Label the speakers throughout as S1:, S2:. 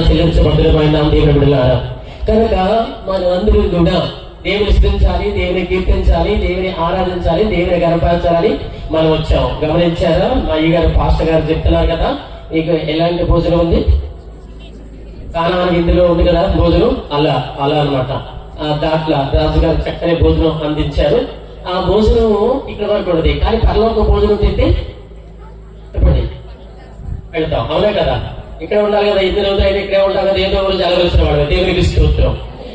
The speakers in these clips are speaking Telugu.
S1: చెల్లించబడిన దేవుని బిడ్డలారా, కనుక మనమందరూ కూడా దేవుని స్తుతించాలి, దేవుని కీర్తించాలి, దేవుని ఆరాధించాలి, దేవుని గణపరచాలని మనం వచ్చాం. గమనించారా? మా అయ్యగారు పాస్టర్ గారు చెప్తున్నారు కదా, మీకు ఎలాంటి భోజనం ఉంది? కానాని విందులో ఉంది కదా భోజనం, అలా అన్నమాట. దాంట్లో రాజుగారు చక్కని భోజనం అందించారు. ఆ భోజనం ఇక్కడ వరకు ఉండదు, కానీ పరలోక భోజనం తింటే చెప్పండి పెడతాం, అవునే కదా? ఇక్కడ ఉండాలి కదా, ఇద్దరు ఆయన ఇక్కడే ఉంటాం కదా, ఏదో రోజు అలవలసిన వాడు దేవునికి స్తోత్రం.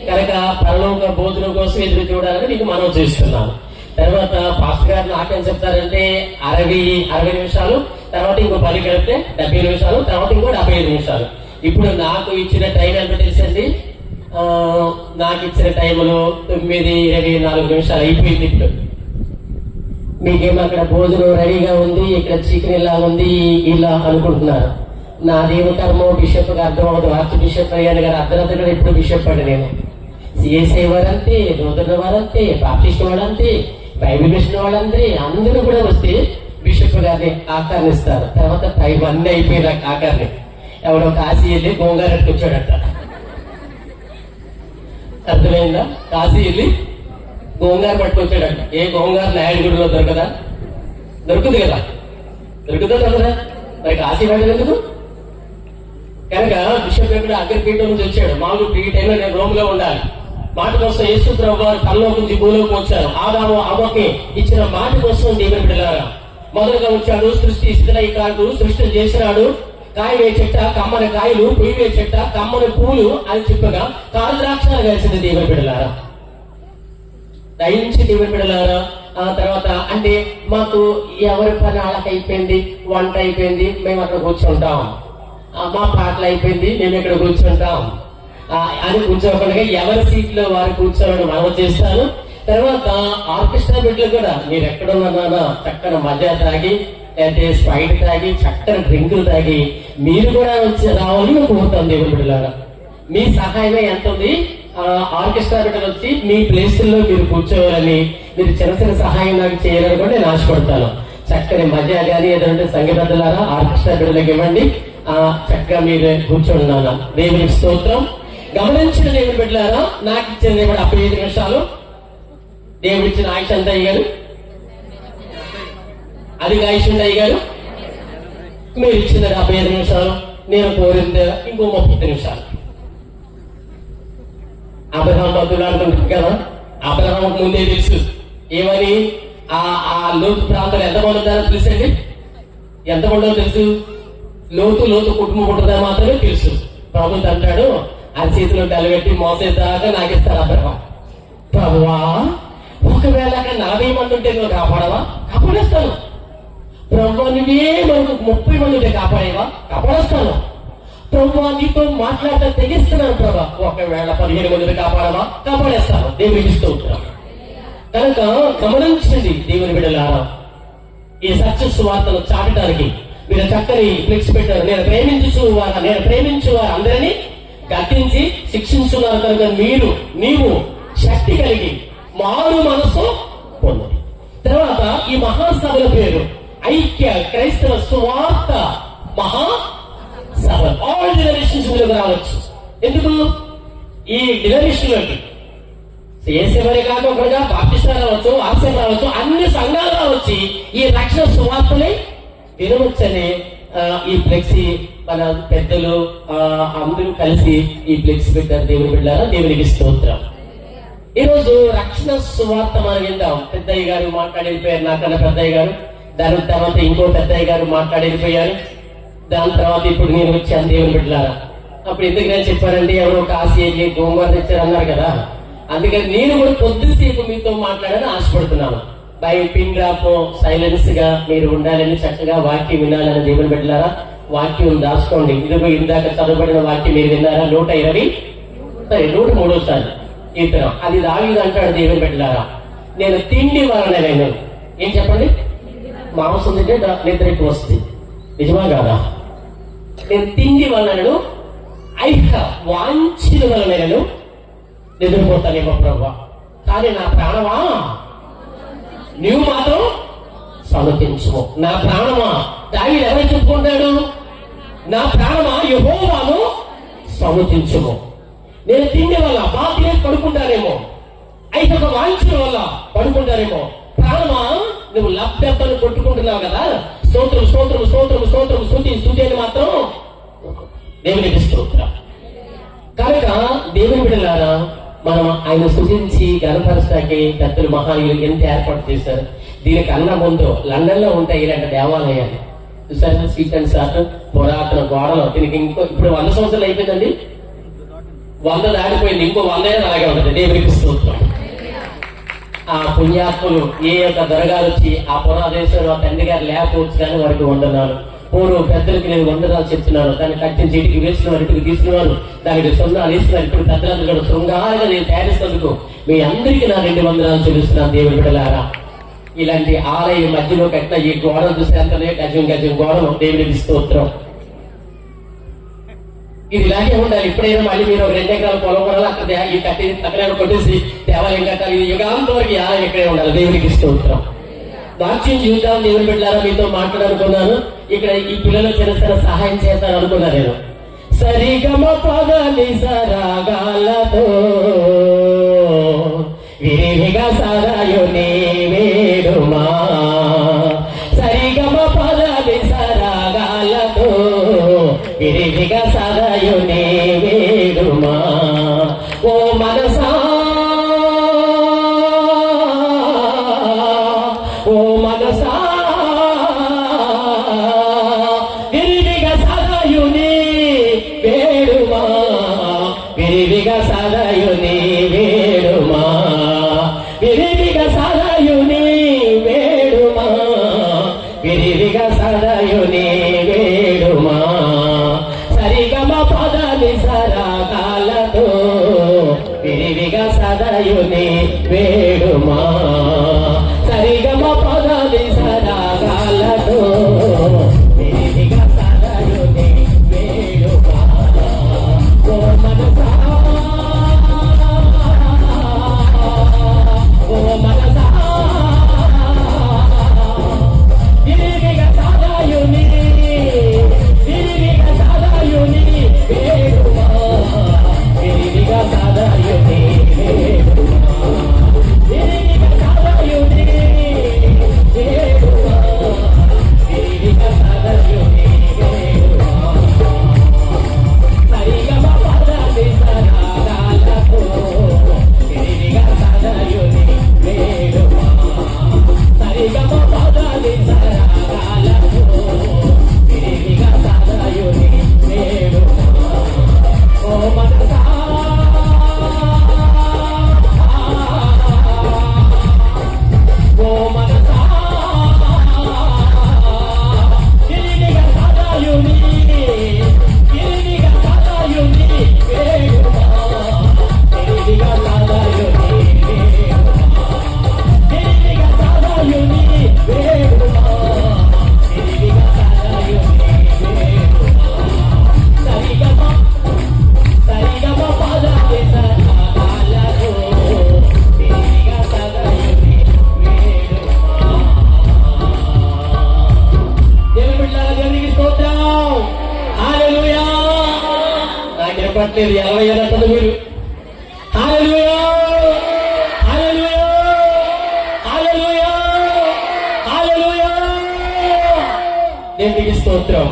S1: కనుక పరలోక భోజనం కోసం ఎదురు చూడాలని నీకు మనం చేస్తున్నాను. తర్వాత పాస్టర్ గారు నాకేం చెప్తారంటే 60 నిమిషాలు, తర్వాత ఇంకో 10 కలిపితే 70 నిమిషాలు, తర్వాత ఇంకో 75 నిమిషాలు. ఇప్పుడు నాకు ఇచ్చిన టైం ఎంత తెలుసండి? నాకు ఇచ్చిన టైంలో 9:24 నిమిషాలు అయిపోయింది. ఇప్పుడు మీకేమో అక్కడ భోజనం రెడీగా ఉంది, ఇక్కడ చికెన్ ఇలా ఉంది ఇలా అనుకుంటున్నారు. నా దేవకర్మో బిషప్ గా అర్థం అవుతుంది. ఆర్చ్ బిషప్ అయ్యాను గారు అర్ధరాత్రి ఇప్పుడు బిషప్ అండి. నేను సిఎస్ఐ వారంతే, నూతన వారంతే, బాప్టిస్ట్ వాడంతే, బైబిల్ మిషన్ వాడంతే, అందరూ కూడా వస్తే బిషప్ గారిని ఆకర్ణిస్తారు. తర్వాత టైం అన్నీ అయిపోయిన ఆకర్ని ఎవడో కాశీ వెళ్ళి గోంగారెట్టు వచ్చాడట. అర్థమైందా? కాశీ వెళ్ళి గోంగారు పట్టుకొచ్చాడట. ఏ గోంగారు నాయుడుగుడిలో దొరకదా? దొరుకుతుంది కదా, దొరుకుతుందా కదా, మరి కాశీ వెళ్ళదు ఎందుకు? కనుక బిషప్ ఎక్కడ అగ్రపీఠం నుంచి వచ్చాడు. మామూలు ఈ టైంలో నేను రోమ్ లో ఉండాలి. మాట కోసం యేసు ప్రభువు వారు పరలోకం నుంచి భూలోకి వచ్చారు. ఆదాము అవ్వకి ఇచ్చిన మాట కోసం దేవుని బిడ్డలారా మొదలుగా వచ్చాడు. సృష్టి స్థితిలై కాదు, సృష్టి చేసినాడు. కాయవే చెట్ట కమ్మని కాయలు, పొయ్యివే చెట్ట కమ్మని పూలు అని చెప్పగా కాలు ద్రాక్షాలు వేసింది దేవుని బిడ్డలారా. దయించి దేవుని బిడ్డలారా. ఆ తర్వాత అంటే మాకు ఎవరి పని వాళ్ళకి అయిపోయింది, వంట అయిపోయింది, మేము అక్కడ కూర్చుంటాం. మా పాటలు అయిపోయింది, మేము ఇక్కడ కూర్చుంటాం అని కూర్చోకుండా ఎవరి సీట్ లో వారు కూర్చోవడం మనం చేస్తాను. తర్వాత ఆర్కెస్ట్రా బిడ్డలు కూడా మీరు ఎక్కడున్నారా చక్కని మజా తాగి, అయితే స్ప్రైట్ తాగి, చక్కని డ్రింకులు తాగి మీరు కూడా వచ్చి రావాలని మేము కోరుతాం దేవుని బిడ్డలారా. మీ సహాయమే ఎంత ఉంది? ఆర్కెస్ట్రా బిడ్డలు వచ్చి మీ ప్లేసుల్లో మీరు కూర్చోవాలని, మీరు చిన్న చిన్న సహాయం నాకు చేయాలని కూడా నేను ఆశపడతాను. చక్కని మజా కానీ ఏదంటే సంగీతలారా ఆర్కెస్ట్రా బిడ్డలకు ఇవ్వండి. చక్కగా మీరు కూర్చోండి నాన్న. దేవునికి స్తోత్రం. గమనించిన దేవుని బిడ్డలారా, నాకు ఇచ్చిన దేవుడు 75 నిమిషాలు. దేవుడు ఇచ్చిన ఆయుష్ అంత అయ్యారు, అది ఆయుష్ ఉండి అయ్యారు. మీరు ఇచ్చిన 75 నిమిషాలు, నేను కోరింది ఇంకో 30 నిమిషాలు. అబ్రహాం బతులాడుతుంటారు కదా, అబ్రహాం ముందే తెలుసు ఏమని, ఆ లోతు ప్రాంతంలో ఎంతమంది ఉంటారో తెలుసండి? ఎంతమందో తెలుసు? లోతు కుటుంబం ఉంటుందా మాత్రమే తెలుసు. ప్రభుత్వం అంటాడు, ఆ చేతిలో బెల్లగట్టి మోసేదాకా నాకు ఇస్తారు అబ్రహాం. ప్రభువా, ఒకవేళ 40 మంది ఉంటే నువ్వు కాపాడవా? కాపాడేస్తాను. ప్రభు నువ్వే మనకు 30 మంది ఉంటే కాపాడేవా? కాపాడేస్తాను. ప్రభు నీతో మాట్లాడటం తెగిస్తున్నాను ప్రభా, ఒకవేళ 15 మందిని కాపాడవా? కాపాడేస్తాను. దేవునికి స్తోత్రం. కనుక గమనించండి దేవుని బిడ్డలారా, ఈ సత్య సువార్తను చాటడానికి మీరు చక్కని ఫ్లెక్స్ పెట్టారు. నేను ప్రేమించు వారు అందరినీ గద్దించి శిక్షించున్నారు కనుక నీవు శక్తి కలిగి మారు మనసు పొందండి. తర్వాత ఈ మహాసభల పేరు ఐక్య క్రైస్తవ సువార్త మహాసభ. ఆల్ డినరేషన్స్ రావచ్చు. ఎందుకు? ఈ డినరేషన్లోకి ఏసేవరే కాకుండా బాప్టిస్ట్ రావచ్చు, ఆర్సీఎం రావచ్చు, అన్ని సంఘాలు రావచ్చు. ఈ రక్షణ సువార్తని వినవచ్చని ఈ ఫ్లెక్సీ మన పెద్దలు అందరూ కలిసి ఈ ఫ్లెక్సీ పెట్టారు. దేవుని బిడ్డలారా, దేవునికి స్తోత్రం. ఈరోజు రక్షణ సువార్త మనం విందాం. పెద్దయ్య గారు మాట్లాడిపోయారు, నాకన్నా పెద్దయ్య గారు. దాని తర్వాత ఇంకో పెద్దయ్య గారు మాట్లాడిపోయారు. దాని తర్వాత ఇప్పుడు నేను వచ్చాను దేవుని బిడ్డలారా. అప్పుడు ఎందుకు నేను చెప్పానంటే ఎవరో కాశీ వెళ్ళి గోంగూర తెచ్చారు అన్నారు కదా, అందుకని నేను కూడా కొద్దిసేపు మీతో మాట్లాడాలని ఆశపడుతున్నాను. బై పిన్ డ్రాప్ సైలెన్స్ గా మీరు ఉండాలని, చక్కగా వాక్యం వినాలని దేవుని బిడ్డలారా. వాక్యం దాచుకోండి. ఇదిగో ఇందాక చదవబడిన వాక్యం మీరు విన్నారా? 123 కీర్తన. అది దావీదు అంటాడు దేవుని బిడ్డలారా, నేను తిండి వలన నేను ఏం చెప్పండి, మాంసం తింటే నిద్ర ఎక్కువ వస్తుంది, నిజమా కాదా? నేను తిండి వలనను వాంఛిల వలన నేను నిద్రపోతానేమో ప్రభా, కానీ నా ప్రాణమా నీవు మాత్రం సమర్పించుకో. నా ప్రాణమా, దావీదు ఎవరు చెప్పుకుంటాడు? నా ప్రాణమా యెహోవాను సముచించము. నేను తిండి వల్ల బాగా తినేసి పడుకుంటానేమో, అయితే ఒక వాంఛన వల్ల పడుకుంటారేమో. ప్రాణమా, నువ్వు లబ్ధని కొట్టుకుంటున్నావు కదా, స్తోత్రం స్తోత్రం స్తోత్రం స్తోత్రం స్తుతి స్తుతి అని మాత్రం దేవునికి స్తోత్రం. కనుక దేవుని బిడ్డలారా, మనం ఆయన స్తుతించి గణపరచడానికి పెద్దలు మహానీయులు ఎంత ఏర్పాటు చేశారు. దీనికి అన్న ముందు లండన్ లో ఉంటాయి ఇలాంటి దేవాలయాలు చూసారు. సీట్ అండ్ సార్ పురాతన గోడలు. దీనికి ఇప్పుడు 100 సంవత్సరాలు అయిపోయిందండి, 100 దాటిపోయింది, ఇంకో 100 ఏళ్ళు అలాగే ఉంటుంది. దేవునికి స్తోత్రం. ఆ పుణ్యాత్ములు ఏ యొక్క దొరగారు వచ్చి ఆ పురాదేశంలో తండ్రి గారు లేకపోవచ్చు కానీ వారికి వందనాలు. పూర్వం పెద్దలకి నేను వందనాలు చెప్తున్నాను. దాన్ని కట్టించి ఇంటికి వేస్తున్నారు, ఇంటికి తీసుకున్నారు, దానికి సున్నాలు వేస్తున్నారు. ఇప్పుడు పెద్దలందరూ కూడా శృంగారంగా నేను తయారిస్తున్నందుకు మీ అందరికీ నా 2 వందనాలు చెల్లిస్తున్నాను. దేవుని బిడ్డలారా, ఇలాంటి ఆలయ మధ్యలో కట్టిన ఈ గోడలు చూసేంతనే గజం గజం గోడలు. దేవునికి స్తోత్రం. ఇది ఇలాగే ఉండాలి. ఇప్పుడైనా మళ్ళీ మీరు 2 ఎకరాల పొలం కొనాలి, అక్కడ ఈ కట్టి అక్కడ కొట్టేసి దేవాలయం కట్టాలి. ఇది యుగాంతం వరకు ఈ ఆలయం ఇక్కడే ఉండాలి. దేవునికి స్తోత్రం. వాక్యం జీవితం దేవుని బిడ్డలారా, మీతో మాట్లాడాలనుకున్నాను. ఇక్కడ ఈ పిల్లలు చిన్న సహాయం చేస్తాను అనుకున్నా నేను. సరిగమ పదని సరాగాలతో విరివిగా సరాయుని వేడుమా, సరిగమ పదని సరాగాలతో విరివిగా సరాయుని వేడుమా. ఓ మనసా ఓ మనసా విరివిగా సదాయుని వేడుమా, విరివిగా సదాయుని వేడుమా, విరివిగా సదాయుని వేడుమా, విరివిగా సదాయుని వేడుమా. సరిగమ పదని సరాగాలతో విరివిగా సదాయుని వేడుమా, సరిగమ పదని సరాగాలతో విరివిగా సదాయుని వేడుమా. ఓ మనసా ఓ మనసా విరివిగా సదాయుని విరివిగా సదాయుని వేడుమా, విరివిగా సదాయుని వేడుమా, విరివిగా సదాయుని వేడుమా, విరివిగా సదాయుని వేడుమా. సరిగమ పదని సరాగాలతో విరివిగా సదాయుని వేడుమా, సరిగమ పదని సరాగాలతో విరివిగా సదాయుని వేడుమా. ఓ మనసా ఓ మనసా విరివిగా సదాయుని విరివిగా సదాయుని వేడుమా, విరివిగా సదాయుని వేడుమా, విరివిగా సదాయుని వేడుమా, విరివిగా సదాయుని వేడుమా. సరిగమ సరిగమ పదని సరాగాలతో విరివిగా సదాయుని వేడుమా. దేవుని బిడ్డలారా, దేవునికి స్తోత్రం. హల్లెలూయా. నాకు వినపట్లేదు, 20 ఏళ్ళ మీరు. హల్లెలూయా హల్లెలూయా హల్లెలూయా హల్లెలూయా. దేవునికి స్తోత్రం.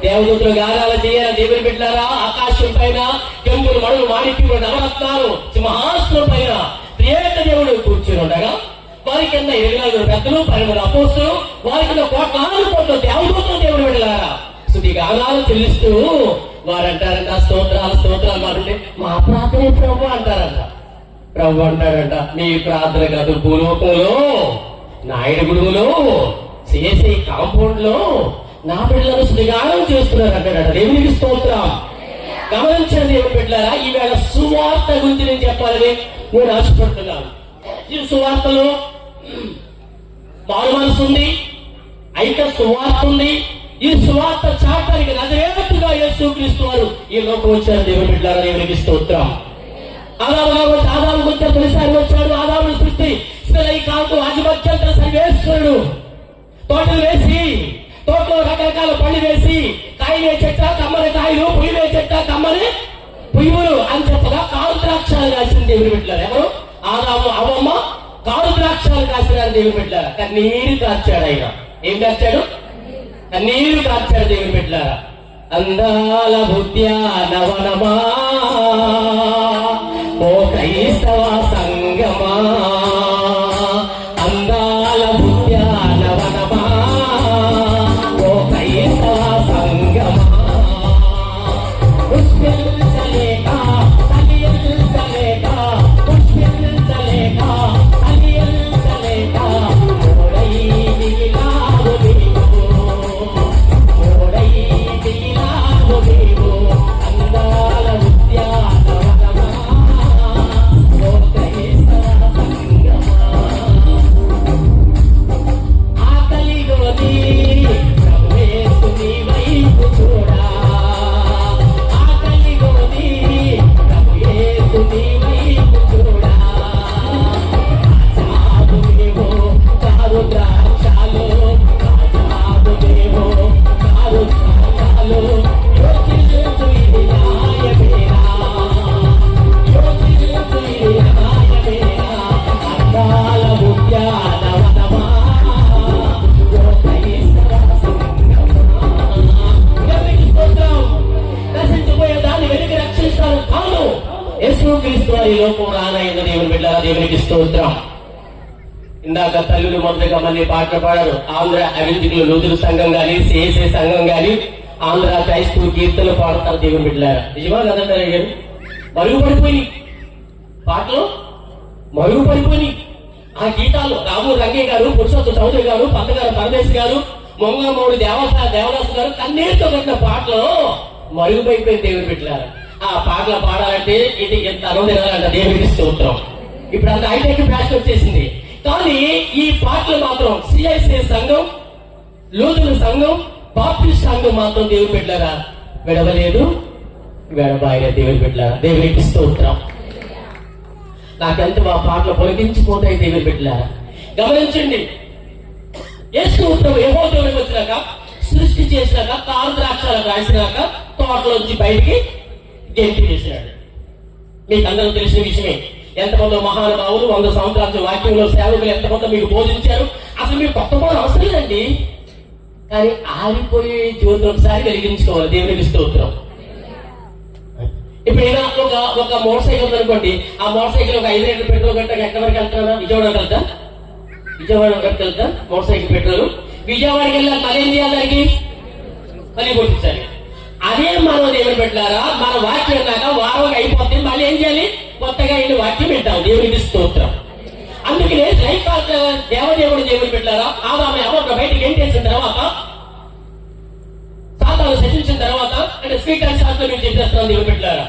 S1: దేవదూతలు గానాలు చేయాలి. దేవుని బిడ్డలారా, ఆకాశం పైన కెంపులు మడులు మాణిక్యములు నవరత్నాలు సింహాసనం పైన త్రియేక దేవుడు కూర్చుని ఉండగా వారి కింద 24 పెద్దలు 12 అపోస్తులు, వారి కింద కోట్లాను కోట్ల దేవదూతలు. దేవుని బిడ్డలారా, స్తుతి గానాలు చెల్లిస్తూ వారంటారంట, స్తోత్రాలు స్తోత్రాలు మారుంటే మా ప్రార్థనే ప్రభు అంటారంట. ప్రభు అంటాడంట, మీ ప్రార్థన కాదు, భూలోకంలో నాయుడు గుడుగులో చేసే కాంపౌండ్ లో నా బిడ్డలను స్తుతిగానం చేస్తున్నారు అంటాడట. దేవునికి స్తోత్రం. గమనించండి దేవుని బిడ్డలారా, ఈవేళ సువార్త గురించి నేను చెప్పాలని నేను ఆశపడుతున్నాను. ఈ సువార్తలో మారు మనసు ఉంది, అయితే సువార్త ఉంది. ఈ సువార్త చాటానికి నజరేతుగా యేసుక్రీస్తు వారు ఈ లోకం వచ్చారు. దేవుని బిడ్డలారా, దేవునికి స్తోత్రం. ఆదాము గురించి తొలిసారి వచ్చాడు. ఆదాము సృష్టి కాదు ఆధిపత్యంతో సర్వేశ్వరుడు తోటలు వేసి, తోటలో రకరకాల పళ్ళు వేసి, కాయలే చెట్ట కమ్మని కాయలు, పులివే చెట్ట కమ్మని పుయ్యులు అని చెప్పగా కారు ద్రాక్షాలు కాసిన దేవుని బిడ్డలారు. ఎవరు? ఆదాము అవ్వమ్మ కారు ద్రాక్షాలు కాసినారు దేవుని బిడ్డలారా. కన్నీరు కార్చాడు ఆయన. ఏం కార్చాడు? కన్నీరు కార్చాడు దేవుని బిడ్డలారా. అందాల ఉద్యానవనమా ఓ క్రైస్తవ సంగమా, అందాల ఉద్యానవనమా ఓ క్రైస్తవ సంగమా, పుష్పించలేక కలియించలేక పుష్పించలేక కలియించలేక ఓడై దిగిలావు నీవు, ఓడై దిగిలావు నీవు, అందాల ఉద్యానవనమా ఓ క్రైస్తవ సంగమా. ఆకలిగోని ప్రభుయేసు నీ వైపు చూడా, ఆకలిగోని ప్రభుయేసు నీ వైపు చూడా, రాజావునేమో కారు ద్రాక్షాలు, రాజావునేమో కారు ద్రాక్షాలు, యోచించు ఇది న్యాయమేనా, యోచించు ఇది న్యాయమేనా, అందాల ఉద్యానవనమా ఓ క్రైస్తవ సంగమా. ఎవరికి స్తోత్రం? నశించిపోయే దాన్ని వెలికి రక్షిస్తాను కాను, యేసుక్రీస్తు వారి ఈ లోకం రానయ్యింది దేవుని బిడ్డలారా. దేవునికి స్తోత్రం. ఇందాక తల్లులు మొదటగా మళ్ళీ పాటలు పాడారు. ఆంధ్ర అభివృద్ధిలో లూతురు సంఘం గాని, సిఎస్ఐ సంఘం గాని, ఆంధ్ర క్రైస్తవ కీర్తనలు పాడతారు దేవుని బిడ్డలారా. నిజమా కదంటారు గారు? మరుగుపడిపోయి పాటలు మరుగుపడిపోయి ఆ గీతాలు రాము రంగయ్య గారు, పురుషోత్తు చౌదరి గారు, పంతగారు పరమేశ్ గారు, మొంగమూడి దేవదాసు గారు కన్నీటితో కట్టిన పాటలు మరుగుపడిపోయి దేవుని బిడ్డలారా. ఆ పాటలు పాడాలంటే ఇది ఎంత అనుదినాలంట దేవునికి స్తోత్రం. ఇప్పుడు అంత హైటెక్ ఫ్యాషన్ వచ్చేసింది. కానీ ఈ పాటలు మాత్రం సిఐసిఐ సంఘం, లూతురు సంఘం, బాప్టిస్ట్ సంఘం మాత్రం దేవుని బిడ్డలారా విడవలేదు, విడబాయలే దేవుని బిడ్డలారా. దేవునికి స్తోత్రం. నాకెంత ఆ పాటలు పొలగించిపోతాయి దేవుని బిడ్డలారా. గమనించండి, యేసు ప్రభు యెహోవాలోకి వచ్చినాక, సృష్టి చేసినాక, కారు ద్రాక్షాలు రాసినాక తోటలోంచి బయటికి గెంటి వేసినాడు. మీకు అందరూ తెలిసిన విషయమే. ఎంతమంది మహానుభావులు 100 సంవత్సరాల వాక్యంలో సేవకులు ఎంతమంది మీకు బోధించారు. అసలు మీకు కొత్త బోధన అవసరం లేదండి. కానీ ఆరిపోయే జ్యోతి ఒకసారి వెలిగించుకోవాలి. దేవునికి స్తోత్రం. ఇప్పుడు ఏదైనా ఒక మోటార్ సైకిల్ అనుకోండి, ఆ మోటార్ సైకిల్ ఒక 5 లీటర్ల పెట్రోల్ గంట ఎక్కడి వరకు వెళ్తున్నా? విజయవాడ వెళ్తా, విజయవాడ వరకు వెళ్తా మోటార్ సైకిల్ పెట్రోల్. విజయవాడకి వెళ్ళాలి, మళ్ళీ ఏం చేయాలి? దానికి మళ్ళీ కొట్టించాలి. అదే మనం దేవుని పెట్టారా, మన వాక్యం విన్నాక వారం అయిపోతుంది, మళ్ళీ ఏం చేయాలి? కొత్తగా ఇల్లు వాక్యం వింటాం. దేవునికి స్తోత్రం. అందుకనే దేవదేవుడు దేవుని పెట్టారా, ఆమె అమ్మ బయటికి ఏం చేసిన తర్వాత, సాతాను శిక్షించిన తర్వాత, అంటే స్వీకరణ శాస్త్రం మీరు చెప్పేస్తున్నాం దేవుని పెట్టారా.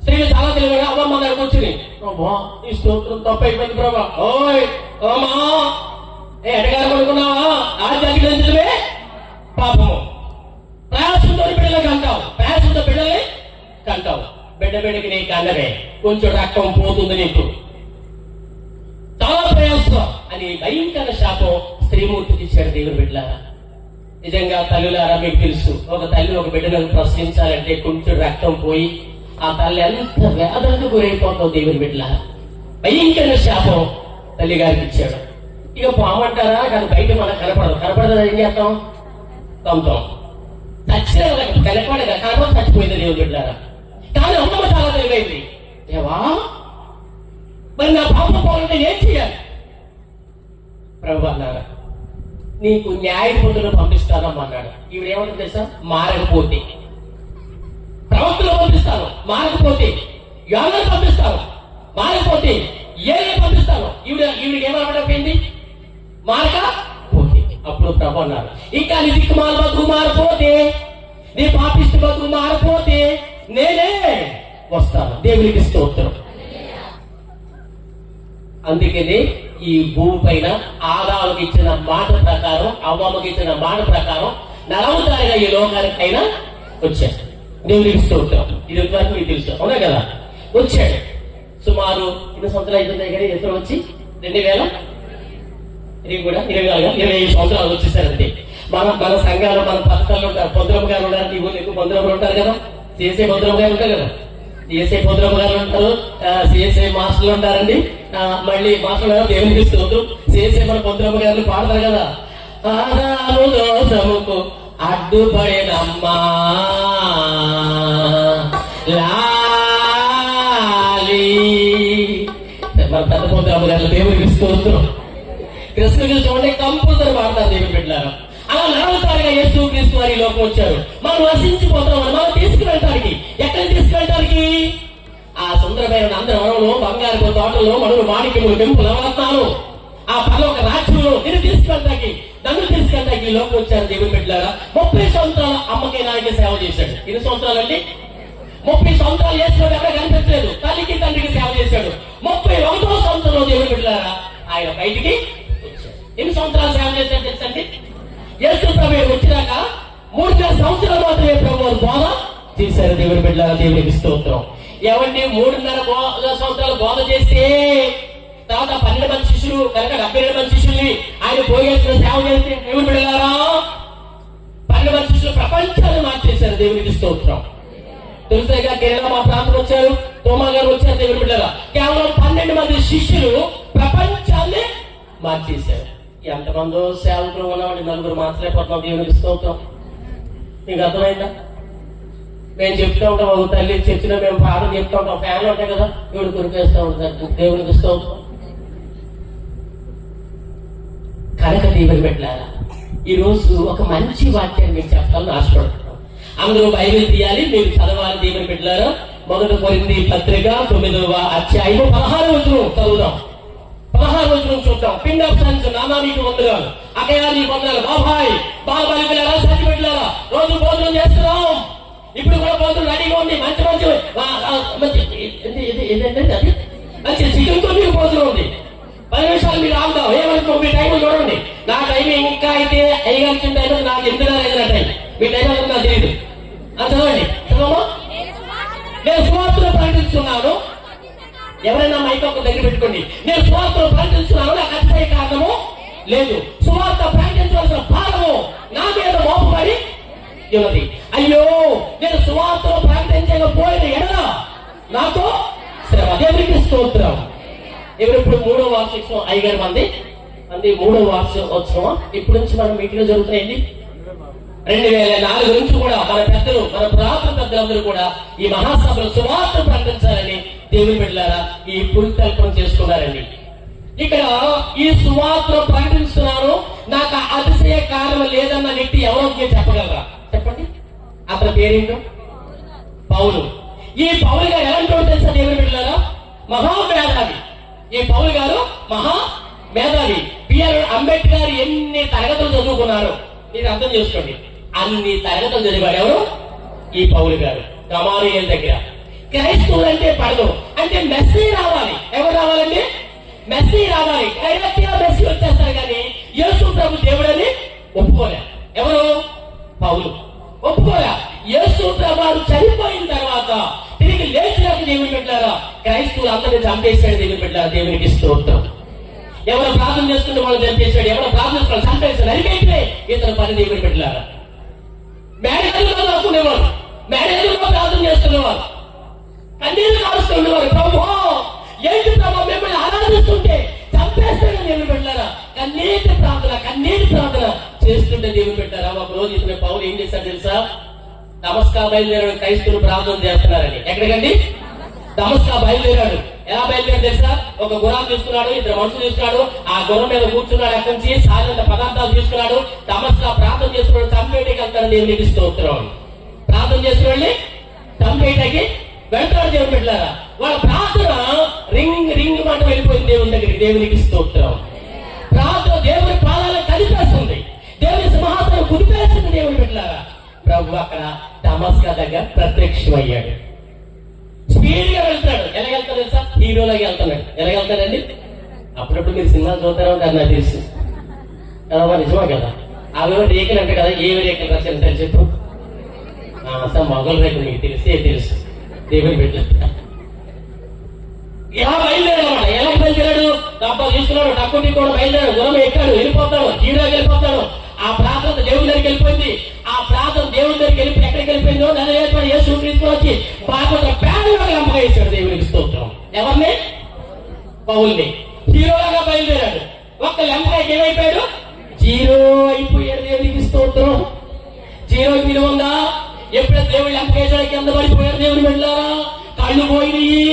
S1: స్త్రీలు చాలా తెలియదు. అమ్మమ్మ దగ్గర కూర్చుని ఈ స్తోత్రం తప్ప అయిపోయింది ప్రభా, ఓయ్ ఓమా ఎడగారు పడుకున్నావా, ఆధ్యాత్మికమే పాపము, ప్రయాసంతో బిడ్డలకి అంటావు, ప్రయాసంతో బిడ్డలే కంటావు, బిడ్డకి నీ కన్నరే కొంచెం రక్తం పోతుంది నీకు, చాలా ప్రయాసం అని భయంకర శాపం స్త్రీమూర్తికి ఇచ్చాడు దేవుని బిడ్డలారా. నిజంగా తల్లులారా, మీకు తెలుసు, ఒక తల్లి ఒక బిడ్డను ప్రశ్నించాలంటే కొంచెం రక్తం పోయి ఆ తల్లి ఎంత వేదనకు గురైపోతావు దేవుని బిడ్డలారా. భయంకర శాపం తల్లి గారికి ఇచ్చాడు. ఇక పామంటారా, కానీ బయట మనకు కనపడదు ఏం చేస్తాం? తమ్ముతాం. చచ్చిన కనపడి చచ్చిపోయింది దేవుని బిడ్డలారా. కానీ అమ్మమ్మ చాలా తెలివైంది. దేవా, మరి నా పాపం పోవాలంటే ఏం చేయాలి? ప్రభు అన్నారా, నీకు న్యాయపూతులు పంపిస్తానమ్మన్నాడు. ఈవిడేమంటే తెలుసా? మారకపోతే ప్రవక్తలు పంపిస్తాను, మారకపోతే యోహాను పంపిస్తాను, మారకపోతే ఏలే పంపిస్తాను. ఈవిడికి ఏమనబడిపోయింది? మారకపోతే. అప్పుడు ప్రభు అన్నారు, ఇంకా నీ దిక్కుమాల బతుకు మారిపోతే, నీ పాపిష్టి బతుకు మారిపోతే నేనే వస్తాను. దేవునికి స్తోత్రం. అందుకని ఈ భూమి పైన ఆదాముకి ఇచ్చిన మాట ప్రకారం, అవ్వమ్మకి ఇచ్చిన మాట ప్రకారం 40 తారీఖున ఈ లోకానికైనా వచ్చాడు. దేవునికి స్తోత్రం. ఇది వరకు మీకు తెలుసు, అవునా కదా? వచ్చాడు. సుమారు 2 సంవత్సరాలు అయిపోయింది కానీ ఎప్పుడు వచ్చి 2000 ఇది కూడా 25 సంవత్సరాలు వచ్చేసారంటే. మన సంఘాలు, మన పథకాలు ఉంటారు. భద్రమ్మ గారు ఉన్నారు, ఈ ఊళ్ళు ఎక్కువ భద్రమ్మలు ఉంటారు కదా, చేసే భద్రమ్మ గారు ఉంటారు కదా. సిఎస్ఐ పొద్దురమ్మ గారు ఉంటారు, సిఎస్ఐ మాస్టర్లు ఉంటారండి, మళ్ళీ మాస్టర్ గారు దేవునికి స్తోత్రం. సిఎస్ఐ మన పొద్దురమ్మ గారిని పాడతారు కదా, ఆదాము దోషముకు అడ్డుపడేనమ్మా లాలి. మన పెద్ద పొద్దురమ్మ గారు దేవునికి స్తోత్రం. కృష్ణుడు చూడండి కంపల్సరీ పాడతారు దేవుని బిడ్డలారా. అలా నడవటానిగా యేసు క్రీస్తు వారి లోకం వచ్చారు. మనం నశించిపోతాం, మనం తీసుకువెళ్ళటానికి. ఎక్కడ తీసుకువెళ్ళటానికి? ఆ సుందరమైన నందనవనంలో, బంగారు తోటలో, మనులు మాణిక్యములు, పెంపులు, నవరత్నాలు, ఆ పరలోక రాజ్యంలో నేను తీసుకెళ్ళటానికి, నన్ను తీసుకెళ్ళటానికి ఈ లోకం వచ్చారు దేవుని బిడ్డలారా. 30 సంవత్సరాలు అమ్మకి నాయకి సేవ చేశాడు. ఎన్ని సంవత్సరాలండి? 30 సంవత్సరాలు చేసినప్పుడు ఎక్కడ కనిపించలేదు. తల్లికి తండ్రికి సేవ చేశాడు. 31వ సంవత్సరంలో దేవుని బిడ్డలారా ఆయన బయటికి వచ్చాడు. ఎన్ని సంవత్సరాలు సేవ చేశాడు తెలుసండి? యేసు ప్రభువు వచ్చినాక 3 సంవత్సరాలు మాత్రమే ప్రభు వారు బోధ చేశారు. దేవుని బిడ్డలారా దేవునికి స్తోత్రం. ఏమండి 3.5 సంవత్సరాలు బోధ చేస్తే తర్వాత 12 మంది శిష్యులు కనుక 72 మంది శిష్యుల్ని ఆయన పోగేసిన సేవ చేస్తే దేవుని బిడ్డలారా 12 మంది శిష్యులు ప్రపంచాన్ని మార్చేశారు. దేవునికి స్తోత్రం. తెలుసాగా కేరళ మా ప్రాంతం వచ్చారు, తోమా గారు వచ్చారు. దేవుని బిడ్డలారా కేవలం 12 మంది శిష్యులు ప్రపంచాన్ని మార్చేశారు. ఎంతమందో సేవకులు ఉన్నామండి, 4 మాత్రమే పట్ల దేవునికి స్తోత్రం. మీకు అర్థమైందా? మేము చెప్తూ ఉంటాం, ఒక తల్లి చర్చిలో మేము పాటలు చెప్తూ ఉంటాం, ఫ్యాన్లు ఉంటాయి కదా, దేవుడు కొరికేస్తూ ఉంటారు. దేవునికి స్తోత్రం. కనుక దేవుని బిడ్డలారా ఈ రోజు ఒక మంచి వాక్యాన్ని మీకు చెప్పాలని ఆశపడుతున్నాం. అందరూ బైబిల్ తీయాలి, మీరు చదవాలి. దేవుని బిడ్డలారా 1 కొరింథీ పత్రిక 9వ అధ్యాయము 16వ వచనం చదువుదాం. 16వ వచనం చూద్దాం. పిండ్ ఆఫ్ సన్స్ నానా మీకు వందనాలు, అకయా నీకు వందనాలు. బాబాయ్ బాబాయ్ బిడ్డలారా, సత్య బిడ్డలారా, రోజు భోజనం చేస్తున్నాం. ఇప్పుడు కూడా భోజనం రెడీగా ఉంది. మంచి మంచి మంచి చికెన్ తో మీకు భోజనం ఉంది. 10 నిమిషాలు మీరు ఆగుతాం. ఏమనుకో మీ టైం చూడండి. నా టైం ఇంకా అయితే అయ్యగాల్సిన టైం నాకు 8:30 టైం. మీ టైం నాకు తెలియదు. చదవండి, చదవమా. నేను సువార్తను ప్రకటిస్తున్నాను. ఎవరైనా మైక్ ఒక దగ్గర పెట్టుకోండి. నేను సువార్తను ప్రకటిస్తున్నాను, నాకు అతిశయ కారణము లేదు. సువార్త ప్రకటించవలసిన భారము నా మీద మోపబడి ఉన్నది. అయ్యో నేను సువార్తను ప్రకటించకపోయిన ఎడల నాతో శ్రమ. దేవునికి స్తోత్రం. ఇప్పుడు 3వ వార్షికోత్సవం అయ్యగారు మంది 3వ వార్షికోత్సవం ఇప్పటి నుంచి మనం మీటింగ్ జరుగుతున్నాయండి. 2004 నుంచి కూడా మన పెద్దలు, మన పురాతన పెద్దలందరూ కూడా ఈ మహాసభలో సువార్త ప్రకటించాలని దేవుని బిడ్డలారా ఈ పురికల్పన చేసుకున్నారండి. ఇక్కడ ఈ సువార్త ప్రకటిస్తున్నాను, నాకు అతిశయ కారణం లేదన్న వ్యక్తి ఎవరో చెప్పగలరా? చెప్పండి. అతని పేరేంటో పౌలు. ఈ పౌలు గారు ఎలాంటి వాడు తెలుసా దేవుని బిడ్డలారా? మహామేధావి. ఈ పౌలు గారు మహా మేధావి. బిఆర్ అంబేద్కర్ ఎన్ని తరగతులు చదువుకున్నారు మీరు అర్థం చేసుకోండి. అన్ని తరగతులు చదివాడు ఎవరు? ఈ పౌలు గారు. గమాలియేలు దగ్గర. క్రైస్తవులు అంటే పడదు, అంటే మెస్సీ రావాలి. ఎవరు రావాలండి? మెస్సీ రావాలి. డైరెక్ట్ గా మెస్సీ వచ్చేస్తారు కానీ యేసు ప్రభు దేవుడని ఒప్పుకోలే. ఎవరు? పౌలు ఒప్పుకోలే. యేసు ప్రభు చనిపోయిన తర్వాత తిరిగి లేచినాక దేవుని బిడ్డలారా క్రైస్తవులు అందరినీ చంపేశాడు. దేవుని బిడ్డలారా దేవునికి స్తోత్రం. ఎవరు ప్రార్థన చేస్తుంటే వాళ్ళు చంపేశాడు, ఎవరు ప్రార్థన చంపేశాడు. అరికైతే ఇతను పని దేవుని బిడ్డలారా మేడగదిలో రాసుకునేవారు, మేడగదిలో ప్రార్థన చేస్తున్నవారు, కన్నీరు కారుస్తుండేవారు. ప్రభు ఏంటి ప్రభు మిమ్మల్ని ఆరాధిస్తుంటే చంపేస్తాడు దేవుని బిడ్డలారా. కన్నీటి ప్రార్థన చేస్తుంటే దేవుని బిడ్డలారా ఒక రోజు ఇతను పౌలు ఏం చేశాడు తెలుసా? దమస్కా బయలుదేరాడు. క్రైస్తవులు ప్రార్థన చేస్తున్నారని. ఎక్కడికండి? దమస్కా బయలుదేరాడు. ఎలా బయలుదేరాడు తెలుసా? ఒక గుర్రం తీసుకున్నాడు, 2 మనుషులు తీసుకున్నాడు. ఆ గుర్రం మీద కూర్చున్నాడు. అక్కడి నుంచి సాయంత్రం పదార్థాలు తీసుకున్నాడు. దమస్కా ప్రార్థన చేసుకున్నాడు. చంపేటకి వెళ్తాడు. దేవునికి స్తోత్రం. ప్రార్థన చేసుకుని చంపేటకి వెళ్తాడు. దేవుని బిడ్డలారా వాళ్ళ ప్రార్థన రింగ్ మాట వెళ్ళిపోయింది దేవుని దగ్గరికి. దేవునికి స్తోత్రం. ప్రార్థన దేవుని పాదాలను కలిపేస్తుంది, దేవుని సింహాసనం కుదిపేస్తుంది. దేవుని బిడ్డలారా ప్రభు అక్కడ దమస్కా దగ్గర ప్రత్యక్షమయ్యాడు. స్పీడ్ గా వెళ్తాడు. ఎలాగెళ్తాడు తెలుసా? హీరోలాగా వెళ్తున్నాడు. ఎలాగెళ్తాడండి? అప్పుడప్పుడు మీరు సినిమాలు చూస్తారో దాన్ని నాకు తెలుసు కదా, నిజమా కదా? అవి రేకులు అంటే కదా, ఏవి రేకులు రచన చెప్పు. అసలు మొగలు రేకులు మీకు తెలుసు. దేవుని బిడ్డ ఎలా బయలుదేరాడు అన్నమాట. ఎలా బయలుదేరాడు? డబ్బా తీసుకున్నాడు, డబ్బుని కూడా బయలుదేరాడు. గురం ఎక్కాడు, వెళ్ళిపోతాడు, హీరోకి వెళ్ళిపోతాడు. ఆ ప్రార్థన దేవుని దగ్గరికి వెళ్ళిపోయింది. ఆ ప్రార్థన దేవుని దగ్గరికి వెళ్ళిపోయి ఎక్కడికి వెళ్ళిపోయిందో దాని ఏర్పడి యేసు క్రీస్తు వచ్చి బాగా పేదలుగా లెంపగా వేశాడు. దేవునికి స్తోత్రం. ఎవరిని? పౌల్ని. హీరోగా బయలుదేరాడు. ఒక్క లెంపగా ఏమైపోయాడు? జీరో అయిపోయాడు. దేవునికి స్తోత్రం. జీరో విలువ ఉందా? ఎప్పుడైతే దేవుడు లెంపకేసాడు కింద పడిపోయాడు. దేవుని వెళ్ళారా? కళ్ళు పోయినాయి.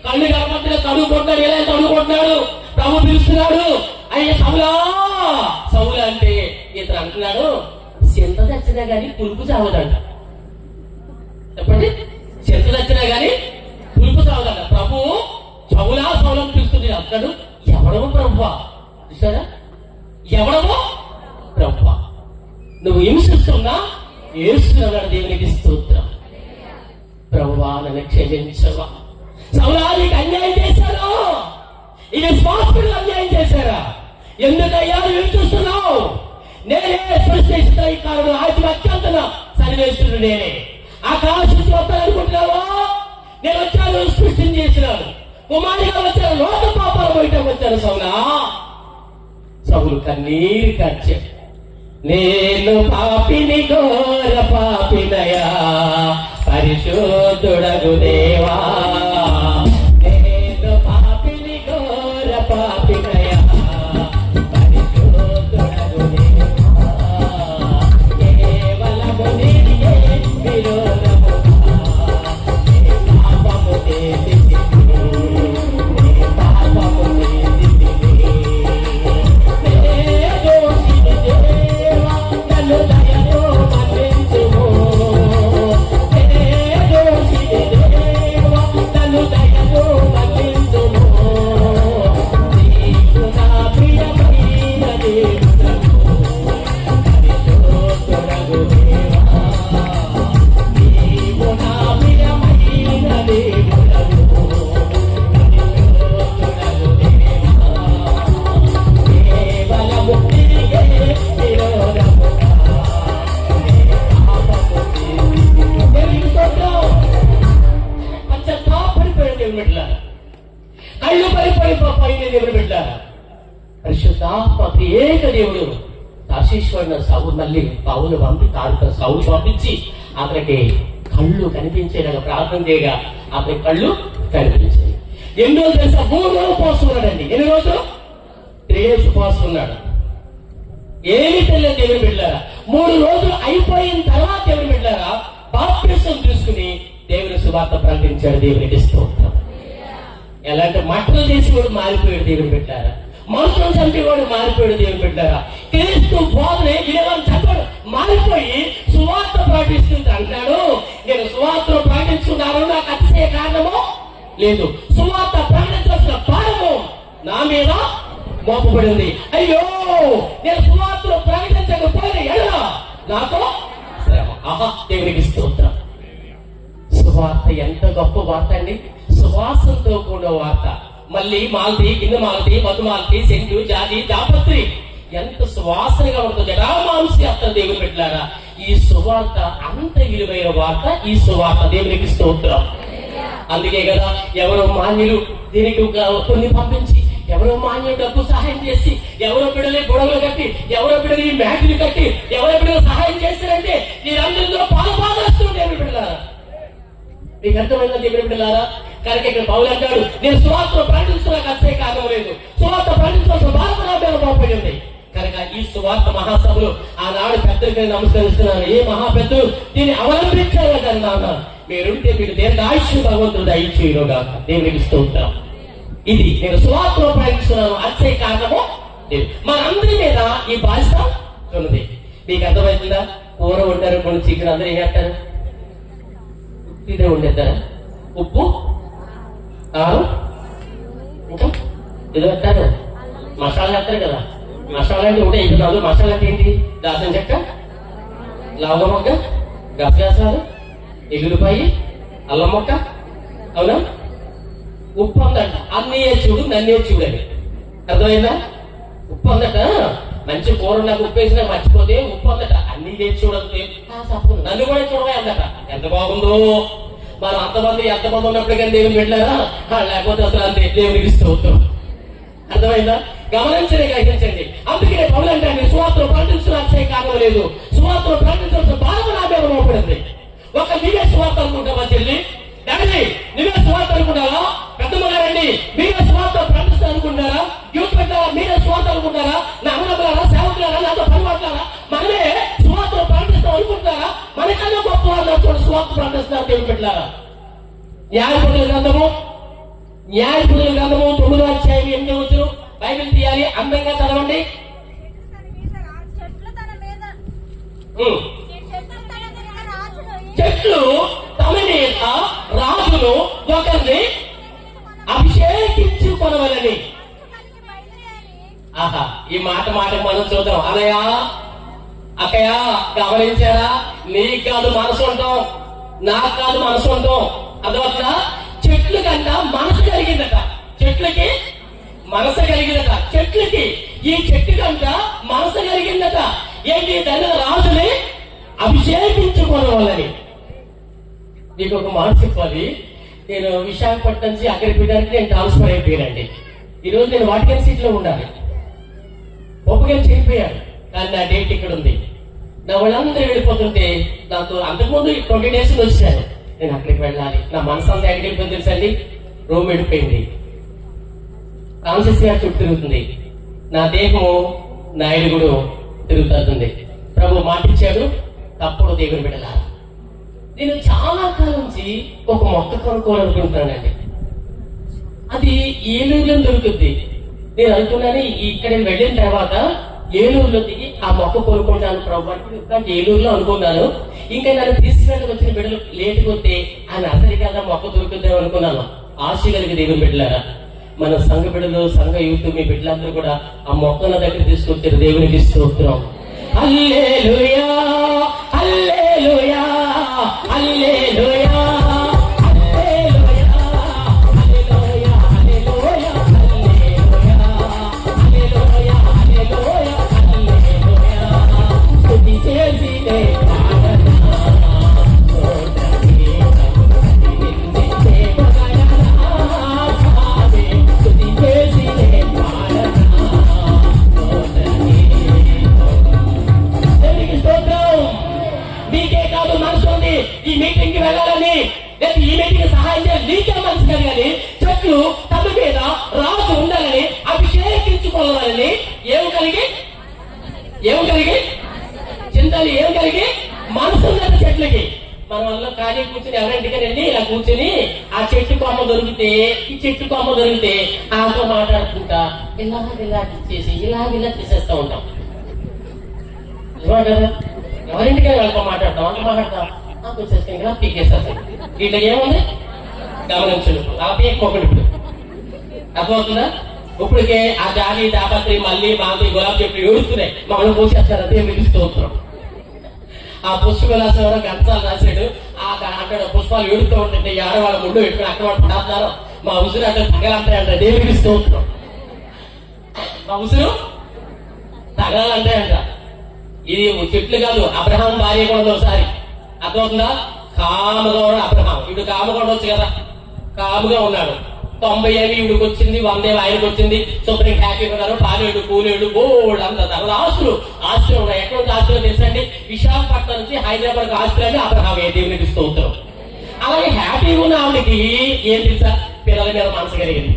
S1: కళ్ళు కనపడితే తడుకుంటాడు. ఎలా తడుకుంటున్నాడు? ప్రభు పిలుస్తున్నాడు, అయ్యే సౌలా సౌలా అంటే ఇతను అంటున్నాడు, చింత చచ్చినా గాని పులుపు చావదంట. చెప్పండి, చింత చచ్చినా గాని పులుపు చావదంట. ప్రభు సౌలా సౌలను పిలుస్తుంది. అంటాడు, ఎవడమో ప్రభువా. చూసారా, ఎవడమో ప్రభువా, నువ్వు హింసిస్తున్నా యేసున్నాడు. దేవునికి స్తోత్రం. ప్రభువా నన్ను క్షమించవా. సౌలా నీకు అన్యాయం చేశాను, ఇది స్వాస్థుడు అన్యాయం చేశారా? ఎందుకయ్యా నువ్వు చూస్తున్నావు? నేనే సృష్టించిన ఈ కారణం ఆది అత్యంతన సన్నివేశుడు నేనే. ఆకాశం చూస్తాననుకుంటున్నావా? నేను వచ్చాను, సృష్టిని చేసినాను, కుమారిగా వచ్చాను, లోక పాపాలు పోయటం వచ్చాను. సౌలా సౌలు కన్నీరు కార్చే, నేను పాపిని ఘోర పాపినయా పరిశుద్ధుడగు దేవా, నేను పాపిని ఘోర పాపినయా పరిశుద్ధుడగు దేవా, కేవలము నీకే విరోధముగా నే పాపము చేసితిని, నే పాపము చేసితిని, నే దోషిని దేవా నన్ను దయతో మన్నించుము, నే దోషిని దేవా నన్ను దయతో మన్నించుము, నీకు నా ప్రియమైన దేవుడవు పరిశుద్ధుడగు దేవా, నీవు నా ప్రియమైన దేవుడవు పరిశుద్ధుడగు దేవా, కేవలము నీకే విరోధముగా నే పాపము చేసితిని. దేవునికి స్తోత్రం. పశ్చాత్తాపడిపోయిన దేవుని బిడ్డలారా, కళ్ళు పడిపోయిన దేవుని బిడ్డలారా, పరిశుద్ధాత్మ ఏక దేవుడు తార్షీశ్వరుడు సౌలు మళ్ళీ పౌలు సౌలు పంపించి అతనికి కళ్ళు కనిపించేలాగా ప్రార్థన చేయగా అతని కళ్ళు కనిపించాయి. ఎన్ని రోజులు తెలుసా? 3 రోజులు ఉపవాసం ఉన్నాడండి. ఎన్ని రోజులు? 3 days ఉపవాసం ఉన్నాడు. ఏమి తెలియదు దేవుని బిడ్డలారా. 3 రోజులు అయిపోయిన తర్వాత దేవుని బిడ్డలారా బాప్తిసం తీసుకుని దేవుని సువార్త ప్రకటించాడు. దేవునికి స్తోత్రం. ఎలాంటి మట్టలు చేసి కూడా మారిపోయాడు దేవుని బిడ్డలారా. మనుషులను చంపేవాడు మారిపోయాడు దేవుని బిడ్డలారా. క్రీస్తు బోధనే వినేవాడు చంపాడు మారిపోయి సువార్త ప్రకటిస్తుంది అంటాడు. నేను సువార్తను ప్రకటించున్నాను, నాకు అతిశయ కారణము లేదు. సువార్త ప్రకటించాల్సిన భారము నా మీద మోపబడింది. అయ్యో, నేను సువార్తను ప్రకటించకపోయిన ఎడల నాకు శ్రమ. ఆహా, దేవునికి స్తోత్రం. సువార్త ఎంత గొప్ప వార్త అండి. సువాసంతో కూడిన వార్త. మళ్ళీ మాల్తి, గిన్నె మాల్తి, మధుమాల్తి, సెంటు, జాతి, జాపత్రి ఎంత సువాసనగా ఉంటుంది. జటామాంసి అత్త దేవుని పెట్టారా. ఈ సువార్త అంత విలువైన వార్త. ఈ సువార్త దేవునికి స్తోత్రం. అందుకే కదా ఎవరో మాన్యులు దీనికి కొన్ని పంపించి, ఎవరో మాన్యులు డబ్బు సహాయం చేసి, ఎవరో బిడ్డలు గొడవలు కట్టి, ఎవరో బిడ్డలు ఈ మ్యాట్లు కట్టి, ఎవరో బిడ్డలు సహాయం చేస్తారంటే మీరందరిలో పాలు దేవుని బిడ్డలారా. మీకు అర్థమైందా దేవుని బిడ్డలారా? కనుక ఇక్కడ పౌలు అంటాడు, నేను సువార్తను ప్రకటించడానికి అసలే కారణం లేదు. సువార్త ప్రకటించాల్సిన భారత నాభ్యాలు బాగుపడింది. కనుక ఈ సువార్త మహాసభలు ఆనాడు పెద్దలకి నమస్కరిస్తున్నాను. ఏ మహాపెద్దలు దీన్ని అవలంబించారు కదా నాన్న. మీరుంటే మీరు దీర్ఘ ఆయుష్ను భగవంతుడు దయచేయునుగా. దేవునికి స్తోత్రం. ఇది నేను సువార్తను ప్రకటిస్తున్నాను అసలే కారణము లేదు. మనందరి మీద ఈ బాధ్యత ఉన్నది. మీకు అర్థమవుతుందా? కూర వండారు, కొన్ని చికెన్ అందరూ ఏం చేస్తారు? ఇదే ఉండేద్దారా? ఉప్పు, కారం, ఇంకా ఏదో పెట్టారు, మసాలా వేస్తారు కదా. మసాలా అంటే ఉంటే ఇది కాదు. మసాలా అంటే ఏంటి? దాసం చెక్క, లవంగ మొక్క, గసగసాలు, ఎల్లుల్లిపాయి, అల్లం మొక్క, అవునా? ఉప్పు అందట. అన్నీ చూడు, నన్నే చూడని. అర్థమైందా? ఉప్పు అందట. మంచి కూర నాకు ఉప్పు వేసినా మర్చిపోతే ఉప్పు అందట. అన్నీ చేసి చూడదు, నన్ను కూడా చూడవే అందట. ఎంత బాగుందో. మనం ఎంతమంది ఉన్నప్పుడు కానీ దేవుని పెట్టారా? లేకపోతే అసలు అంతే. దేవునికి స్తోత్రం. అర్థమైందా? గమనించండి, గ్రహించండి. అందుకే పౌలు అంటే సువార్తను ప్రకటించడానికి కారణం లేదు. సువార్తను ప్రకటించాల్సిన భారత నాభ్యాలు మోపడింది. ఒక నీవే సువార్త అనుకుంటావా చెల్లి? డాడీ నువ్వే సువార్త ఏమండి, మీరే స్వార్థ ప్రకటిస్తారు అనుకుంటారా? యూత్ పెట్టారా? మీరే స్వార్థ అనుకుంటారా? నా అమలరా, సేవకులారా, నాతో పనివాట్లారా, మనమే స్వార్థ ప్రకటిస్తాం అనుకుంటారా? మనకన్నా గొప్ప వాళ్ళు స్వార్థ ప్రకటిస్తున్నారు. దేవుడు పెట్టారా? న్యాయపరుల గ్రంథము 9వ అధ్యాయం 8వ వచనం బైబిల్ తీయాలి, అందంగా చదవండి. చెట్లు తమ మీద రాజులు ఒకరిని అభిషేకించుకొనవలని. ఆహా, ఈ మాటకు మనం చూద్దాం. అనయా, అక్కయ్య, గమనించారా? నీకు కాదు మనసు ఉంటాం, నాకు కాదు మనసు ఉంటాం. అదొక చెట్లు కంట మనసు కలిగిందట. చెట్లకి మనసు కలిగిందట. చెట్లకి ఈ చెట్టు కంట మనసు కలిగిందట. ఏంటి? దాని రాజుని అభిషేకించుకోవాలని. నీకు ఒక మాట చెప్పాలి. నేను విశాఖపట్నం నుంచి అక్కడికి పోయడానికి నేను ట్రాన్స్ఫర్ అయిపోయానండి. ఈరోజు నేను వాటికన్ సీట్ లో ఉండాలి. ఒప్పుకొని చేరిపోయాను, కానీ నా డేట్ ఇక్కడ ఉంది. నా వాళ్ళందరూ వెళ్ళిపోతుంటే నాకు అంతకుముందు 20 days వచ్చాను. నేను అక్కడికి వెళ్ళాలి. నా మనసు అంతా ఎక్కడికి వెళ్ళిపోయింది తెలుసండి? రూమ్ వెళ్ళిపోయింది. కాన్షియస్ చుట్టూ తిరుగుతుంది. నా దేహము నా ఎడుగుడు తిరుగుతుంది. ప్రభు మాటిచ్చాడు, తప్పుడు దేవుని బిడ్డలా. నేను చాలా కాలం నుంచి ఒక మొక్క కొనుక్కోవాలనుకుంటున్నానండి. అది ఏలూరులో దొరుకుద్ది. నేను అనుకున్నాను, ఇక్కడ వెళ్ళిన తర్వాత ఏలూరులో దిగి ఆ మొక్క కొనుక్కుంటాను ప్రభు. ఏలూరులో అనుకున్నాను. ఇంకా నన్ను తీసుకెళ్ళి వచ్చిన బిడ్డలు లేటుగా వస్తే ఆ నర్సరీ కదా మొక్క దొరుకుద్దాం అనుకున్నాను. ఆశ కలిగి దేవుని బిడ్డలారా, మన సంఘ బిడ్డలు, సంఘ యూత్, మీ బిడ్డలందరూ కూడా ఆ మొక్కల దగ్గర తీసుకొచ్చారు. దేవునికి స్తోత్రం. హల్లెలూయా, హల్లెలూయా, హల్లెలూయా, హల్లెలూయా, హల్లెలూయా, హల్లెలూయా, హల్లెలూయా, హల్లెలూయా, హల్లెలూయా. స్తుతి చేసినే ఈ మీటింగ్ కి వెళ్ళాలని, లేదా ఈ మీటింగ్ సహాయం చేయాలి, నీకే మనసు కలిగాలి. చెట్లు తమ మీద రాజు ఉండాలని, అభిషేకించుకోవాలని. ఏం కలిగి చింతలు ఏం కలిగి మనసు ఉన్నది చెట్లకి. మన వల్ల ఖాళీ కూర్చుని ఎవరింటికి వెళ్ళి ఇలా కూర్చుని ఆ చెట్టు కొమ్మ దొరికితే, ఈ చెట్టు కొమ్మ దొరికితే ఆతో మాట్లాడుకుంటా ఇలా ఇచ్చేసి ఇలా తీసేస్తా ఉంటాం. కదా, ఎవరింటికి వెళ్ళి మాట్లాడతాం, అంత మాట్లాడతాం. వచ్చేసి పీకేసేస్తాం. వీటిలో ఏముంది గమనించు. ఆ పీక్కోకండి. ఇప్పుడు అర్థమవుతుందా? ఇప్పటికే ఆ జాలి, దాపత్రి, మళ్ళీ మాకు గులాబీ చెట్లు ఏడుస్తున్నాయి. మమ్మల్ని పోసేస్తారు. అదే పిలుస్తూ ఉంటాం. ఆ పుష్ప విలాసం గంచాలు రాశాడు. అక్కడ పుష్పాలు ఏడుతూ ఉంటుంటే ఆడవాళ్ళ ముందు పెట్టుకుని అక్కడ వాళ్ళు పడారు. మా ఉసురు అక్కడ తగలంటాయంట. దేవుడికి ఇస్తూ ఉంటాం. మా ఉసురు తగలంటాయంట. ఇది చెట్లు కాదు, అబ్రహాం భార్య కూడా ఒకసారి. అర్థమవుతుందా? కాముగా ఉన్నాడు అబ్రహాం. ఇప్పుడు కాముగా ఉండొచ్చు కదా, కాముగా ఉన్నాడు. 90 ఏమి ఇవిడికి వచ్చింది, 100 ఆయనకు వచ్చింది. శుభ్రం హ్యాపీగా ఉన్నారు. పాలేడు, పూలేడు, బోల్డ్ అంత ఆస్తులు ఉన్నాయి. ఎక్కడ నుంచి ఆస్తులు తెలుసండి? విశాఖపట్నం నుంచి హైదరాబాద్ ఆస్తులు అని అబ్రహాం దేవునికి స్తోత్రం. అలాగే హ్యాపీగా ఉన్న ఆవిడకి ఏం తెలుసా? పిల్లల మీద మనసు కలిగింది.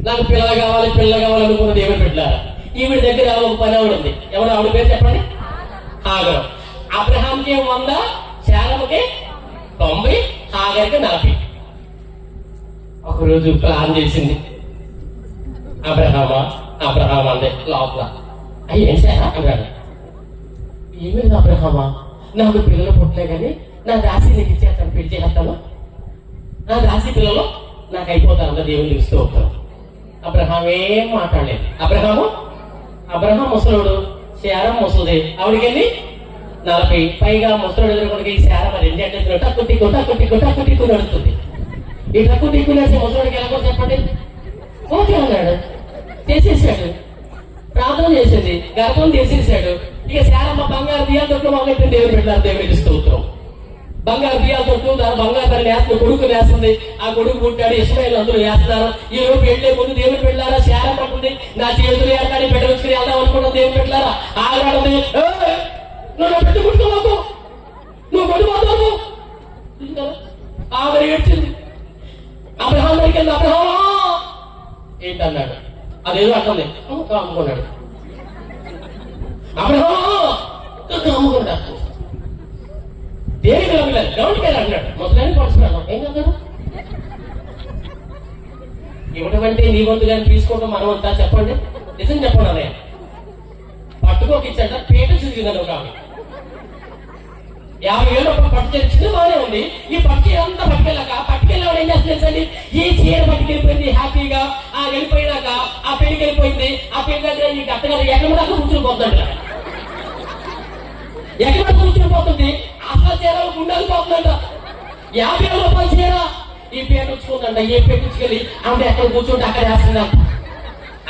S1: నాకు పిల్లలు కావాలనుకున్న దేవుని పెట్టారా. ఈవిడ దగ్గర ఒక పని ఆవిడ ఉంది. ఎవరు ఆవిడ పేరు చెప్పండి? హాగరు. అబ్రహాంకి 100, శారముకి 90, హాగర్కి 40. ఒకరోజు ప్లాన్ చేసింది. అబ్రహామా అంటే లోపల ఏం సారా అన్నాడు. ఏమిటి అబ్రహామా, నాకు పిల్లలు పుట్టలే కానీ నా రాశి నీకు ఇచ్చేస్తాను, పెళ్లి చేస్తాను. నా రాశి పిల్లలు నాకు అయిపోతాను అన్న దేవుని ఇస్తూ ఉంటాను. అబ్రహాం ఏం మాట్లాడలేదు. అబ్రహాం ముసలుడు, శారం ముసలిది. ఆవిడికెళ్ళి 40 పైగా ముసలుడు ఎదురుకొడికి ఈ శారం 2 అంటే టక్కు నడుస్తుంది. ఈ టక్కు టిక్కునేసి ముసలుడికి ఎలాగో చెప్పండి. ఓకే అన్నాడు, చేసేసాడు. ప్రార్థన చేసింది, గర్భం చేసేసాడు. ఇక శారమ్మ బంగారు బియ్యాల తొట్టు మొదలెట్టింది. దేవుని పెట్టారు. దేవునికి స్తోత్రం. బంగారు బియ్యాల తొట్టు దాని బంగారు తల్లి వేస్తుంది, కొడుకు వేస్తుంది. ఆ కొడుకు పుట్టాడు, ఇస్మాయిల్ అందరూ వేస్తున్నారు. ఈ రోజు వెళ్లే ముందు దేవుని పెట్టారా. శారమ్మ అంటుంది, నా చేతులు ఏడాడి బిడ్డ వచ్చి వెళ్దాం అనుకుంటాం. దేవుని పెట్టారా. ఆగాడుంది, నువ్వు నా బిడ్డ పుట్టుకోవాకు, నువ్వు పడిపోతావు. ఆవిడ ఏడ్చింది. అబ్రహాం దగ్గరికి వెళ్ళి, అబ్రహామా ఏంటన్నాడు, అదేదో అర్థం లేదు, అమ్ముకున్నాడు. అప్పుడు అమ్ముకున్నాడు. దేనికి వెళ్ళలేదు, డౌట్ కేర్ అన్నాడు. ముసలాన్ని పడుతున్నాడు. ఏం కన్నాడు, ఇవ్వటమంటే నీ వంతు కానీ తీసుకోవడం మనం అంతా. చెప్పండి, నిజం చెప్పండి అన్నయ్య. పట్టుకోకిచ్చాడ, పేట చూసిందని ఒక ఆమె 50,000 రూపాయలు పట్టు తెచ్చింది, బాగానే ఉంది. ఈ పట్టు అంతా పట్టుకెళ్ళాడు. ఏం చేస్తుంది, ఈ చీర పట్టుకెళ్ళిపోయింది హ్యాపీగా. వెళ్ళిపోయినాక ఆ పెళ్లికి వెళ్ళిపోయింది. ఆ పెళ్లి దగ్గర ఈ అత్తగారు ఎక్కడ దాకా కూర్చుని పోతుందంట. ఎక్కడ కూర్చుని పోతుంది, అసలు చీర గుండెలు పోతుందంట. 50,000 రూపాయల చీర ఈ పేట ఉంచుకుందంట. ఏ పేట ఉంచుకెళ్ళి ఆవిడ ఎక్కడ కూర్చుంటే అక్కడ వేస్తుందంట.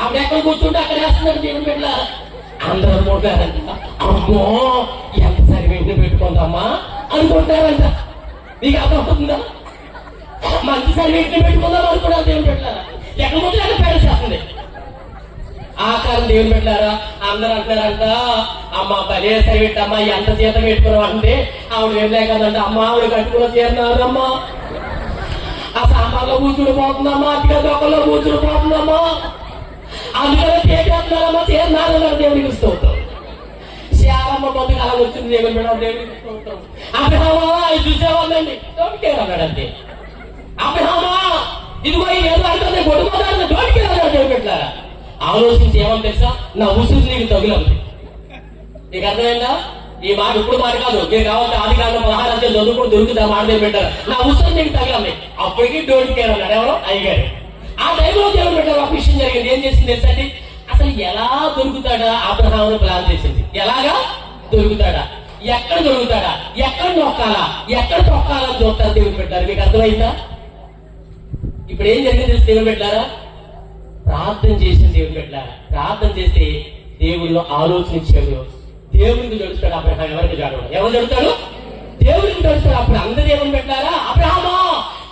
S1: ఆవిడ ఎక్కడ కూర్చుంటే అక్కడ వేస్తుందంట. దేవుని బిడ్డ అందరూ అనుకుంటారంట, అమ్మో ఎంత సర్వెంట్ని పెట్టుకుందామా అనుకుంటారంట. నీకు అర్థమవుతుందా? మంచి సర్వెంట్ని పెట్టుకుందాం అనుకున్నారు దేవుని పెట్టారా. ఎక్కడ పోతే అక్కడ పేరు చేస్తుంది. ఆ కాలం దేవుని పెట్టారా. అందరూ అంటారంట, అమ్మ భలే సర్వెంట్ అమ్మా, ఎంత జీతం పెట్టుకున్నావు అంటే ఆవిడ ఏం లేకదంట. అమ్మ ఆవిడ కట్టుకున్న చేరినారమ్మా, ఆ సాంబార్లో కూర్చుని పోతుందమ్మా, అతిగా దొక్కలో కూర్చుని పోతుందమ్మా, అందుకనే చేస్తున్నారమ్మా, చేరినారన్నారు. దేవుడికి స్తోత్రం. శాలమ్మ పొద్దుగా అలా వచ్చింది దేవుని పెట్టారు. దేవుడికి స్తోత్రం. అబ్రహామా ఇది చూసేవాళ్ళండి, డోంట్ కేర్ అన్నాడు అంతే. అబ్రహామా ఇదిగో ఏదో అంటే కొడుకోదాన్ని డోంట్ కేర్ అన్నాడు దేవుని పెట్టారా. ఆలోచించి ఏమని తెలుసా, నా ఉసురు నీకు తగులుంది. నీకు అర్థమైందా? ఈ మాట ఇప్పుడు మాట కాదు, మీరు కావాలి ఆది కాలంలో 16 అధ్యాయం చదువుకుని దొరుకుతా మాట దేవుని పెట్టారు. నా ఉసురు నీకు తగిలి, అప్పటికి డోంట్ కేర్ అన్నాడు ఎవరో అయ్యారు. ఆ టైంలో దేవుని పెట్టారు. ఒక విషయం జరిగింది. ఏం చేసింది తెలుసండి, అసలు ఎలా దొరుకుతాడా అబ్రహామును ప్లాన్ చేసింది. ఎలాగా దొరుకుతాడా, ఎక్కడ దొరుకుతాడా, ఎక్కడ నొక్కాలా, ఎక్కడ తొక్కాలని చూస్తారు దేవుని పెట్టారు. మీకు అర్థమైందా? ఇప్పుడు ఏం జరిగింది దేవుని పెట్టారా, ప్రార్థన చేసిన దేవుని పెట్టారా. ప్రార్థన చేస్తే దేవుళ్ళు ఆలోచన ఇచ్చాడు. దేవుడికి జడుస్తాడు అబ్రహాం. ఎవరికి జడడు, ఎవరు జడుతాడు, దేవుడికి జడుస్తాడు. అప్పుడు అందరు దేవుని పెట్టారా, అబ్రహామా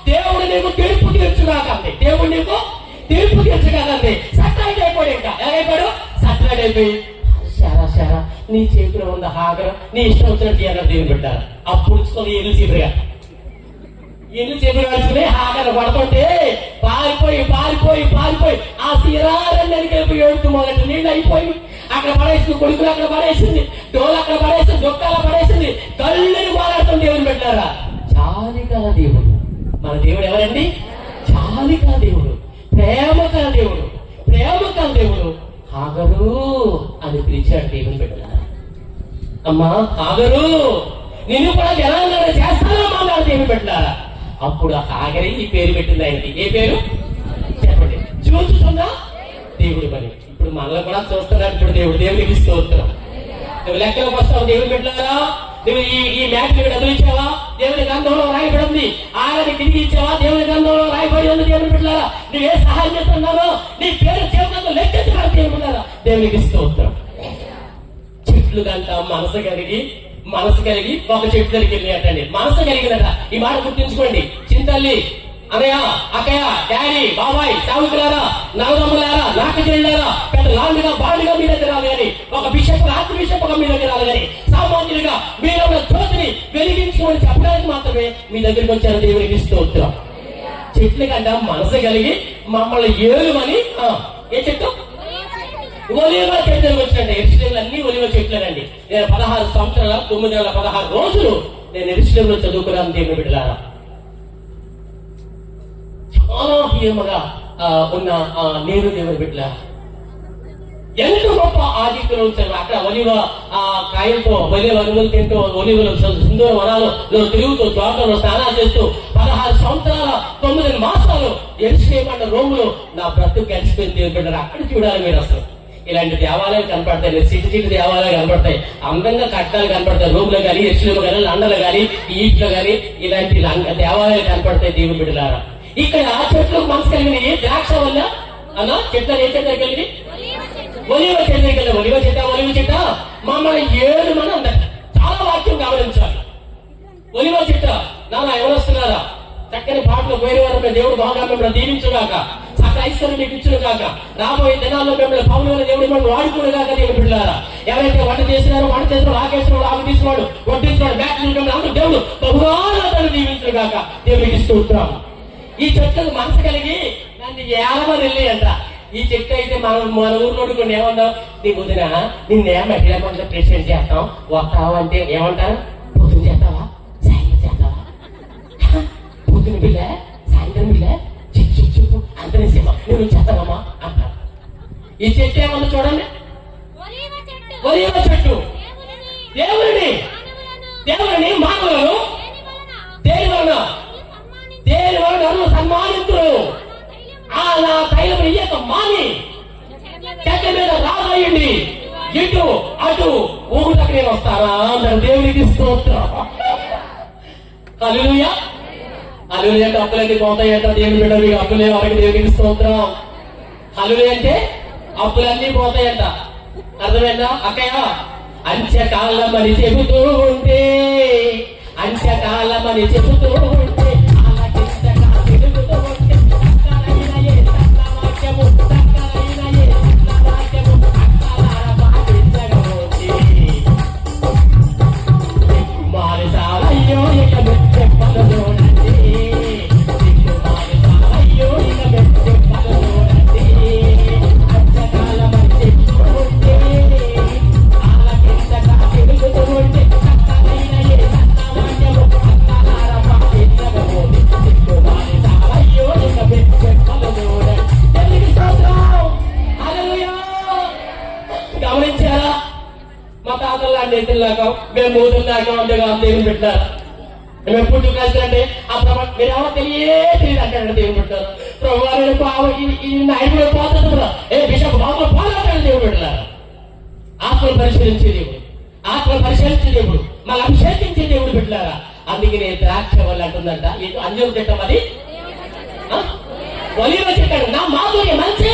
S1: దేవుడు నీకు తీర్పు తీర్చుగాకండి, దేవుడు నీకు తీర్పు తీర్చుగాకండి. సత్రాయిట్ అయిపోయాడు. ఇంకా ఎలాగైపోయాడు, సత్రాయిట్ అయిపోయి శారా నీ చేతిలో ఉన్న హాగర నీ ఇష్టం వచ్చినట్టు చేయాలని దేవుని పెట్టారు. అప్పుడు ఎల్లు చీపురుగా నడుచుకుని హాగర పడుతుంటే పారిపోయి ఆ తీరాలన్నీ వెళ్ళిపోయి ఏడుతూ మొదటి నీళ్ళు అయిపోయి అక్కడ పడేసింది. కొడుకులు అక్కడ పడేసింది, డోలు అక్కడ పడేసింది, దొక్కాల పడేసింది. తల్లిని మాట్లాడుతుంది దేవుని పెట్టారా. చాలికల దేవుడు మన దేవుడు. ఎవరండి? చాలికల దేవుడు, ప్రేమకల దేవుడు, ప్రేమకల దేవుడు. హాగరు అని పిలిచాడు దేవుని పెట్టారా. అమ్మా హాగరు నిన్ను కూడా జనాలను చేస్తానమ్మా అన్నాడు దేవుని పెట్టారా. అప్పుడు ఆ హాగరి ఈ పేరు పెట్టింది ఆయనకి. ఏ పేరు చెప్పండి, చూస్తున్నా దేవుడి పని. ఇప్పుడు మనల్ని కూడా చూస్తున్నాడు ఇప్పుడు దేవుడు. దేవుడికి స్తోత్రం. నువ్వు లెక్కలోకి వస్తావు దేవుని పెట్టారా. నువ్వు ఈ మ్యాచ్ డబ్బులు ఇచ్చావా, దేవుని గ్రంథంలో రాయబడింది. ఆయన తిరిగి ఇచ్చావా, దేవుని గ్రంథంలో రాయబడి ఉంది. దేవుని పెట్టారా. నువ్వు ఏ సహాయం చేస్తున్నావో నీ పేరు చేతులతో లెక్కించాలి దేవుని పెట్టారా. దేవునికి స్తోత్రం. చెట్లు గంట మనసు కలిగి ఒక చెట్టు దగ్గరికి వెళ్ళినట్టండి. మనసు కలిగినట. ఈ మాట గుర్తుంచుకోండి. చింతల్లి, అన్నయ్య, అక్కయ్య, డాడీ, బాబాయ్, సావుకులారా, నవదమ్ములారా, నాక చెల్లారా, పెద్ద లాండ్గా బాండ్గా మీ దగ్గర రాదు కానీ, ఒక బిషప్ ఆర్చ్ బిషప్ మీ దగ్గర రాదు కానీ, సామాన్యులుగా మీరున్న జ్యోతిని వెలిగించుకొని చెప్పడానికి మాత్రమే మీ దగ్గరికి వచ్చారు. దేవునికి స్తోత్రం. చెట్లు కంట మనసు కలిగి మమ్మల్ని ఏలుమని. ఏ చెట్టు? ఒలివ చెట్లు వచ్చినండి. ఎరుసలేములు అన్ని ఒలివ చెట్లేనండి. నేను 16 సంవత్సరాల 916 రోజులు నేను ఎరుసలేములో చదువుకున్నాను దేవుని బిడ్డలారా. చాలా ప్రియముగా ఉన్న నేను దేవుని బిడ్డలారా. ఎంత గొప్ప ఆదిత్యులు వచ్చారు. అక్కడ ఒలివ కాయలతో ఒలివ అరువులు తింటూ, ఒలివలు సింధూర వనాలు తిరుగుతూ, తోటలో స్నానాలు చేస్తూ 16 సంవత్సరాల 9 మాసాలు ఎరుసలేము అన్న రోములు నా బ్రతుకు కలిసిపోయింది దేవుని బిడ్డలారా. అక్కడ చూడాలి మీరు. అసలు ఇలాంటి దేవాలయాలు కనపడతాయి, సిటీ దేవాలయాలు కనపడతాయి, అందంగా కట్టాలు కనపడతాయి. రూమ్లో కానీ, ఎస్లో కానీ, లండన్లో కానీ, ఈస్ట్లో కానీ ఇలాంటి దేవాలయాలు కనపడతాయి దేవుని బిడ్డలారా. ఇక్కడ చెట్లు మనసు కలిగినవి. ద్రాక్ష వల్ల అన్న చెట్ల ఏ చెట్టు కలిగి ఒలివ చెట్టు దగ్గర ఒలివ చెట్ట మమ్మల్ని ఏలుమని అందట. చాలా వాక్యం గమనించాలి. ఒలివ చెట్ట నాన్న ఎవరు వస్తున్నారా, చక్కని పాటలు పోయిన వారు దేవుడు బాగా మిమ్మల్ని దీవించుగాక, ఐశ్వర్యం మీకు ఇచ్చును కాక, రాబోయే దినాల్లో మిమ్మల్ని పౌరుల దేవుడు మిమ్మల్ని వాడుకుని కాక దేవుడు బిడ్డలారా. ఎవరైతే వంట చేసినారో ఆకేసినాడు, ఆకు తీసినాడు, వడ్డించినాడు, బ్యాట్లు మిమ్మల్ని అందరూ దేవుడు బహుగా దీవించును కాక. దేవుడికి స్తోత్రం. ఈ చెట్లకు మనసు కలిగి నన్ను ఏలమని వెళ్ళి అంట. ఈ చెట్టు అయితే మన ఊర్లో కొన్ని ఏమన్నా నీ వదిన నిన్నే మహిళా మండలి ప్రెసిడెంట్ చేస్తాం వస్తావా అంటే ఏమంటారు? పొద్దున చేస్తావా, సాయంత్రం చేస్తావా, పొద్దున బిల్ల సాయంత్రం బిల్ల చెప్పు అంతనే సేవ నువ్వు చేస్తావమ్మా అంటారు. ఈ చెట్టు ఏమన్నా చూడండి, ఒలీవ చెట్టు దేవుని మానవులను దేని వలన సన్మానితులు నా తైలం ఇయ్యక మాని చెట్ల మీద రాగాయండి ఇటు అటు ఊరులకు నేను వస్తానా అందరు దేవునికి స్తోత్రం. హల్లెలూయా హల్లెలూయా. అంటే అప్పులన్నీ పోతాయంట దేవుని బిడ్డ, మీకు అప్పులే వారికి దేవునికి స్తోత్రం. హల్లెలూయా అంటే అప్పులన్నీ పోతాయంట. అర్థమైందా అక్కయ్య? అంత్యకాలమని చెబుతూ ఉంటే అంత్యకాలమని చెబుతూ ఉంటే గమనించారా? మా తాతల్లాంటి ఎత్తులాగా మేము మూతుల్లాగా ఉండగా దేవుని పెట్టారు. మేము ఎప్పుడు కలిసినట్టే ఆ ప్రభావ మీరు ఎవరో తెలియదు అంటాడు దేవుని పెట్టారు. ప్రభావం ఈ నాయకుడు పోతాడు, ఏ బిషప్ బాబు పోరాటాడు దేవుడు పెట్టారు. ఆత్మను పరిశీలించే దేవుడు, ఆత్మను పరిశీలించే దేవుడు, మళ్ళీ అభిషేకించే దేవుడు పెట్టారా. అందుకే నేను ద్రాక్ష వల్ల అంటుందంట ఇటు అంజూరు తిట్టం అది ఒలీవ చెట్టాడు నా మాధుర్య మంచి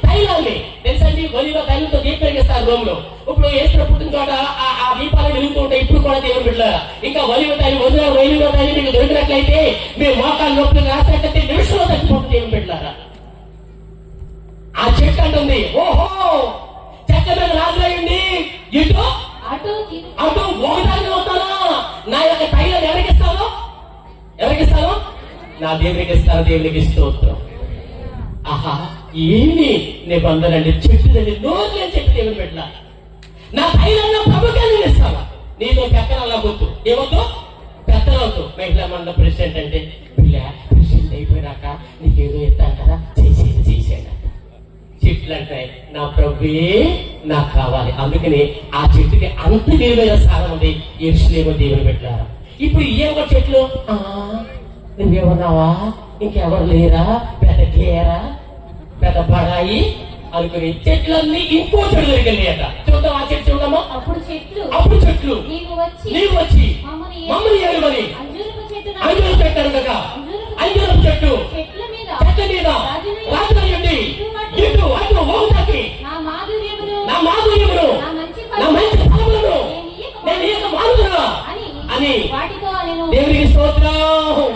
S1: తైలాన్ని తెలుసండి. ఒలీవ తైలంతో దీపం వెలిగిస్తారు రోమ్లో. ఇప్పుడు వేసిన పుట్టిన చోట ఆ దీపాలు వెలుగుతూ ఉంటాయి. ఇప్పుడు కూడా దేవుడు బిడ్డలారా ఇంకా ఒలీవ తైలం ఒలీవ తైలం మీకు దొరికినట్లయితే మీ మోకాలు నొప్పులు రాసినట్లయితే నిమిషంలో తగ్గిపోతుంది దేవుడు బిడ్డలారా. ఆ చెట్టు అంటుంది ఓహో చెట్ల మీద రాజులయ్యండి ఇటు అటు ఒకటాన్ని అవుతానా నా యొక్క తైలం ఎవరికిస్తాను? నా దేవునికి ఇస్తాను. దేవునికి స్తోత్రం. ఆహా ఏమి నిబంధన అండి. చెట్టు నోరు చెట్టు దేవుని పెట్ట నా తైలంలో ప్రభుత్వాన్ని ఇస్తావా? నీతో పెత్తనాలా వద్దు, ఏమొద్దు పెత్తనవద్దు. మహిళా మండల ప్రెసిడెంట్ అంటే ప్రెసిడెంట్ అయిపోయినాక నీకేదో ఎత్తాను కదా చేసేయండి అంట. చెట్లు అంటాయి నా ప్రభువే నాకు కావాలి. అందుకని ఆ చెట్టుకి అంత విలువైన స్థానం ఉంది యెరూషలేము దేవుని పెట్టారా. ఇప్పుడు ఏమో చెట్లు నువ్వేమన్నావా ఇంకెవరు లేరా పెద్ద గేరా పెద్ద బడాయి అనుకుని చెట్లన్నీ ఇంకో చెట్లు దగ్గర చూద్దాం. ఆ చెట్టు చూద్దామా? అప్పుడు చెట్లు నీవు వచ్చి మమ్మల్ని ఏమని అంజూరపు చెట్టు కదా అంజూరపు చెట్టు చెట్ల మీద రాజులండి ఇటు అటు ఒకటి నా మాధుర్యమును నా మంచి ఫలములను నేను ఇక మారుతున్నా అని దేవునికి స్తోత్రం.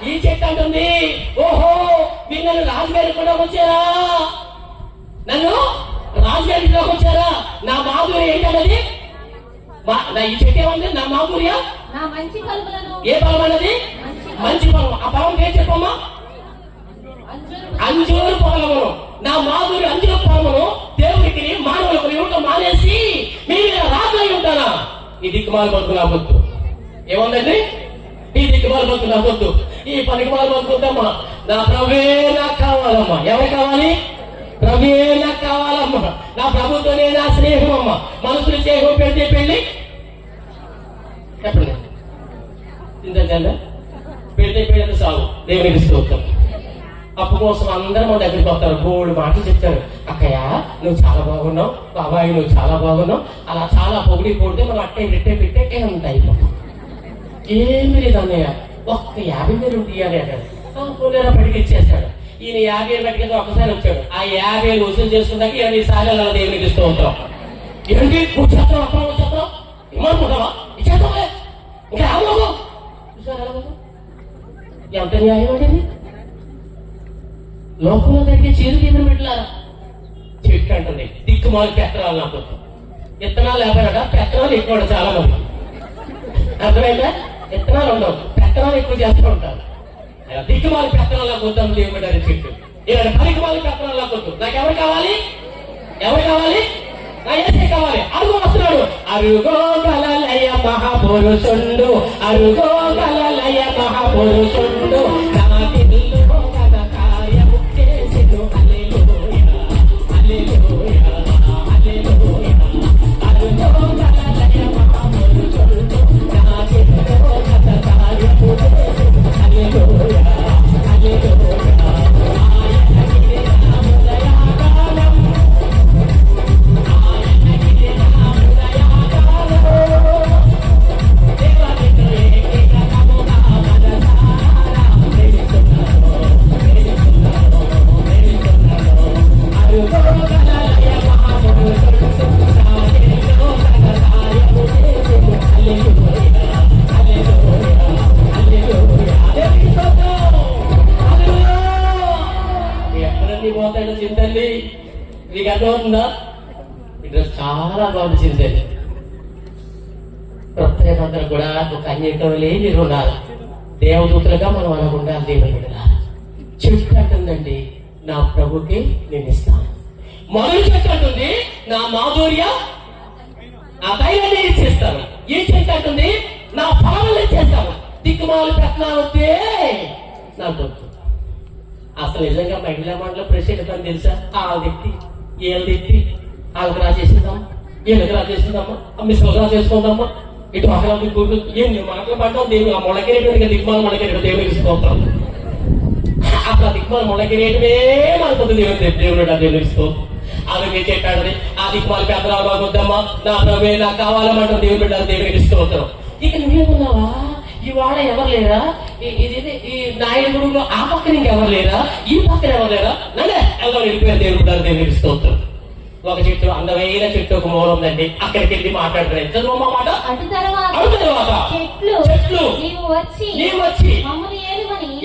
S1: ఈ చెట్టు అంటుంది ఓహో మీరు నన్ను రాజుగారి కూడా వచ్చారా, నన్ను రాజుగారికి వచ్చారా. నా మాధుర్యం ఏంటన్నది ఈ చెట్టు ఏమంది? నా మాధుర్యం ఏ ఫలం అన్నది? మంచి ఫలం. ఆ ఫలం ఏం చెప్పమ్మా? అంజూరు ఫలమును. నా మాధుర్యం అంజూరు ఫలమును దేవుడికి మానవులకు ఇవ్వటం మానేసి మీ మీద రాజులై ఉంటానా? ఈ దిక్కుమాల బతుకు నా పొద్దు ఏముందండి? ఈ దిక్కుమాల బతుకు నా పొద్దు ఈ పనికిమాల బతుకుతామ్మా. నా ప్రభువే నాకు కావాలమ్మా. ఎవరు కావాలి? ప్రభువే నాకు కావాలమ్మా. నా ప్రభుత్వమే నా స్నేహం అమ్మ. మనుషులు స్నేహం పెడితే పెళ్లి చెప్పండి ఇంత పెడితే పెళ్ళి సాగు దేవునికి స్తోత్రం. అప్పు కోసం అందరూ మన దగ్గరికి వస్తారు, బోల్డ్ మాటలు చెప్తారు. అక్కయ్య నువ్వు చాలా బాగున్నావు, బాబాయ్ నువ్వు చాలా బాగున్నావు, అలా చాలా పొగిడి పోడితే మనం అట్టే పెట్టే ఉంటాయి. ఏమి లేదు అన్నయ్య ఒక్క 50,000 తీయాలి అంటాడు. పోలేరా బయటకి ఇచ్చేస్తాడు. ఈయన 50,000 బయటకి ఒకసారి వచ్చాడు. ఆ 50,000 వసూలు చేసుకున్నాక 20 సార్లు అలా దేవునికి ఇస్తూ ఉంటాం. ఏంటి వచ్చేస్తాం అక్కడ వచ్చేస్తాం ఏమనుకుంటావా ఇచ్చేస్తాం ఇంకా అవ్వదు. చూసారు ఎంత న్యాయం అనేది. లోకంలో జరిగే చేరు తీవ్ర పెట్టారా చెట్టు అంటుంది దిక్కుమాలు పెత్తనాలు నాకు విత్తనాలు లేకపోయినా పెత్తనాలు ఎక్కువ చాలా మంది. అర్థమైందా? విత్తనాలు ఉండవు, పెత్తనాలు ఎక్కువ చేస్తూ ఉంటారు. దిక్కుమాలి పెత్తనంలా కొద్దాం దేవుని బిడ్డ చెట్టు. ఇలాంటి పనికిమాలి పెత్తనంలా కొద్దు. నాకు ఎవరు కావాలి? ఎవరు కావాలి? నా యేసే కావాలి. అరుగు వస్తున్నాడు. అరుగో గలలయ మహాపురుషుండు, అరుగో గలలయ మహాపురుషుండు, నాకిల్లు కథ కార్యము చేసిను. హల్లెలూయా హల్లెలూయా హల్లెలూయా. అరుగో గలలయ మహాపురుషుండు, నాకిల్లు కథ కార్యము చేసిను. హల్లెలూయా హల్లెలూయా. పోతాడు చింతల్లి. నీకు అర్థమవుతుందా? ఇక్కడ చాలా బాగుంది చింతల్లి. ప్రత్యేకంగా కూడా ఒక అన్నింటిలో మీరు ఉండాలి. దేవదూతలుగా మనం అనకుండా దేవుని ఉండాలి. చెట్టు అంటుందండి, నా ప్రభుకి నేను ఇస్తాను. మొదలు చెట్టు అంటుంది, నా మాధుర్య నా ధైర్యాన్ని ఇచ్చేస్తాను. ఈ చెట్టు అంటుంది, నా ఫలాలు ఇచ్చేస్తాను. దిక్కుమాలు పెట్టినావుతే నాకు వద్దు. అసలు నిజంగా మహిళా మండలి ప్రెసిడెంట్ అని తెలుసా? వాళ్ళది ఎత్తి వీళ్ళది ఎత్తి వాళ్ళకి రాసేసిందమ్మా, వీళ్ళకి రాసేసిందమ్మా, మిస్లు రాసేసుకుందమ్మా. ఇటు అసలు కూర్చు ఏం మనకు పడ్డాం. దేవుడు ఆ మొలకెరేటు దిగ్మాల మొలకెరేటు దేవుడికి స్తోత్రం. అసలు దిగ్మాల మొలకెరేటమే మనకు దేవుడు దేవుడికి స్తోత్రం. అది మీరు చెప్పాడని ఆ దిగ్మాల పెద్దరావు వద్దమ్మా, నా ప్రభే నాకు కావాలమంటాం. దేవుడు దేవుడికి స్తోత్రం. ఇక నువ్వేమున్నావా? ఈ వాడ ఎవరు లేరా? ఈ నాయుడు గుడిలో ఆ పక్కన ఇంకెవరు లేరా? ఈ పక్కన ఎవరు లేరా? నన్నే ఎవరు వెళ్ళిపోయారు. దేవుడికి స్తోత్రం. ఒక చెట్టు, అందమైన చెట్టు ఒక మూలం ఉందండి. అక్కడికి వెళ్ళి మాట్లాడుతున్నాయి. చదువు మాట. తర్వాత చెట్లు నీవు వచ్చి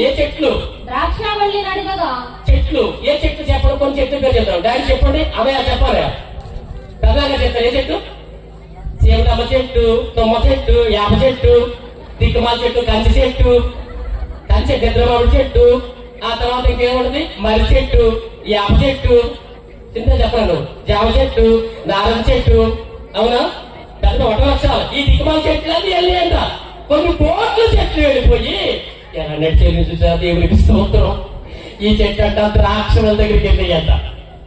S1: ఏ చెట్లు?
S2: ద్రాక్షావల్లి నడుగగా
S1: చెట్లు. ఏ చెట్లు చెప్పండి? కొన్ని చెట్లు పేరు చెప్తాం. డాడీ చెప్పండి. అవే చెప్పాలి. ప్రధానంగా చెప్తారు. ఏ చెట్టు? సీమదమ్మ చెట్టు, తుమ్మ చెట్టు, యాప చెట్టు, దిక్కుమాల చెట్టు, కంచి చెట్టు, కంచె గద్రమాడు చెట్టు. ఆ తర్వాత ఇంకేముంటుంది? మర్రి చెట్టు, యాప చెట్టు, చింత చెప్పను, జామ చెట్టు, నారద చెట్టు. అవునా? పెద్ద 1 లక్షలు. ఈ దిక్కుమాల చెట్లు అన్ని వెళ్ళి అంట. కొన్ని కోట్ల చెట్లు వెళ్ళిపోయి ఎన్నటి చెల్లి చూసా. దేవుడికి స్తోత్రం. ఈ చెట్టు అంట ద్రాక్షల దగ్గరికి వెళ్ళియంట.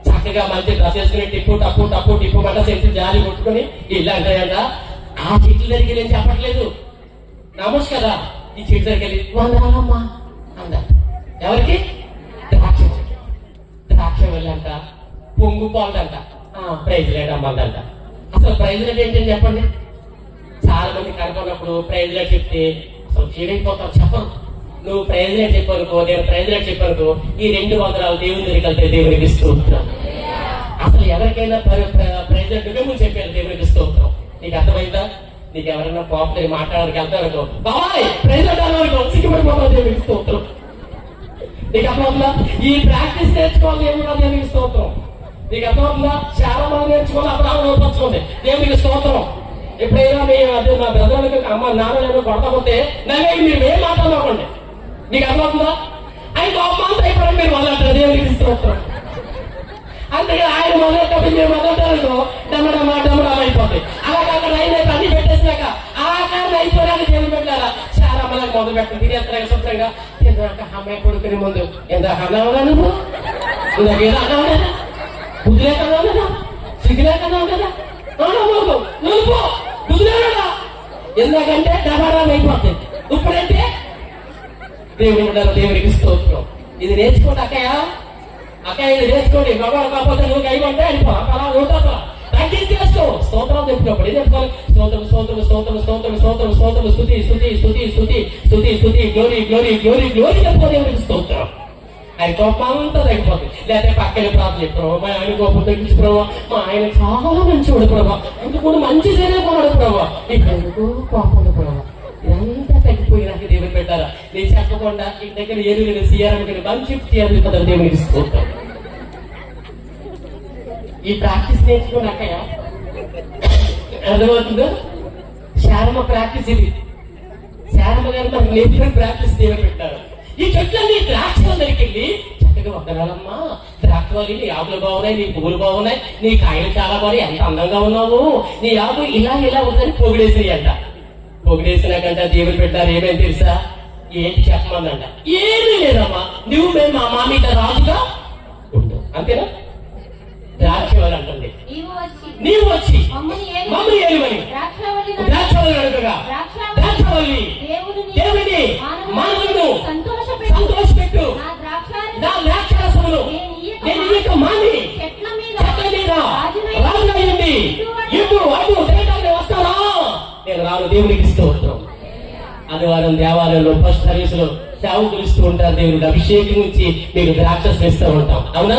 S1: చక్కగా మంచి డ్రెస్ వేసుకుని టిప్పు టప్పు టప్పు టిప్పు పట్ట చెట్టు జాలి కొట్టుకుని ఇల్లు అంటాయంట. ఆ చెట్ల దగ్గరికి నేను చెప్పట్లేదు, నమస్ కదా. ఈ చెట్టు దగ్గరికి వెళ్ళి వందనాలమ్మా అంద. ఎవరికి? ద్రాక్ష చెట్టు. ద్రాక్ష వెళ్ళంట పొంగు పాలంట. Praise rate అమ్మందంట. అసలు ప్రైజ్ రేట్ ఏంటని చెప్పండి. చాలా మంది కనుకున్నప్పుడు ప్రైజ్ రేట్ చెప్తే అసలు చీడైపోతావు. చెప్పరు. నువ్వు ప్రైజ్ రేట్ చెప్పనుకో, నేను ప్రైజ్ రేట్ చెప్పనుకో, ఈ 200 దేవుని దగ్గరికి వెళ్తే దేవునికి స్తోత్రం. అసలు ఎవరికైనా ప్రైజ్ రేట్ నువ్వు చెప్పారు దేవునికి స్తోత్రం. నీకు అర్థమైందా? నీకు ఎవరైనా కోపం మాట్లాడడానికి వెళ్తారనుకో, బాబాయ్ ప్రైజ్ రేట్ అనుకో, సిగ్గుపడిపోతావు దేవునికి స్తోత్రం. నీకు అర్థమవుతుందా? ఈ ప్రాక్టీస్ నేర్చుకోవాలి దేవుడు దేవునికి స్తోత్రం. నీకు అర్థమవుతుందా? చాలా మంది నేర్చుకోవాలి, అప్పుడు లోపరుచుకోండి దేవునికి స్తోత్రం. ఎప్పుడైనా అదే నా బ్రదర్లకి అమ్మ నాన్న కొడకపోతే నన్ను మీరు ఏం మాట్లాడకండి. నీకు అర్థమవుతుందా? ఆయన కోపం అయిపోవడం మీరు మొదలెట్టారు దేవునికి స్తోత్రం. అంతగా ఆయన మొదలెట్టప్పుడు మీరు మొదలెట్టారనుకో డమ్మడమ్మ డమ్మడమ్మ అయిపోతాయి. అలాగే అక్కడ ఆయన అన్ని పెట్టేసినాక ఆ కారణం అయిపోయాక దేవుని పెట్టారా? చాలా మంది మొదలు పెట్టండి. తినేస్తారా శుభ్రంగా తిన్నాక అమ్మాయి కొడుకుని ముందు ఎంత అన్నావుగా నువ్వు ఇందాకేదో అన్నావు కదా, బుద్ధి లేకన్నావు కదా, సిగ్గు లేకన్నావు కదా, నువ్వు బుద్ధి లేదా? ఎందుకంటే డబాడం అయిపోతుంది. ఇప్పుడంటే దేవుని ఉండాలి దేవునికి స్తోత్రం. ఇది నేర్చుకోండి అక్కయ్య, అక్కయ్య ఇది నేర్చుకోండి. గొడవ కాకపోతే నువ్వు అయిపోతే అయిపో అలా ఉంటా తగ్గించేస్తూ స్తోత్రం చెప్పుకోండి. ఇది చెప్పుకోవాలి. స్తోత్రం స్తోత్రం స్తోత్రం స్తోత్రం స్తోత్రం స్తోత్రం స్తుతి స్తుతి స్తుతి స్తుతి స్తుతి స్తుతి గ్లోరీ గ్లోరీ గ్లోరీ గ్లోరీ చెప్పుకో దేవునికి స్తోత్రం. ఆయన కోపం అంతా తగ్గిపోతుంది. లేకపోతే పక్కన ప్రార్థన చెప్పు, మా ఆయన కోపం తగ్గించు ప్రభావ, మా ఆయన చాలా మంచివాడు ప్రభావ, ఇంకొకటి మంచి చేయలేకపోవాడు ప్రభావ, నీకు ఎందుకు కోపం ప్రభావ. ఇదంతా తగ్గిపోయి నాకు దేవుని పెట్టారా? నేను చెప్పకుండా ఇంటి దగ్గర ఏరు సీఆర్ఎం మంచి సీఆర్ దేవునికి స్తోత్రం. ఈ ప్రాక్టీస్ నేర్చుకోండి అక్కయ్య, అర్థమవుతుందో? శారమ్మ ప్రాక్టీస్ ఇది. శారమ్మ గారు మనకు నేర్చుకుని ప్రాక్టీస్ దేవుని పెట్టారు. ఈ చెట్లన్నీ ద్రాక్షల దగ్గరికి చక్కగా వందనాలమ్మా, ద్రాక్షలు నీ ఆకులు బాగున్నాయి, నీ పువ్వులు బాగున్నాయి, నీ కాయలు చాలా బాగున్నాయి, ఎంత అందంగా ఉన్నావు, నీ ఆకు ఇలా ఉందని పొగిడేసినాయంట. పొగిడేసినాకంట దేవుడు పెట్టారు ఏమేమి తెలుసా? ఏంటి చెప్పమందంట. ఏమీ లేదమ్మా, నువ్వు మేము మా మామిట రాజుగా ఉండు, అంతేనా? ద్రాక్షవల్లి అంటుంది, నీవు వచ్చి మమ్మల్ని ఏలువని ద్రాక్షవల్లి అడుగుగా, ద్రాక్షవల్లి దేవుని మానవులను సంతోషపెట్టు, నా ద్రాక్షరసమును నేను ఇక మాని చెట్ల మీద రాజునయ్యింది, ఇప్పుడు అటు తినడానికి వస్తానా? నేను రాను. దేవునికి స్తోత్రం. ఆదివారం దేవాలయంలో ఫస్ట్ సర్వీస్ లో సేవకులు ఇస్తూ ఉంటారు. దేవుడికి అభిషేకం నుంచి మీకు ద్రాక్షస్ ఇస్తూ ఉంటాం, అవునా?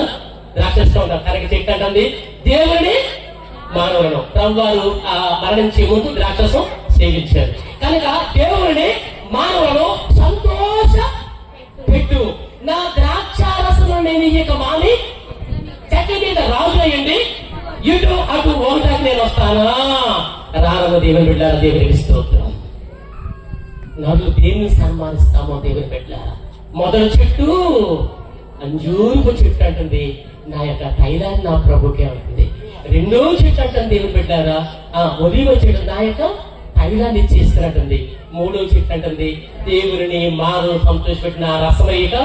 S1: ద్రాక్షిస్తూ ఉంటాం. కనుక చెట్టు అంటుంది దేవుడిని మానవులను. ప్రభు వారు మరణించే ముందు ద్రాక్షసం సేవించారు. కనుక దేవుడిని మానవులను సంతోష పెట్టు, నా ద్రాక్షారసము నేను ఇక మాని చెట్ల మీద రాజునయ్యండి, ఇటు అటు ఓటాకి నేను వస్తానా? రానము దేవుని బిడ్డారా, దేవునికి స్తోత్రం. నన్ను దేన్ని సన్మానిస్తామో దేవుని బిడ్డారా. మొదటి చెట్టు అంజూరుపు చెట్టు అంటుంది, నా యొక్క తైలాన్ని నా ప్రభుకే ఉంటుంది. రెండో చెట్టు అంటుంది దేవుని బిడ్డారా, ఒలివ చెట్టు నా యొక్క తైలాన్ని ఇచ్చేస్తున్నట్టుంది. మూడో చెట్టు అంటుంది దేవుని మాను సంతోషపెట్టిన రసమయ్యక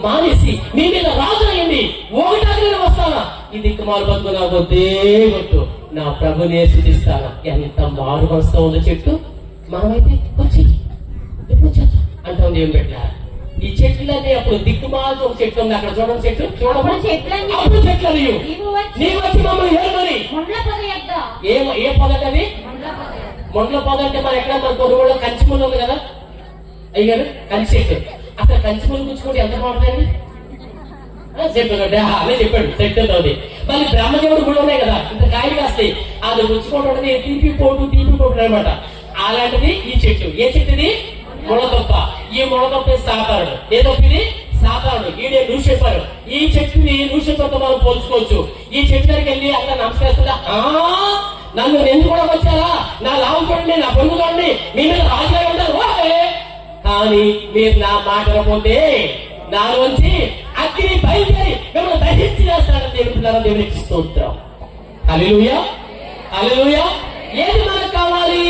S1: మానేసి మీ మీద రాజు అయ్యింది, ఒకటాకి నేను వస్తానా? ఈ దిక్కుమారు బతుకు నాకు దేవుడు నా ప్రభునే స్థుతిస్తానా? ఎంత మారు మనసుతో ఉందో చెట్టు. మనమైతే వచ్చి ఎప్పుడు చెట్టు అంటాం దేవుని బిడ్డారా. ఈ చెట్లన్నీ అప్పుడు దిక్కుమాలతో ఒక చెట్టు ఉంది, అక్కడ చూడండి చెట్టు, చూడమని అప్పుడు చెట్లు నీవు వచ్చి మమ్మల్ని ఏమని ఏ పొదటది? మొండ్ల పొద అంటే మన ఎక్కడ మన కొనుగోలు కంచి ముళ్ళు ఉంది కదా అయ్యారు, కంచి చెట్టు. అసలు కంచి ముళ్ళు కూర్చుకుంటే ఎంత బాగుంటుందండి? చెప్పాడు అనే చెప్పాడు చెట్టు అవుతుంది. మళ్ళీ బ్రహ్మదేవుడు కూడా ఉన్నాయి కదా, ఇంత కాయలు కాస్తాయి, అది గుచ్చుకోవడం తీపి పోటు అనమాట. అలాంటిది ఈ చెట్టు. ఏ చెట్టు ఇది? ముళ్ళదొప్ప. ఈ ముళ్ళదొప్ప సాతారుడు. ఏ దొప్పిది? సాతారుడు. ఈడే లూసిఫర్. ఈ చెట్టుని లూసిఫర్తో మనం పోల్చుకోవచ్చు. ఈ చెట్టు దగ్గరికి వెళ్ళి అక్కడ నమస్కరిస్తుందా, నన్ను ఎందుకు కూడా వచ్చారా, నా లాభం చూడండి, నా పొంగు చూడండి, మీ మీద రాజుగా ఉంటారు, కానీ మీరు నా మాట పోతే నాలోంచి అగ్ని బయలుదేరి మిమ్మల్ని దహించి వేస్తాడని దేవుడు దేవునికి స్తోత్రం. హల్లెలూయా, హల్లెలూయా. ఏది మనకు కావాలి?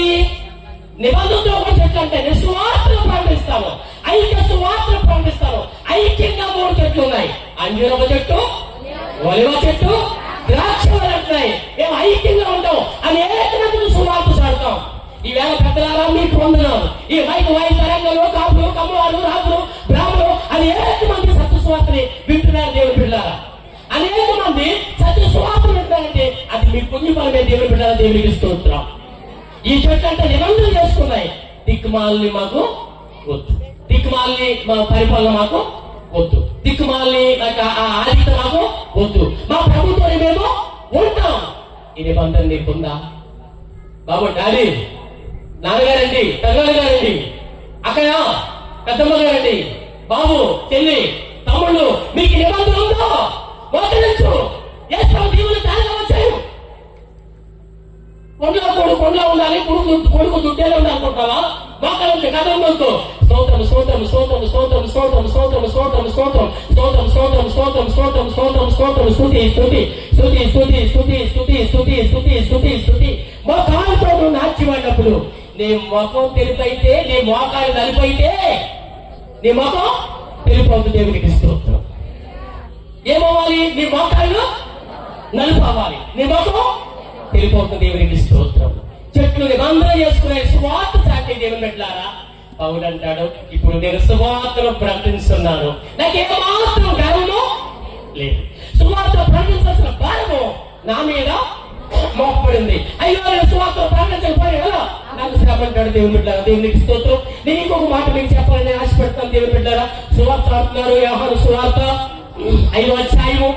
S1: నిబంధనతో ఒక చెట్లు అంటే నిస్వార్థను ప్రకటిస్తాము, ఐక్య సువార్తను ప్రకటిస్తాము. ఐక్యంగా 3 చెట్లు ఉన్నాయి. అంజూరపు చెట్టు, ఒలివ చెట్టు, ద్రాక్ష అంటున్నాయి. మేము ఐక్యంగా ఉంటాం, అనేక మందిని సువార్త సాడుతాం. ఈవేళ పెద్దలారా మీకు పొందున్నాం. ఈ మైకు వాయి తరంగంలో కాపులు, కమ్మవారు, రాజులు, బ్రాహ్మణులు అనేక మంది సత్య సువార్తని వింటున్నారు దేవుని బిడ్డలారా. అనేక మంది సత్య సువార్త వింటున్నారంటే అది మీ పుణ్య ఫలమే దేవుని బిడ్డలారా, దేవునికి స్తోత్రం. ఈ చెట్టు అంటే నిబంధనలు చేసుకున్నాయి. దిక్కుమాలని మాకు వద్దు, దిక్కుమాలని మా పరిపాలన మాకు వద్దు, దిక్కుమాలని ఆధిక్యత మాకు వద్దు, మా ప్రభుత్వం మేము ఉంటాం. ఈ నిబంధన నీకుందా? బాబు, డాడీ, నాన్నగారండి, పెద్దగారండి, అక్కయ్య, పెద్దమ్మ గారండి, బాబు, చెల్లి, తమ్ముళ్ళు, మీకు నిబంధన ఉందో? మోకరించు. దేవుని దారిగా వచ్చాయి. కొండలో ఉండాలి, కొడుకు దుడ్డేలో ఉండాలనుకుంటావా? మోకరించి కథంతో స్తోత్రం స్తోత్రం స్తోత్రం స్తోత్రం స్తోత్రం స్తోత్రం స్తోత్రం స్తోత్రం స్తోత్రం స్తోత్రం స్తోత్రం స్తోత్రం స్తోత్రం స్తోత్రం స్తుతి స్తుతి స్తుతి స్తుతి స్తుతి స్తుతి స్తుతి స్తుతి స్తుతి స్తుతి. మోకాలతో నువ్వు నాట్యమైనప్పుడు నీ ముఖం తెలుపైతే, నీ మోకాలు నలిపైతే నీ ముఖం తెలుపు. దేవునికి స్తోత్రం. ఏమవ్వాలి? నీ మోకాళ్ళు నలుపు అవ్వాలి, నీ ముఖం తెలుపు. దేవునికి స్తోత్రం. చెట్లు నిబంధన చేసుకునే సువార్త చాటి దేవుని పెట్టారా? పౌలు అంటాడు, ఇప్పుడు నేను సువార్తను ప్రకటిస్తున్నాను, నాకేమాత్రం గర్వము లేదు. సువార్త ప్రకటించాల్సిన భారము నా మీద మోపబడింది. అయ్యో, నేను సువార్త ప్రకటించకపోయాను కదా, నాకు శ్రమ అంటాడు దేవుని బిడ్డారా. దేవునికి స్తోత్రం. నేను ఇంకొక మాట మీకు చెప్పాలని ఆశపెడతాను దేవుని బిడ్డారా. సువార్త అంటున్నారు, యోహాను సువార్త 5వ అధ్యాయము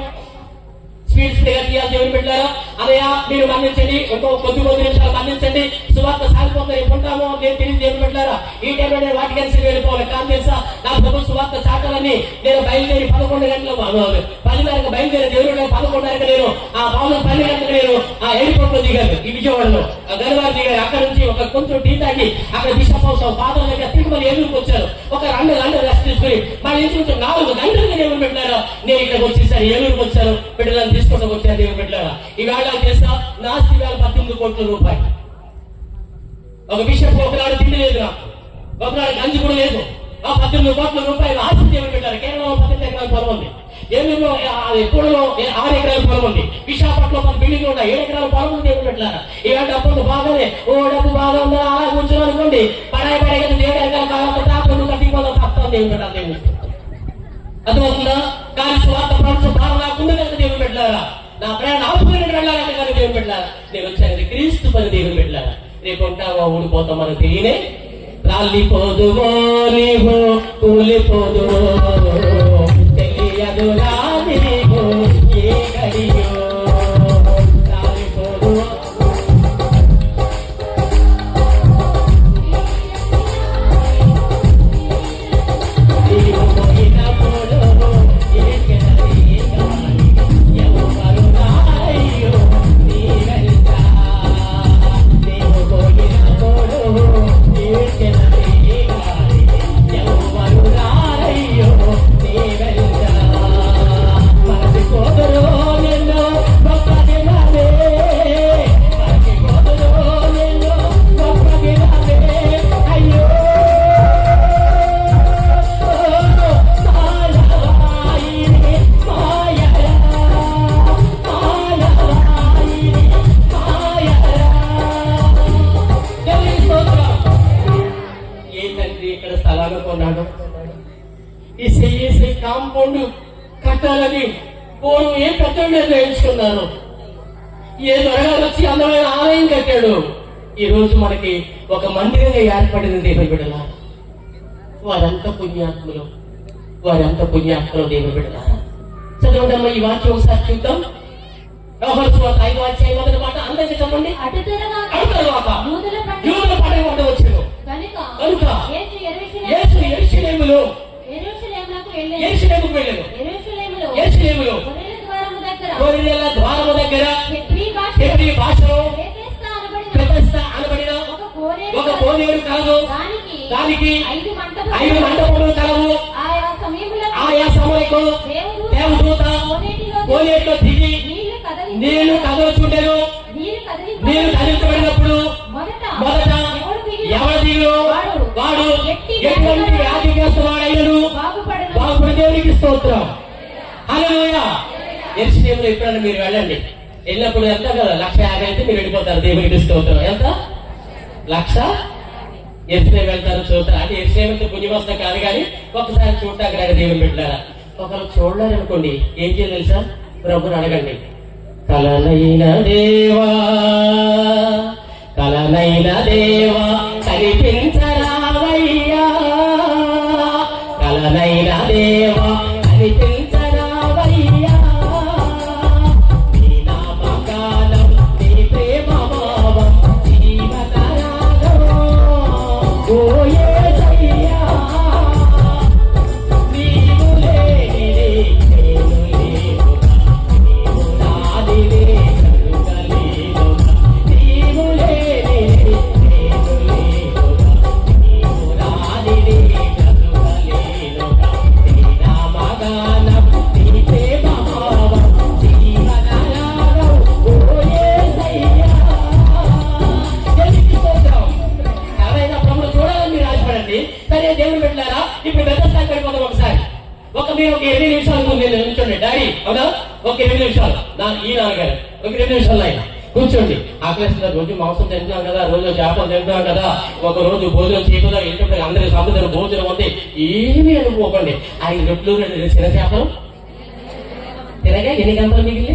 S1: స్పీడ్స్ తీయాలి దేవుని పెట్టారా అనయ్య మీరు మన్నించండి, కొద్ది నిమిషాలు మన్నించండి, సువార్త సాగిపోతే రేపు ఉంటాము నేను తిరిగి దేవుని పెట్టారా ఈ టైంలో నేను వాటికి వెళ్ళిపోవాలి. కానీ తెలుసా నా ప్రభు సువార్త చాటాలని నేను బయలుదేరి 11 గంటలకు 10:30 బయలుదేరి దేవుడు 11:30 నేను ఆ బాబు 12 గంటలకు నేను ఆ ఎయిర్పోర్ట్ లో దిగాను ఈ విజయవాడలో గనివారు దిగారు. అక్కడ నుంచి ఒక కొంచెం టీ తాగి అక్కడ బిషప్ హౌస్ ఫాదర్ దగ్గర తిరుమల ఏలూరుకు వచ్చారు. ఒక 2 గంటలు రెస్ట్ తీసుకుని మళ్ళీ ఇంచుమించు 4 గంటలుగా దేవుని పెట్టారా నేను ఇక్కడికి వచ్చేసాను, ఏలూరుకు వచ్చాను, బిడ్డలను తీసుకుంటూ వచ్చాను దేవుని పెట్టారా. ఈవేళ తెలుసా నా ఆస్తి వేళ 18 కోట్ల రూపాయలు. ఒక బిషప్ ఒకనాడు తిండి లేదు, నాకు ఒకనాడు గంజి కూడా లేదు. ఆ 18 కోట్ల రూపాయలు ఆస్తి దేవుని పెట్టారు. కేరళలో 18 ఎకరాల పొలం ఉంది, ఏలూరులో ఎప్పుడులో 6 ఎకరాల పొలం ఉంది, విశాఖపట్నంలో 10 బిల్డింగ్లు ఉన్నాయి, 7 ఎకరాల పొలం ఉంది దేవుని పెట్టారా. ఈవేళ డబ్బు బాగానే డబ్బు బాగా ఉందా అలా కూర్చొని అనుకోండి పడాయి పడే దేవుడు ఎకరాల కాలం కట్టిపోదాం తప్ప దేవుని పెట్టాలి. దేవుని అర్థమవుతుందా? కానీ స్వార్థ ప్రపంచం బాగా లేకుండా దేవుని పెట్టారా నా ప్రయాణం ఆపుకుని వెళ్ళాలంటే కానీ దేవుని పెట్టారా నేను వచ్చాను క్రీస్తు పని దేవుని పెట్టారా. రేపు ఉంటావో ఊడిపోతాం మనకు తెలియనే. రాలిపోదువో నీవు కూలిపోదువో తెలియదు నీవు ఏ గడియో రాలిపోదువో నీవు పోయినప్పుడు కాంపౌండ్ కట్టాలని పూర్వం ఏం కట్టండి నిర్ణయించుకున్నారు. ఏ దొరగారు వచ్చి అందమైన ఆలయం కట్టాడు. ఈ రోజు మనకి ఒక మందిరంగా ఏర్పడింది దేవుని బిడ్డలా. వారంతా పుణ్యాత్ములు, వారంతా పుణ్యాత్ములు దేవుని బిడ్డలారా. చదవడమ్మా ఈ వాక్యం ఒకసారి చూద్దాం. యోహాను సువార్త 5వ అధ్యాయం 1వ మాట అందరికీ చెప్పండి. అటు తరువాత యూదుల పండుగ వచ్చాను కనుక యేసు యెరూషలేములో గొర్రెల ద్వారము దగ్గర హెబ్రీ భాషలో బెతెస్దా అనబడిన ఒక కోనేరు కలదు. దానికి 5 మంటపములు కలవు. ఆయా సమయంలో దేవదూత కోనేరులో దిగి నీళ్లు కదలుచుండెను. నీళ్లు కదిలించబడినప్పుడు మొదట ఎవరు దిగులో వాడు ఎటువంటి వ్యాధిగ్రస్తవాడైనను బాగుపడి దేవునికి స్తోత్రం. హల్లెలూయా. యెరూషలేములో ఎప్పుడన్నా మీరు వెళ్ళండి, వెళ్ళినప్పుడు ఎంత కదా 1,50,000 అయితే మీరు వెళ్ళిపోతారు దేవునికి స్తోత్రం. ఎంత 1,00,000 యెరూషలేము వెళ్తారు చూస్తారు. అంటే యెరూషలేము పుణ్యవస్థ కాదు కానీ ఒకసారి చూడటానికి రాక దేవుని పెట్టారా. ఒకరు చూడలేరు అనుకోండి ఏం చేయాలి తెలుసా? ప్రభుని అడగండి. కలనైన దేవా కలనైన దేవా కనిపించరావయ్యా, కలనైన దేవా కనిపించరావయ్యా, నీ నామగానం నీ ప్రేమ భావం జీవనరాగం ఓ యేసయ్యా, నీవు లేనిదే నేను లేనుగా, నీవు నాదివే కలుగలేనుగా, నీవు లేనిదే నేను లేనుగా, నీవు నాదివే కలుగలేనుగా, నీ నామగానం నీ ప్రేమ భావం జీవనరాగం ఓ యేసయ్యా. దేవునికి స్తోత్రం. ఎవరైనా ప్రభువును చూడాలని మీరు ఆశపడండి. సరే దేవుని పెట్టారా ఇప్పుడు బెతెస్దాకి వెళ్ళిపోదాం. ఒకసారి మీరు ఒక 8 నిమిషాలు నేను కూర్చోండి డాడీ, అవునా? ఒక 8 నిమిషాలు ఈ నాన్నగారు ఒక 2 నిమిషాలు ఆయన కూర్చోండి. ఆకలిస్తున్నారు, రోజు మాంసం తింటున్నాం కదా, రోజు చేపలు తింటున్నాం కదా, ఒక రోజు భోజనం చేయకుండా ఏంటంటే అందరి సముద్రం భోజనం ఉంది ఏమీ అనుకోకండి. ఆయన రొట్లు 2 చిన్న చేపలు తినగా ఎన్ని గంటలు మిగిలి,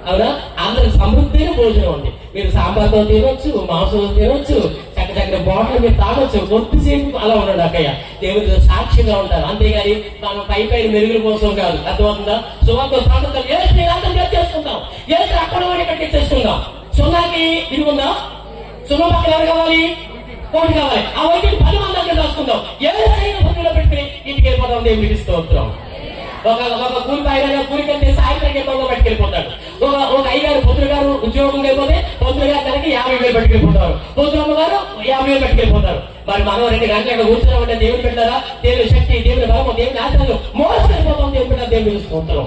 S1: అవునా? అందరికి సమృద్ధైన భోజనం ఉంది. మీరు సాంబార్తో తినొచ్చు, మాంసంతో తినొచ్చు, చక్క చక్కటి బాటిల్ మీరు తాగొచ్చు, కొద్దిసేపు అలా ఉన్నాడు అక్కయ్య. దేవుడితో సాక్షిగా ఉంటారు, అంతేగాని మనం పై మెరుగుల కోసం కాదు. అర్థమవుతుందా? సువార్త తాగుతాం, ఏసు అర్థం చేసుకుంటాం, ఏసు అక్కడ ఇక్కడ చేసుకుందాం. సున్నాకి ఇది ఉందా? సున్నా పక్కన ఎవరు కావాలి? కోటి కావాలి. ఆ వైద్యులు 10 మంది దగ్గర రాసుకుందాం, ఏసైనా భక్తిలో పెట్టుకుని ఇంటికి వెళ్ళిపోతాం. దేవుడికి స్తోత్రం. ఒక కూలి ఆయన కూలికెళ్తే సాయంత్రం ఇబ్బంది పట్టుకెళ్ళిపోతాడు. ఒక అయ్యగారు పొద్దున గారు ఉద్యోగం లేకపోతే పొద్దున గారు దానికి 50,000 పట్టుకెళ్ళిపోతారు, పొద్దున గారు 50,000 పట్టుకెళ్ళిపోతారు. మరి మనం 2 గంటలకు కూర్చున్నామంటే దేవుడు పెట్టారా? దేవుని శక్తి, దేవుని బలము, దేవుని ఆశలు మోసపోతాం. దేవుడు పెట్టారు. దేవుని స్తోత్రం.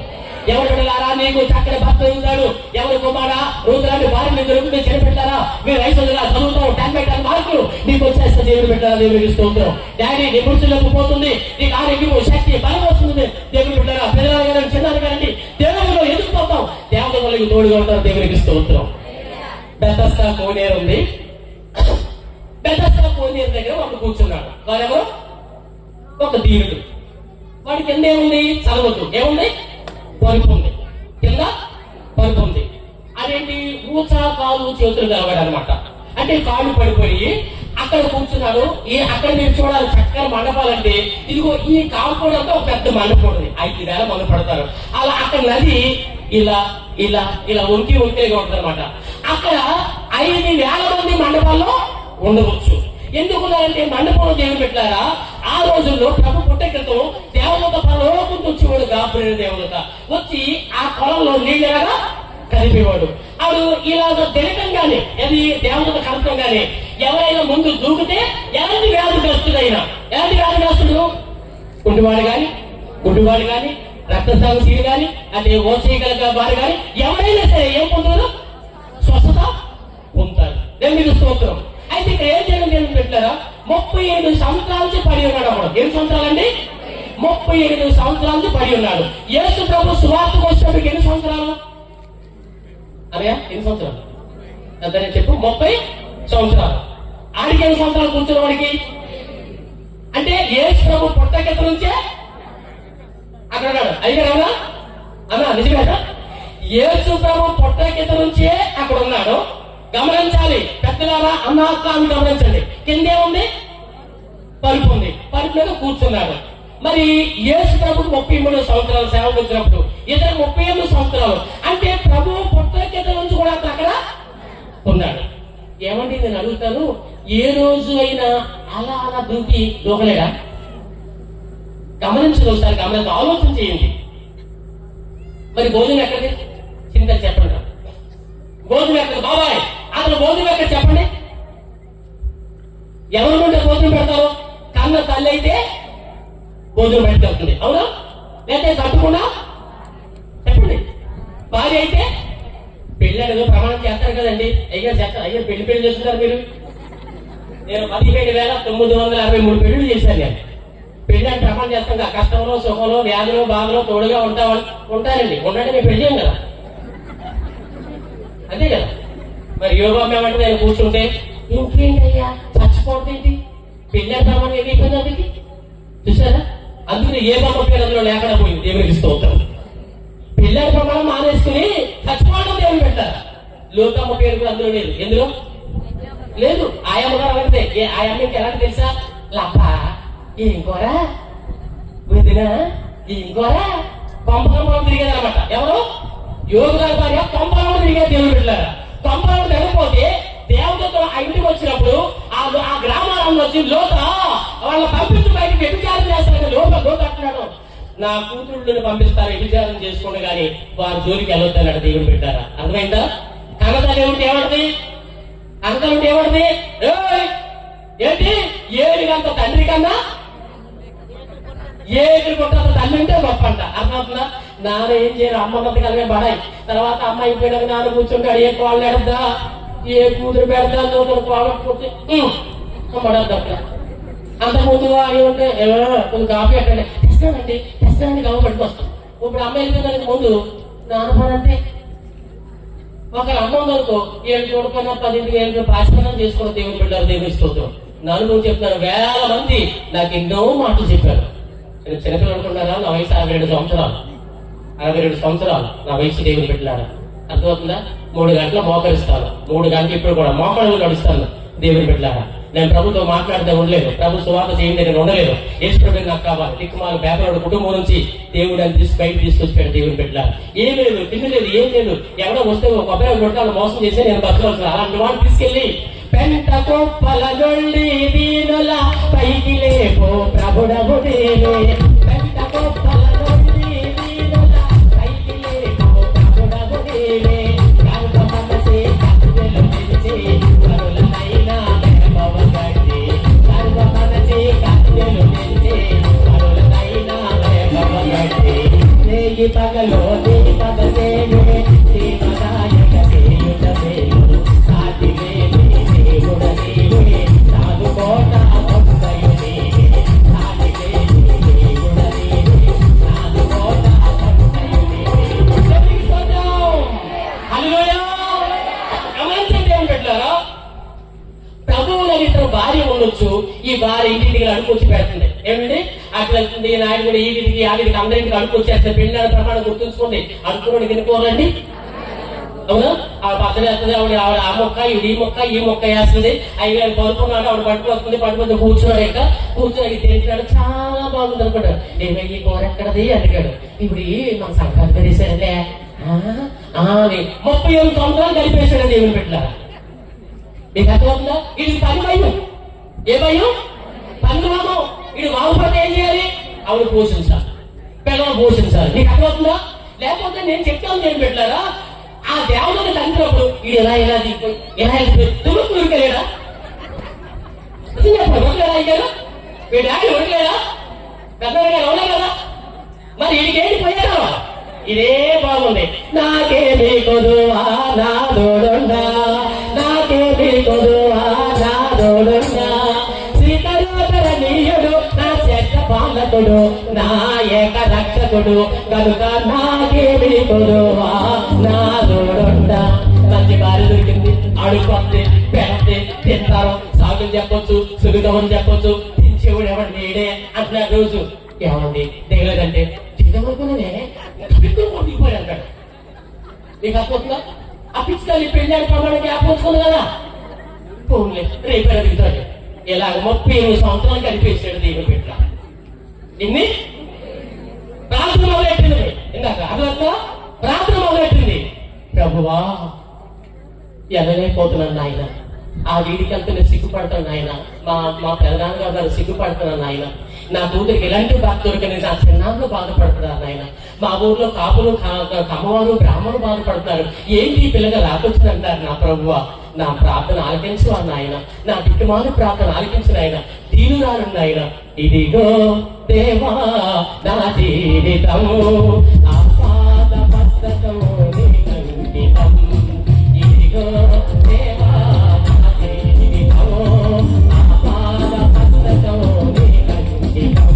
S1: ఎవరు పెట్టారా? నీకు చక్కని భర్త ఉన్నాడు, ఎవరు కుమారా రోజులాంటి భార్యని దొరుకుతుంటే చేపెట్టారా? మీరు 500 చదువుతావు, 10 మార్కులు నీకు వచ్చేస్తే దేవుడు పెట్టారా? దేవుడికి స్తోత్రం. డాడీ నీ పురుషులకు పోతుంది, నీకు ఆరోగ్యము, శక్తి, బలం వస్తుంది. దేవుడు పెట్టారా? పెద్దవాళ్ళు కానీ చిన్నాలు కానీ దేవుడిలో ఎదుగుపోతాం. దేవతలకు తోడుగా ఉంటారు. దేవుడికి స్తోత్రం. బెతస్దా కోనేరు ఉంది. బెతస్దా కోనేరు దగ్గర ఒకడు కూర్చున్నాడు. వారెవరు? ఒక దీనుడు. వాడి కింద ఏముంది? చదవద్దు. ఏముంది? పరుపు ఉంది. కింద పరుపు ఉంది. అదేంటి? ఊచా కాలు చేతులు కలవాడు అనమాట. అంటే కాళ్ళు పడిపోయి అక్కడ కూర్చున్నాడు. అక్కడ మీరు చూడాలి చక్కని మండపాలంటే ఇదిగో ఈ కాంపౌండ్ ఒక పెద్ద మండపం ఉంది. 5,000 మంది పడతారు. అలా అక్కడ నది ఇలా ఇలా ఇలా ఒంటిగా ఉంటుంది అనమాట. అక్కడ 5,000 మంది మండపాల్లో ఉండవచ్చు. ఎందుకున్నారంటే మండపంలో దేవుడు పెట్టారా? ఆ రోజుల్లో ప్రభు పుట్టే క్రితం దేవదూత పరలోకం వచ్చేవాడు. గాబ్రియలు దేవదూత వచ్చి ఆ కొలంలో నీళ్ళగా కలిపేవాడు. ఆడు ఇలాగ తినకంగానే అది దేవదూత కలపంగానే ఎవరైనా ముందు దూకితే ఎలాంటి వ్యాధిగ్రస్తుడు అయినా, ఎలాంటి వ్యాధిగ్రస్తుడు, గుడ్డివాడు గాని రక్తస్రావశీలు గాని అంటే ఓచేయగల వారు గాని ఎవరైనా సరే ఏం పొందుతారు? స్వస్థత పొందుతారు. దేవునికి స్తోత్రం. అయితే ఇక్కడ ఏం చేయడం దేవుడు పెట్టారా? 37 సంవత్సరాల నుంచి పడి ఉన్నాడు. అప్పుడు 7 సంవత్సరాలండి, 37 సంవత్సరాల నుంచి పడి ఉన్నాడు. యేసు ప్రభు సువార్తకు వచ్చినప్పుడు ఎన్ని సంవత్సరాలు? అదే ఎన్ని సంవత్సరాలు? అంతనే చెప్పు. 30 సంవత్సరాలు. ఆడికి ఎన్ని సంవత్సరాలు కూర్చున్న వాడికి? అంటే యేసు ప్రభు పుట్టకెత్త నుంచే అక్కడ ఉన్నాడు. అయ్యారా అన్నా? నిజమేనా? యేసు ప్రభు పుట్టకెత్త నుంచే అక్కడ ఉన్నాడు. గమనించాలి పెద్దలారా, అన్నాత్మాన్ని గమనించండి. కిందే ఉంది పరుపు ఉంది, పరుపు మీద కూర్చున్నాడు. మరి యేసు ప్రభు 33 సంవత్సరాలు సేవకు వచ్చినప్పుడు ఇతను 38 సంవత్సరాలు. అంటే ప్రభు పుట్టకెత్త నుంచి కూడా అక్కడ ఉన్నాడు. ఏమండి నేను అడుగుతాను, ఏ రోజు అయినా అలా దూకలేడా? గమనించదు ఒకసారి, ఆలోచన చేయండి. మరి భోజనం ఎక్కడిది? చింత చెప్పండి. భోజనం ఎక్కడ? బాబాయ్ అతను భోజనం ఎక్కడ చెప్పండి? ఎవరి నుండి భోజనం పెడతారు? కన్న తల్లి అయితే భోజనం పెట్టుకెళ్తుంది, అవునా? లేకపోతే తప్పకుండా చెప్పండి. భార్య అయితే పెళ్లి అనేది ప్రమాణం చేస్తారు కదండి. అయ్యారు చేస్తారు. అయ్యారు పెళ్లి చేస్తున్నారు మీరు. నేను 17,963 పెళ్లి చేశాను. నేను పెళ్లి అని ప్రమాణం చేస్తాను కదా. కష్టంలో, సుఖంలో, వ్యాధిలో, బాధలో తోడుగా ఉంటానండి. ఉండండి మేము పెళ్లి చేయం కదా, అంతే కదా. మరి యోగా మేమంటే నేను కూర్చుంటే ఇంకేంటి అయ్యా చచ్చిపోవడం ఏంటి? పెళ్లి ప్రమాణం ఏది అయిపోయింది అందుకే చూసారా? అందుకని ఏ బొమ్మ పేరు అందులో లేకుండా పోయింది. దేవునికి స్తోత్రం. పెళ్లి ప్రమాణం మానేసుకుని చచ్చిపోవడం దేవుని పెట్టారు. లోకమ్మ పేరు కూడా అందులో లేదు. ఎందులో లేదు? ఆయమ్మ గారు అలాంటిదే. ఆయమ్మకి ఎలాంటి తెలుసా? లప్ప ఇంకోరా వదిన ఇంకోరా పంపకం తిరిగేది అనమాట. ఎవరు? యోగుగారి భార్య పంపకం తిరిగేది. దేవుని పెట్టారా? పంపకం తిరగకపోతే దేవతతో ఆ ఇంటికి వచ్చినప్పుడు ఆ గ్రామాలలో వచ్చి లోత వాళ్ళ పంపించి బయటకు వ్యభిచారం చేస్తారు. లోత అంటున్నాడు, నా కూతుళ్ళని పంపిస్తారు వ్యభిచారం చేసుకోండి కానీ వారి జోలికి వెళ్ళొద్దన్నాడు. దేవుడు పెట్టారా? అర్థమైందా? కన్నతల్లి ఏమిటి ఏమంటది? అంకలుంటే ఏమంటది? ఏంటి 7 గంట తండ్రి కన్నా 7 కొట్ట తల్లి ఉంటే గొప్ప అంట. అర్థమవుతుందా? నాన్న ఏం చేయరు, అమ్మ మత కలిగే పడాయి. తర్వాత అమ్మ అయిపోయినాక నాన్న కూర్చుంటాడు. ఏ కోళ్ళు ఎడద్దా, ఏ కూతురు పెడతా, పడద్దు. అక్కడ అంతకుముందు అవి ఉంటే కొంచెం కాఫీ అట్టండి తెస్తానండి గవ పట్టుకొస్తాం. ఇప్పుడు అమ్మ వెళ్ళిపోయిన ముందు నాన్న పడంతే. ఒక అమ్మ ఉందనుకో 7 చూడకపోయినా 10 పాశనం చేసుకోవడం. దేవుని పెట్టారు. దేవుని స్తోత్రం. నన్ను నువ్వు చెప్తాను, 1000 మంది నాకు ఎన్నో మాటలు చెప్పారు. నేను చిన్నపిల్లలు అనుకుంటారా? నా వయసు 62 సంవత్సరాలు. 62 సంవత్సరాలు నా వయసు. దేవుని పెట్టారా? అర్థమవుతుందా? 3 గంటలు మోకరిస్తాను. 3 గంటలు ఇప్పుడు కూడా మోకాళ్ళు నడుస్తాను. దేవుని పెట్టారా? నేను ప్రభుతో మాట్లాడితే ఉండలేదు, ప్రభు సువార్త చేయండి నేను ఉండలేదు. యేసు ప్రభు నాకు కావాలి. దిక్కుమాల పేపర్ కుటుంబం నుంచి దేవుడు అని తీసి బయట తీసుకొచ్చాడు. దేవుని పెట్టారు ఏం లేదు, తిండి లేదు, ఏం లేదు. ఎవడో వస్తే ఒక కొబ్బరి కొట్టాలి మోసం చేసి నేను బతకవలసిన అలాంటి వాడిని తీసుకెళ్ళి పెంట కొప్పల నుండి దీనుల పైకి లేపో ప్రభుడవు నీవే. పెంట కొప్పల నుండి దీనుల పైకి లేపో ప్రభుడవు నీవే. గర్భ మనసే కత్తెలు నిలిచి కరులనైనా వేపవగట్టి. గర్భ మనసే కత్తెలు నిలిచి కరులనైనా వేపవగట్టి. నేయి పగలో నీ పద సేవే దీపదాయక చేయుట మేలు. సాటివే దేవుడ నీవే సాధుకోట భక్తయు నీవే. సాటివే దేవుడ నీవే సాధుకోట భక్తయు నీవే. దేవునికి స్తోత్రం. హల్లెలూయా. గమనించండి దేవుని బిడ్డలారా, ప్రభువు ఇద్దరు భార్య ఉండొచ్చు. ఈ భార్య ఇంటింటికి అడుకొచ్చి పెడుతుంది. ఏమండి అక్కడ వెళ్తుంది నాయుడు కూడా ఈ వీధికి ఆ వీధికి అందరింటికి అడుకొచ్చేస్తే పెళ్ళాల ప్రమాణం గుర్తుంచుకోండి. అనుకున్నాడు తినుకోరండి. అవునా? ఆవిడ పక్కన వేస్తుంది, ఆవిడ ఆ మొక్క ఈ మొక్క ఈ మొక్క వేస్తుంది. అవి పడుకున్నాడు, ఆవిడ పట్టుకొస్తుంది కూర్చున్నాడు. కూర్చొని తెలిసినాడు, చాలా బాగుంది అనుకుంటాడు. నేను ఈ కూర ఎక్కడది అడిగాడు. ఇప్పుడు మన సంక్రాంతి పెరిసాడంటే 38 సంవత్సరాలు కలిపేశాడు దేవుని పెట్టారా. మీకు అర్థమవుతుందా? ఇది పని భయం. ఏ భయం? పని రామం. ఇది బాగుపడితే ఏం చేయాలి? ఆవిడ పోషించాలి, పిల్లలు పోషించాలి. నీకు అర్థమవుతుందా? లేకపోతే నేను చెప్తాను దేవుని పెట్టారా, ఆ దేవతను తండ్రినప్పుడు ఇది ఎలా దిగిపోయి ఎలా వెళ్ళిపోయి తుమ్ముకు ఉరికలేడా? ఉడకలేదా? అయ్యారా వీడి డాడీ ఉడకలేదా? పెద్దగా ఉన్నా కదా. మరి వీడికేంటి పోయారా? ఇదే బాగుంది. నాకేమి కొదువా నా దోడుండా, నాకేమి కొదువా నా దోడుండా. శ్రీకరోధరణీయుడు నా చెత్త పాలకుడు, నా ఏక రక్షకుడు కనుక నాకేమి కొదువా నా దోడుండా. మంచి భార్య దొరికింది, అడుగుతుంది, పెడితే తింటారు, సాగులు చెప్పొచ్చు, సులుగమని చెప్పొచ్చు. తించేవాడు ఎవరు నేడే అంటున్నాడు. రోజు ఏమండి దిగలేదంటే దిగమనుకునే దిగిపోయి అంటాడు. నీకు అర్థమవుతుందా? ఆ పిచ్చుకల్ని పెళ్ళాడు ప్రమాణానికి ఆపోచుకుంది కదా. పోన్లే రేపైనా దిగుతాడు. ఇలాగ 38 సంవత్సరాలు కనిపించాడు దేవుని బిడ్డ. ఇన్ని ప్రార్థన మొదలెట్టింది. ఇందాక అర్థంతా ప్రార్థన మొదలెట్టింది. ప్రభువా ఎనలేకపోతున్నాను నాయన, ఆ వీడికంతా నేను సిగ్గుపడతాను నాయన, మా ప్రధానంగా గారు సిగ్గుపడుతున్నాను నాయన. నా కూతురికి ఎలాంటి బాధ దొరకని నా చిన్నాళ్ళు బాధపడుతున్నారు నాయన. మా ఊర్లో కాపులు కమ్మవారు బ్రాహ్మణులు బాధపడుతున్నారు. ఏంటి ఈ పిల్లగా రాకొచ్చిందంటారు. నా ప్రభువా నా ప్రార్థన ఆలకించు నాయన, నా దిక్కుమాల ప్రార్థన ఆలకించు నాయన. దీనురాలు నాయన. ఇదిగో దేవా నా జీవితము ఆపాద పుస్తకము అంకితం. ఇదిగో దేవా నా జీవితము ఆపాద పుస్తకము అంకితం.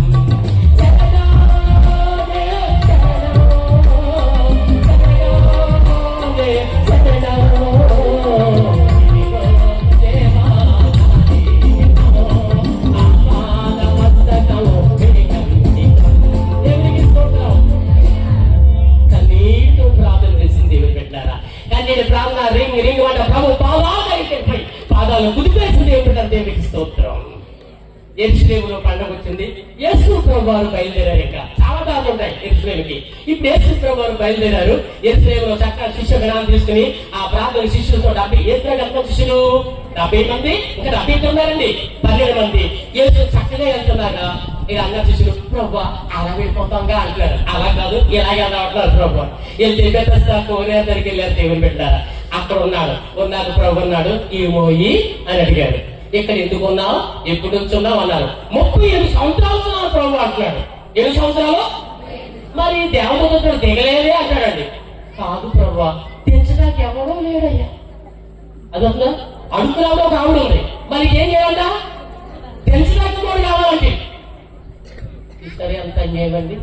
S1: పాదాలను కుదిపేసింది ఏమిటంటే దేవునికి స్తోత్రం. యెరూషలేములో పండుగ వచ్చింది. యేసు ప్రభువు వారు బయలుదేరారు. ఇంకా చాలా దారులు ఉంటాయి యెరూషలేముకి. ఇప్పుడు యేసు ప్రభువు వారు బయలుదేరారు. యెరూషలేములో చక్కగా శిష్య గణాన్ని తీసుకుని ఆ ప్రార్థన శిష్యులతో 70 శిష్యులు 70 మంది, ఇంకా 70 ఉన్నారండి, 12 మంది. యేసు చక్కగా వెళ్తున్నాగా ఇక అన్న శిష్యులు ప్రభువా అలా వెళ్ళిపోతాంగా అంటున్నారు. అలా కాదు ఇలాగే అంటున్నారు. ప్రభువా వెళ్తే పెద్ద కోనే దగ్గరికి వెళ్ళారు. దేవుని పెట్టారా అక్కడ ఉన్నాడు ప్రభు అన్నాడు ఏమోయి అని అడిగాడు. ఇక్కడ ఎందుకు ఉన్నావు, ఎప్పుడు వచ్చున్నావు అన్నారు. 38 సంవత్సరాలు ఉన్నాను ప్రభు అంటున్నాడు. 7 సంవత్సరాలు మరి దేవదూతలు దిగలేదే అంటాడండి. కాదు ప్రభు తెంచడానికి ఎవరో లేడయ్యా. అదొక అడుగురాలో ఒక ఆవిడ ఉంది, మరి ఏం చేయాలంట? తెంచడానికి కూడా కావాలంటే సరే అంత అన్యాయమండి.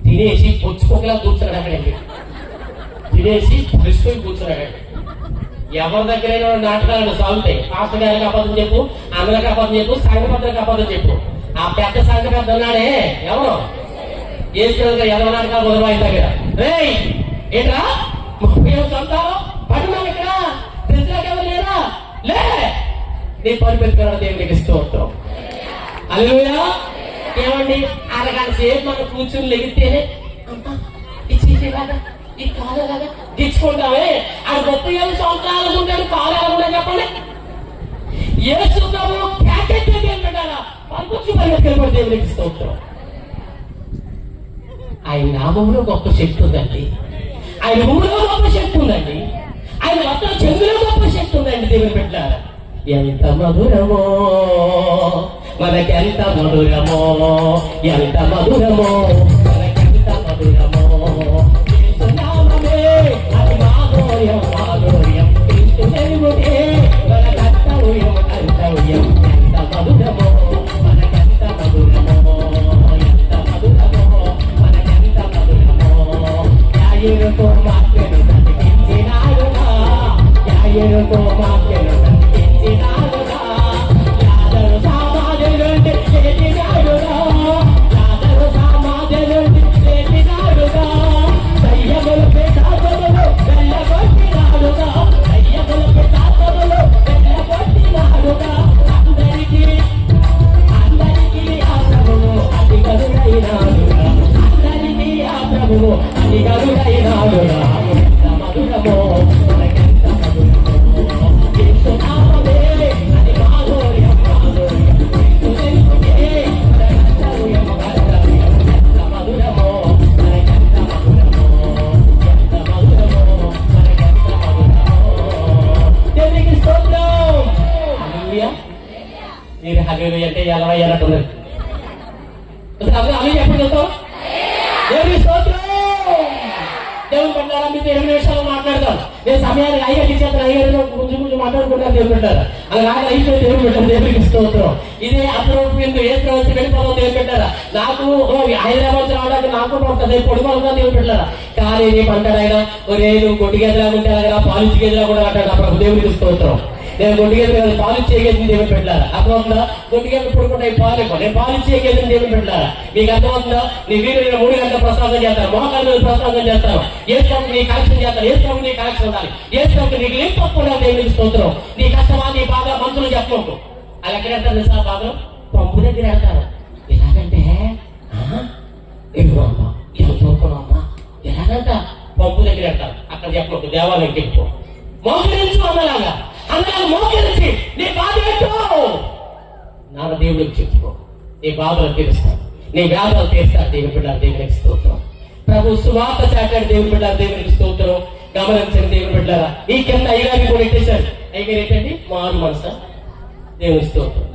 S1: తినేసి పొచ్చుకోకలా కూర్చున్నాడు అక్కడండి. తినేసి పులుసుకొని కూర్చున్నాడండి. ఎవరి దగ్గరైనా నాటకాలను సాగుతాయి. పాస్టర్ గారికి అబద్ధం చెప్పు, అందరికి అబద్ధం చెప్పు, సంఘపత్రికి అబద్ధం చెప్పు. ఆ పెద్ద సంఘ పెద్ద ఉన్నాడే ఎవరు ఏసుగా ఎవరి నాటకాలు మొదలైన దగ్గర రే ఏంట్రా 37 సంవత్సరాలు పడున్నాను ఇక్కడ తెచ్చినాక ఎవరు లేరా లే నీ పని పెట్టుకున్నాడు దేవునికి స్తోత్రం. హల్లెలూయా. ఏమండి అరగంట సేపు మనం కూర్చుని లెగితేనే ఈ కాలు కదా గిచ్చుకుంటామే. ఆ 37 సంవత్సరాలు ఉంటాడు, కాలు ఎలా ఉంటాడు చెప్పండి. యేసు ప్రభువు పెట్టారా పనికొచ్చి పరిగెత్తుకెళ్ళిపోయి దేవునికి స్తోత్రం. ఆయన నామంలో గొప్ప శక్తి ఉందండి, ఆయన ఊరిలో గొప్ప శక్తి ఉందండి, ఆయన మొత్తం చెంగులో గొప్ప శక్తి ఉందండి. దేవుని పెట్టారా ఎంత మధురమో, మనకెంత మధురమో, ఎంత మధురమో, మనకెంత మధురమో. యేసునామమే అది మాధుర్యం, మాధుర్యం. క్రీస్తు వెలుగునే మన కర్తవ్యం, కర్తవ్యం. ఎంత మధురమో, మనకెంత మధురమో, ఎంత మధురమో, మనకెంత మధురమో. యాయిరుకో మాకెను బ్రతికించినాడుగా, యాయిరుకో మాకెను బ్రతికించినాడుగా. యాదరు సమాధి నుండి లేపినాడుగా, యాదరు సమాధి నుండి లేపినాడుగా. దయ్యముల పిశాచములు వెళ్ళగొట్టినాడుగా, దయ్యముల పిశాచములు వెళ్ళగొట్టినాడుగా. అందరికీ ఆ ప్రభువు అధికారుడైనాడుగా, అందరికీ ఆ ప్రభువు అధికారుడైనాడుగా. ఎంత మధురమో, మనకెంత మధురమో. యేసునామమే అది మాధుర్యం, మాధుర్యం. క్రీస్తు వెలుగునే మన కర్తవ్యం, కర్తవ్యం. ఎంత మధురమో, మనకెంత మధురమో, ఎంత మధురమో, మనకెంత మధురమో. దేవునికి స్తోత్రం. హల్లెలూయా. మీరు హల్లెలూయా అంటే ఎలా అయ్యారంటున్నారు? అవి ఎప్పుడు చెప్తాం? దేవుని స్తోత్రం. దేవుని పట్టారా మీతో 20 నిమిషాలు మాట్లాడతాం. నేను సమయానికి అయ్యా టీచర్ అయ్యారు కొంచెం మాట్లాడుకుంటాను. దేవుని పెట్టారా అలా అయిపోయి దేవుని పెట్టారు. దేవునికి స్తోత్రం. ఇదే అప్రూప్ ఏ ప్రవృత్తి వెళ్ళిపోవడం దేవుని పెట్టారా. నాకు హైదరాబాద్ రావడానికి నాకు కొంతసేపు పొడుగుగా దేవుని పెట్టారా. కానీ ఏమంటాడు ఆయన, ఒరే నువ్వు కొట్టిగేదిలా ఉంటే అలాగా పాలించి గేదిలా కూడా అంటాడు. అప్పుడు దేవునికి స్తోత్రం. నేను కొట్టిగేది కాదు, పాలించే గేదిని దేవుని పెట్టారా. అర్థమవుతుందా? కొట్టిగేది పడుకుంటాయి పాలేమో, నేను పాలించే గేదిని దేవుని పెట్టారా. మీకు అర్థమవుతుందా? నీ వీరు 3 గంటల ప్రసాదం చేస్తారు, మోకాళ్ళ మీద ప్రసాదం చేస్తారు. ఏ స్టాక్ నీ కలెక్షన్ చేస్తారు, ఏ స్టాక్ నీ కలెక్షన్ ఉండాలి, ఏ స్టాక్ నీకు ఏం తప్పకుండా దేవునికి స్తోత్రం. నీ కష్టమా నీ బాగా మనుషులు చెప్పకు. అది ఎక్కడ వెళ్తారు తెలుసా? బాగా పంపు దగ్గర వెళ్తారు. ఎలాగంటే ఎదురు అమ్మా ఇలా చూరుకోను అమ్మా ఎలాగంట పంపు దగ్గర వెళ్తారు. అక్కడ చెప్పకు, దేవాలయం చెప్పు మోకరించు అన్నలాగా. అన్నలాగా మోకరించి నీ బాధ పెట్టు నాన్న దేవుడికి చెప్పుకో. నీ బాధలు తీరుస్తాడు, నీ వ్యాధులు తీరుస్తాడు. దేవుని బిడ్డ దేవునికి స్తోత్రం. ప్రభు సువార్త చాటాడు. దేవుని బిడ్డ దేవునికి స్తోత్రం. గమనించండి దేవుని బిడ్డారా. ఈ కింద అయ్యగారిని కూడా ఎట్టేశారు. అయ్యగారు ఏంటండి? మారు మనస. దేవుని స్తోత్రం.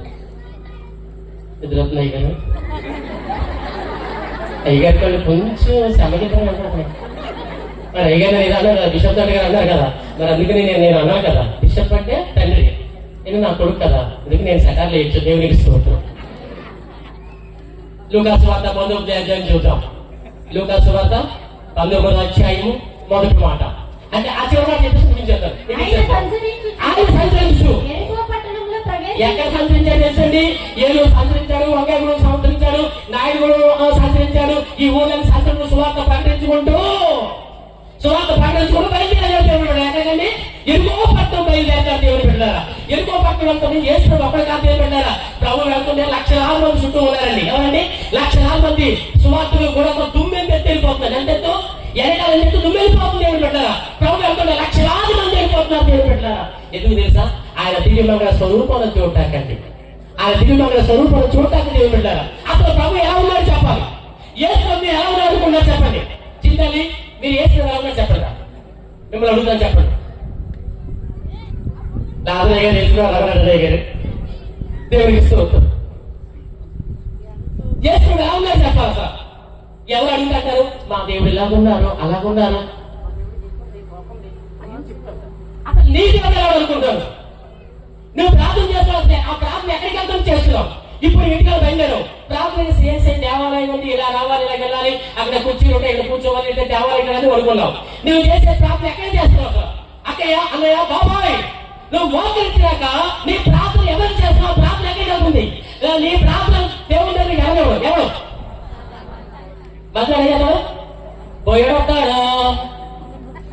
S1: ఎదురవుతుంది అయ్యగారు. అయ్యగారి వాళ్ళు కొంచెం సమగితం అంటారు. మరి అయ్యగారు నేను అన్నారు కదా, బిషప్ గారు అన్నారు కదా, మరి అందుకని నేను అన్నాను కదా, బిషప్ అంటే తండ్రి, నేను నా కొడుకు కదా, అందుకే నేను సకాలు వేయచ్చు. దేవునికి స్తోత్రం. లూకా సువార్త 19వ అధ్యాయం చూద్దాం. లూకా సువార్త 19వ అధ్యాయము 1వ మాట. అంటే ఆ చివరి మాట చెప్పేసి ముగించేద్దాం. ఆయన సంచరించు. ఎక్కడ సంచరించాడు తెలుసండి? ఏలు సంచరించాడు, వంకాయగుడు సంచరించాడు, నాయుడు సంచరించాడు. ఈ ఊళ్ళని సంచరించు సువార్త ప్రకటించుకుంటూ బయలుదేరాడు. ఎక్కడండి? ఎరుకో పట్టణం బయలుదేరారు. దేవుని పెట్టారా. ఎరుకో పట్టణం వెళ్తుంది. యేసు ఒక్కడ కాదు దేవుని పెట్టారా. ప్రభు వెళ్తుంటే 1,00,000 మంది చుట్టూ ఉన్నారండి. ఎవరండి? 1,00,000 మంది సువార్తలు కూడా దుమ్మెని పెట్టి వెళ్ళిపోతున్నారు. ఎంతెత్తు ఎనకాల ఎత్తు దుమ్మెళ్ళిపోతుంది. దేవుని పెట్టారా. ప్రభు వెళ్తుంటే 1,00,000 మంది వెళ్ళిపోతున్నారు. దేవుని పెట్టారా. ఎందుకు తెలుసా? ఆయన దివ్యమంగళ స్వరూపాలను చూడటాకండి. ఆయన దివ్యమంగళ స్వరూపాలను చూడటానికి దేవుని పెట్టారా. అసలు ప్రభు ఎలా ఉన్నాడు చెప్పాలి. యేసు ప్రభు ఎలా ఉన్నాడు అనుకున్నారు చెప్పండి. చింతల్లి మీరు యేసు ఎలా ఉన్నారు చెప్పండి. మిమ్మల్ని అడుగుతాను చెప్పండి. రాజయ్య గారు వేసుకున్నారు గారు దేవునికి స్తోత్రం. యేసు ఎలా ఉన్నారు చెప్పాలి సార్. ఎవరు అడుగుతారు? మా దేవుడు ఇలాగున్నారు అలాగున్నారు. అసలు నీ దేవుడు ఎలా అనుకుంటారు? నువ్వు ప్రార్థన చేస్తావు, ఆ ప్రార్థన ఎక్కడికి వెళ్తాం చేస్తున్నావు. ఇప్పుడు ఇంటికి బయలుదేరావు. ప్రార్థన చేసే దేవాలయం ఉంది, ఇలా రావాలి, ఇలా వెళ్ళాలి, అక్కడ కూర్చుని ఉంటే ఇక్కడ కూర్చోవాలి, అంటే దేవాలయం అని అనుకున్నావు. నువ్వు చేసే ప్రార్థన ఎక్కడ చేస్తున్నావు సార్? అక్కయ్య అన్నయ్య బాబాయ్ నువ్వు మోకరించాక నీ ప్రార్థన ఎవరు చేస్తున్నావు? ప్రార్థన ఎక్కడికి వెళ్తుంది? నీ ప్రార్థన దేవుడి దగ్గరికి ఎవరు మాట్లాడేయాడు? పోయాడొస్తాడు,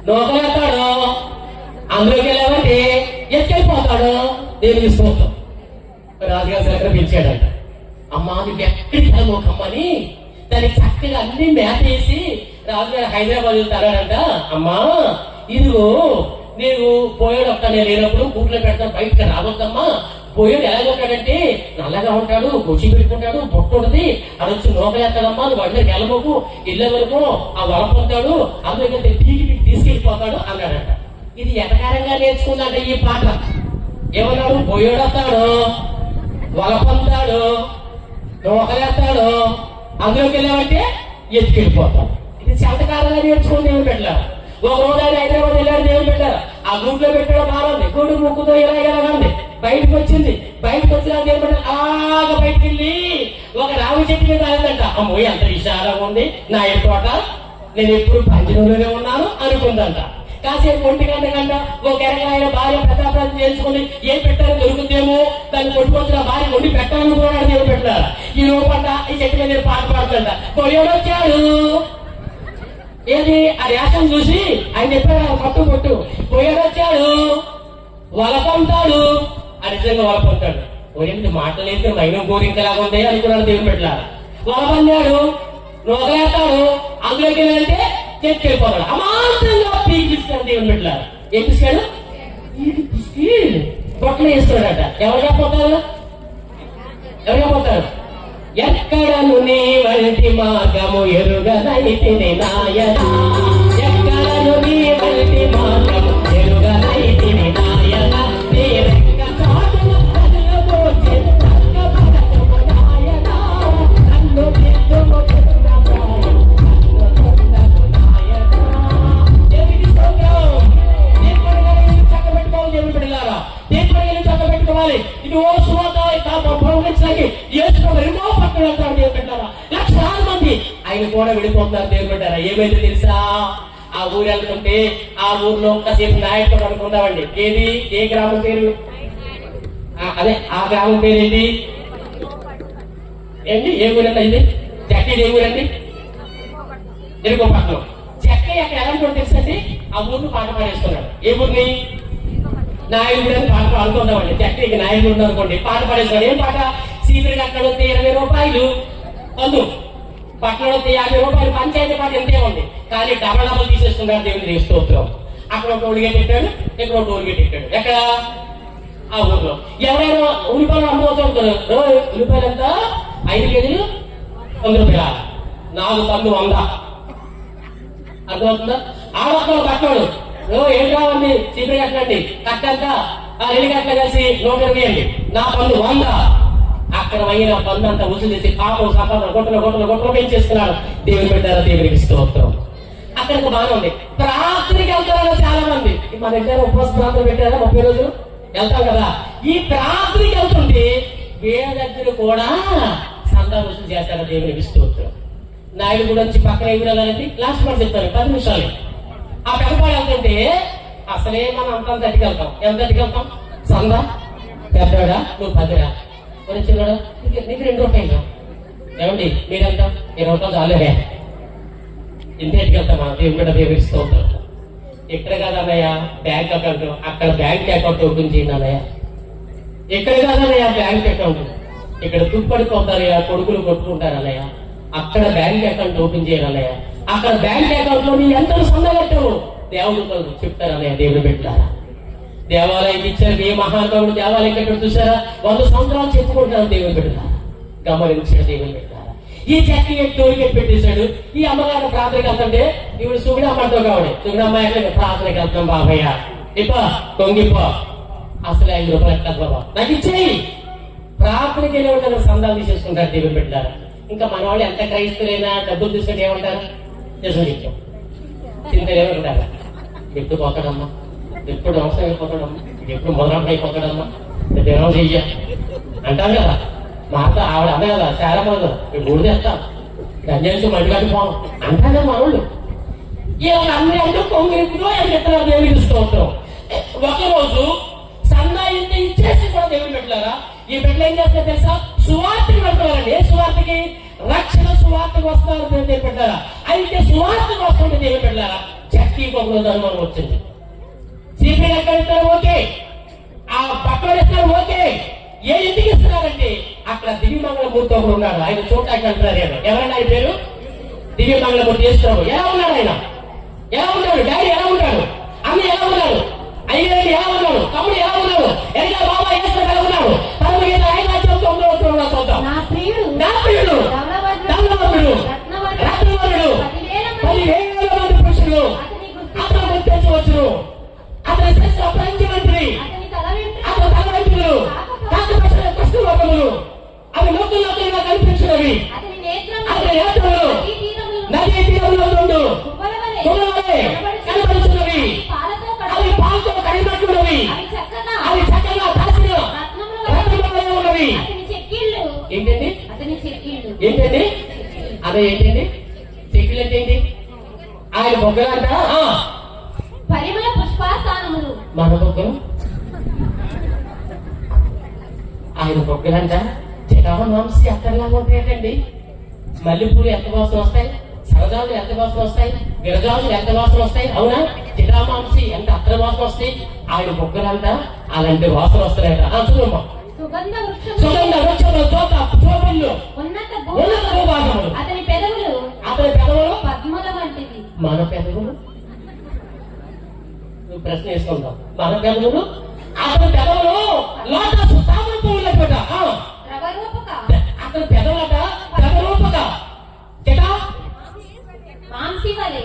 S1: నోకలేస్తాడు, అందులోకి వెళ్ళామంటే ఎక్కడిపోతాడు. దేవుని స్తోత్రం. రాజుగారి దగ్గర పిలిచాడంట. అమ్మా నువ్వు ఎక్కడికి వెళ్ళమోకమ్మని దానికి చక్కగా అన్ని మేత వేసి రాజుగారు హైదరాబాద్ వెళ్తారంట. అమ్మా ఇదిగో నేను పోయాడు ఒక్క నేను లేనప్పుడు కూట్లో పెడతాను, బయటకు రావద్దమ్మా. పోయాడు ఎలా ఉంటాడంటే నల్లగా ఉంటాడు, గుచ్చి పెట్టుకుంటాడు, బొట్టు ఉంటుంది, అది వచ్చి నోకలేస్తాడమ్మా, నువ్వు అందరికి వెళ్ళబోకు, ఇళ్ళ వరకు ఆ వలపొంతాడు, అందుకంటే పీకి తీసుకెళ్ళిపోతాడు అన్నాడంట. ఇది ఎటకారంగా నేర్చుకుందంట ఈ పాట. ఏమన్నాడు? పోయాడు వస్తాడు, వలపొంతాడు, నోకలేస్తాడు, అందులోకి వెళ్ళామంటే ఎత్తుకెళ్ళిపోతాడు. ఇది చెమటకారంగా నేర్చుకుని దేవుని పెట్టారు. ఒక రోజు ఆయన హైదరాబాద్ వెళ్ళాడు, దేవుని పెట్టారు. ఆ గూట్లో పెట్టడం బాగుంది, గూడు ముక్కుతో ఇలా ఉంది. బయటకు వచ్చింది, బయటకు వచ్చిన దేవుని పెట్టారు. అలాగా బయటకు వెళ్ళి ఒక రావి చెట్టు మీద ఆగిందంట. అమ్మో ఎంత విశాలంగా ఉంది నా తోట, నేను ఎప్పుడు పంచలోనే ఉన్నాను అనుకుందంట. కాసేపు 1 గంట ఒక ఎరగాయన భార్య ప్రతాపరాజు చేసుకుని ఏం పెట్టారో దొరుకుతుందేమో దాన్ని కొట్టుకొచ్చిన భార్య వండి పెట్టాలనుకున్నాడు దేవుని పెట్టారు. ఈ లోపల ఈ చెట్టు మీద పాట పాడుతుంట. వచ్చాడు ఏది ఆ రేషన్ చూసి ఆయన చెప్పాడు పట్టు పోయాడు వచ్చాడు వలపంతాడు అని నిజంగా వలపంతాడు. ఓరేంటి మాటలు అయితే మైనం కోరికలాగా ఉంది అనుకున్నాడు దేవుని పెట్టారు. వలపందాడు, నోకలేస్తాడు, అందులోకి వెళ్ళాలంటే చెట్టుకెళ్ళిపోతాడు. అమాంతంగా పీకి తీసుకున్నాడు దేవుని పెట్టారు. ఏం తీసుకాడు? బొట్టలు వేస్తాడట. ఎవరుగా పోతారు? ఎక్కడను నీ వంటి మార్గము ఎరుగనైతిని నాయన, ఎక్కడను నీ వంటి మార్గము ఎరుగనైతిని నాయన, నీ రెక్క చాటున పదులబోచి చక్కబడకు నాయన, నన్ను దిద్దుము చక్కబెట్టుకోవాలి. ఇది ఓ సువాత ఎన్నో పక్కన వెళ్తారు దేవుని పెట్టారా. లక్షలాది మంది ఆయన కూడా విడిపోతున్నారు దేవుని పెట్టారా. ఏమైతే తెలుసా? ఆ ఊరు వెళ్తుంటే ఆ ఊర్లో కాసేపు నాయకుడు అనుకుందామండి. ఏది ఏ గ్రామం పేరు? అదే ఆ గ్రామం పేరు ఏంటి? ఏ ఊరండి ఇది? చెక్క ఏ ఊరండి? ఎరుకోపట్నం. చెక్క అక్కడ ఎలా కూడా తెలుసు అండి. ఆ ఊరిని పాట పాడేసుకున్నాడు. ఏ ఊరిని? నాయకుడు అని పాట పాడుకుందామండి. చెక్క నాయకుడు అనుకోండి, పాట పాడేసుకున్నాడు. ఏం పాట? సీపీకి అక్కడ వస్తే 20 రూపాయలు అందు, పట్టణం వస్తే 50 రూపాయలు, పంచాయతీ పాట ఎంతే ఉంది. కానీ డబల్ తీసేస్తున్నాడు దేవుని స్తోత్రం. అక్కడ ఒక టోల్గేట్ పెట్టాడు, ఇక్కడ ఒక టోల్గేట్ పెట్టాడు. ఎక్కడ? ఆ ఊర్లో. ఎవరైనా ఉల్లిపాయలు అమ్ముకోవచ్చు. ఉల్లిపాయలు ఎంత? 5 కేజీలు 100 రూపాయలు, 4 టన్నులు 100. అర్థమవుతుందా? ఆడొక్కడు కట్టాడు. ఏం కావాలి? సీపీ కట్టండి, కట్టంతా 2 గంటలు కలిసి 120 నా పన్ను 100. అక్కడ అయిన పన్ను అంతా వసూలు చేసి పాపం సంపాదన గొట్టలు పెంచేస్తున్నాడు దేవుని పెట్టారా. దేవునికి స్తోత్రం. అక్కడికి బాగా ఉంది. ప్రార్థనకి వెళ్తారా చాలా మంది. మన దగ్గర ఉపవాస ప్రార్థన పెట్టారా 30 రోజులు వెళ్తాం కదా. ఈ ప్రార్థనకి వెళ్తుంటే వీళ్ళ దగ్గర కూడా సందా వసూలు చేస్తారా. దేవునికి స్తోత్రం. నాయుడు కూడా వచ్చి పక్కన ఎగురాలంటే లాస్ట్ మాట చెప్తాను 10 నిమిషాలు. ఆ పెద్దపాడు వెళ్తుంటే అసలే మనం అంతా తట్టుకు వెళ్తాం. ఎంత తట్టుకు వెళ్తాం? సందా పెద్దడా, నువ్వు 10రా, చిన్నడా, నీకు 2 రూపాయలు. ఏమండి మీరెంత? 20 రూపాయలు చాలేరే. ఇంత ఎట్టుకెళ్తామా? దేవుని బిడ్డ దేవుడిస్తూ ఉంటాం. ఇక్కడ కాదన్నయ్య బ్యాంక్ అకౌంట్, అక్కడ బ్యాంక్ అకౌంట్ ఓపెన్ చేయండి అన్నయ్య. ఇక్కడ కాదన్నయ్య బ్యాంక్ అకౌంట్, ఇక్కడ తుప్పడిపోతారయ్యా, కొడుకులు కొట్టుకుంటారు అన్నయ్య. అక్కడ బ్యాంక్ అకౌంట్ ఓపెన్ చేయాలి అన్నయ్య. అక్కడ బ్యాంక్ అకౌంట్ లో నీ ఎంత సందగట్టావు దేవుడు చెప్తారు అన్నయ్య. దేవుడు పెట్టారా. దేవాలయం ఇచ్చారు. ఏ మహానుభావుడు దేవాలయం కట్టాడు చూసారా? 100 సంవత్సరాలు చెప్పుకుంటారు దేవుని పెట్టారా. గమనించాడు దేవుని పెట్టారా. ఈ చెక్క టోల్గేట్ పెట్టేశాడు. ఈ అమ్మగారు ప్రార్థనకి వెళ్తుంటే ఇప్పుడు సుగుణమ్మతో కావాలి. సుగుణమ్మాయి ప్రార్థనకి వెళ్తాం బాబయ్య, ఇప్ప కొంగిపో, అసలు 5 రూపాయలు ఎట్లా బాబా నాకు ఇచ్చేయి. ప్రార్థనకి వెళ్ళి సందాలు తీసేసుకుంటారు దేవుని పెట్టారా. ఇంకా మన వాళ్ళు ఎంత క్రైస్తవులైనా డబ్బులు తీసుకుంటే ఏమంటారు? నిజం చింతలేమంటారా? ఎప్పుడు పోతాడమ్మా, ఎప్పుడు అవసరం అయిపోతాడమ్మా, ఎప్పుడు మొదలమ్మ అయిపోతాడమ్మా, దినం చెయ్య అంటారు కదా. మాట ఆవిడ అన్న కదా చాలా మంది మూడు తెస్తాం గంజేసి మళ్ళీ కట్టిపోం అంటారు మనోళ్ళు. అన్ని అంటే కొంగిరిపులో అని చెప్తారు దేవుడికి స్తోత్రం. ఒకరోజు సన్నాయి ఇచ్చేసి కూడా దేవుడు పెట్టారా. ఈ బిడ్డలు ఏం చేస్తారు తెలుసా? సువార్తకి వెళ్తారండి. ఏ సువార్తకి? రక్షణ సువార్తకు వస్తారు దేవుడు పెట్టారా. అయితే సువార్తకు వస్తుంటే దేవుడు పెట్టారా. చక్కీ ఒక అనుమానం వచ్చింది. సీపీ ఎక్కడ ఇస్తారు ఓకే, ఆ పక్కన ఇస్తారు ఓకే, ఏ ఎందుకు ఇస్తున్నారంటే అక్కడ దివ్యమంగళమూర్తి ఒకడు ఉన్నాడు, ఆయన చూడటానికి అంటారు. ఎవరైనా ఆయన పేరు దివ్యమంగళమూర్తి చేస్తున్నాడు. ఎలా ఉన్నాడు ఆయన? ఎలా ఉన్నాడు? డాడీ ఎలా ఉన్నాడు? అన్న ఎలా ఉన్నాడు? అయ్యారు ఎలా ఉన్నాడు? తమ్ముడు ఎలా ఉన్నాడు? ఎలా బాబా ఏసుడు ఎలా ఉన్నాడు? తమ్ముడు ఏదో ఆయన చూద్దాం.
S2: నా ప్రియుడు
S1: నా ప్రియుడు ధనవంతుడు రత్నవంతుడు 10,000 మంది పురుషులు అతను గుర్తించవచ్చును. అతని శస్త్ర ప్రపంచమంత్రి,
S2: అతని తల
S1: అతని తలవంతులు కాకపక్షుల కష్టములు అవి లోతులుగా కనిపించినవి.
S2: అతని నేత్రములు
S1: అతని నేత్రములు నదీ తీరములో నుండు కుమ్మలవలె కనపడుచున్నవి. అవి పాలతో కడిగినట్టున్నవి. అవి చక్కగా కాసిన రత్నములవలె ఉన్నవి. ఏంటండి? ఏంటండి? అదే ఏంటండి? చెక్కులు అంటే ఏంటి? ఆయన బొగ్గలంట
S2: పరిమళ పుష్పాసానములు.
S1: మన బొగ్గలు ఆయన బొగ్గలంట మాంసి అత్తర్లాగా ఉంటాయండి. మల్లెపూలు ఎంత వాసన వస్తాయి, సరదాలు ఎంత వాసన వస్తాయి, విరజాజులు ఎంత వాసన వస్తాయి. అవునా? చిటామాంసి ఎంత అత్తర వాసన వస్తాయి. ఆయన బొగ్గలంట అలాంటి వాసన వస్తాయట. చూడమ్మా,
S2: సుగంధ
S1: వృక్షములు చోపళ్ళు
S2: ఉన్నత
S1: భూభాగములు.
S2: అతని పెదవులు పద్మల వంటివి.
S1: మన పెదవులు ప్రశ్న వేసుకుందాం. మన పెదవులు అతని పెదవులు లోటస్ తామర పువ్వులు అనమాట. అతని పెదవులట ద్రవరూపక జటా
S2: మాంసి వలె.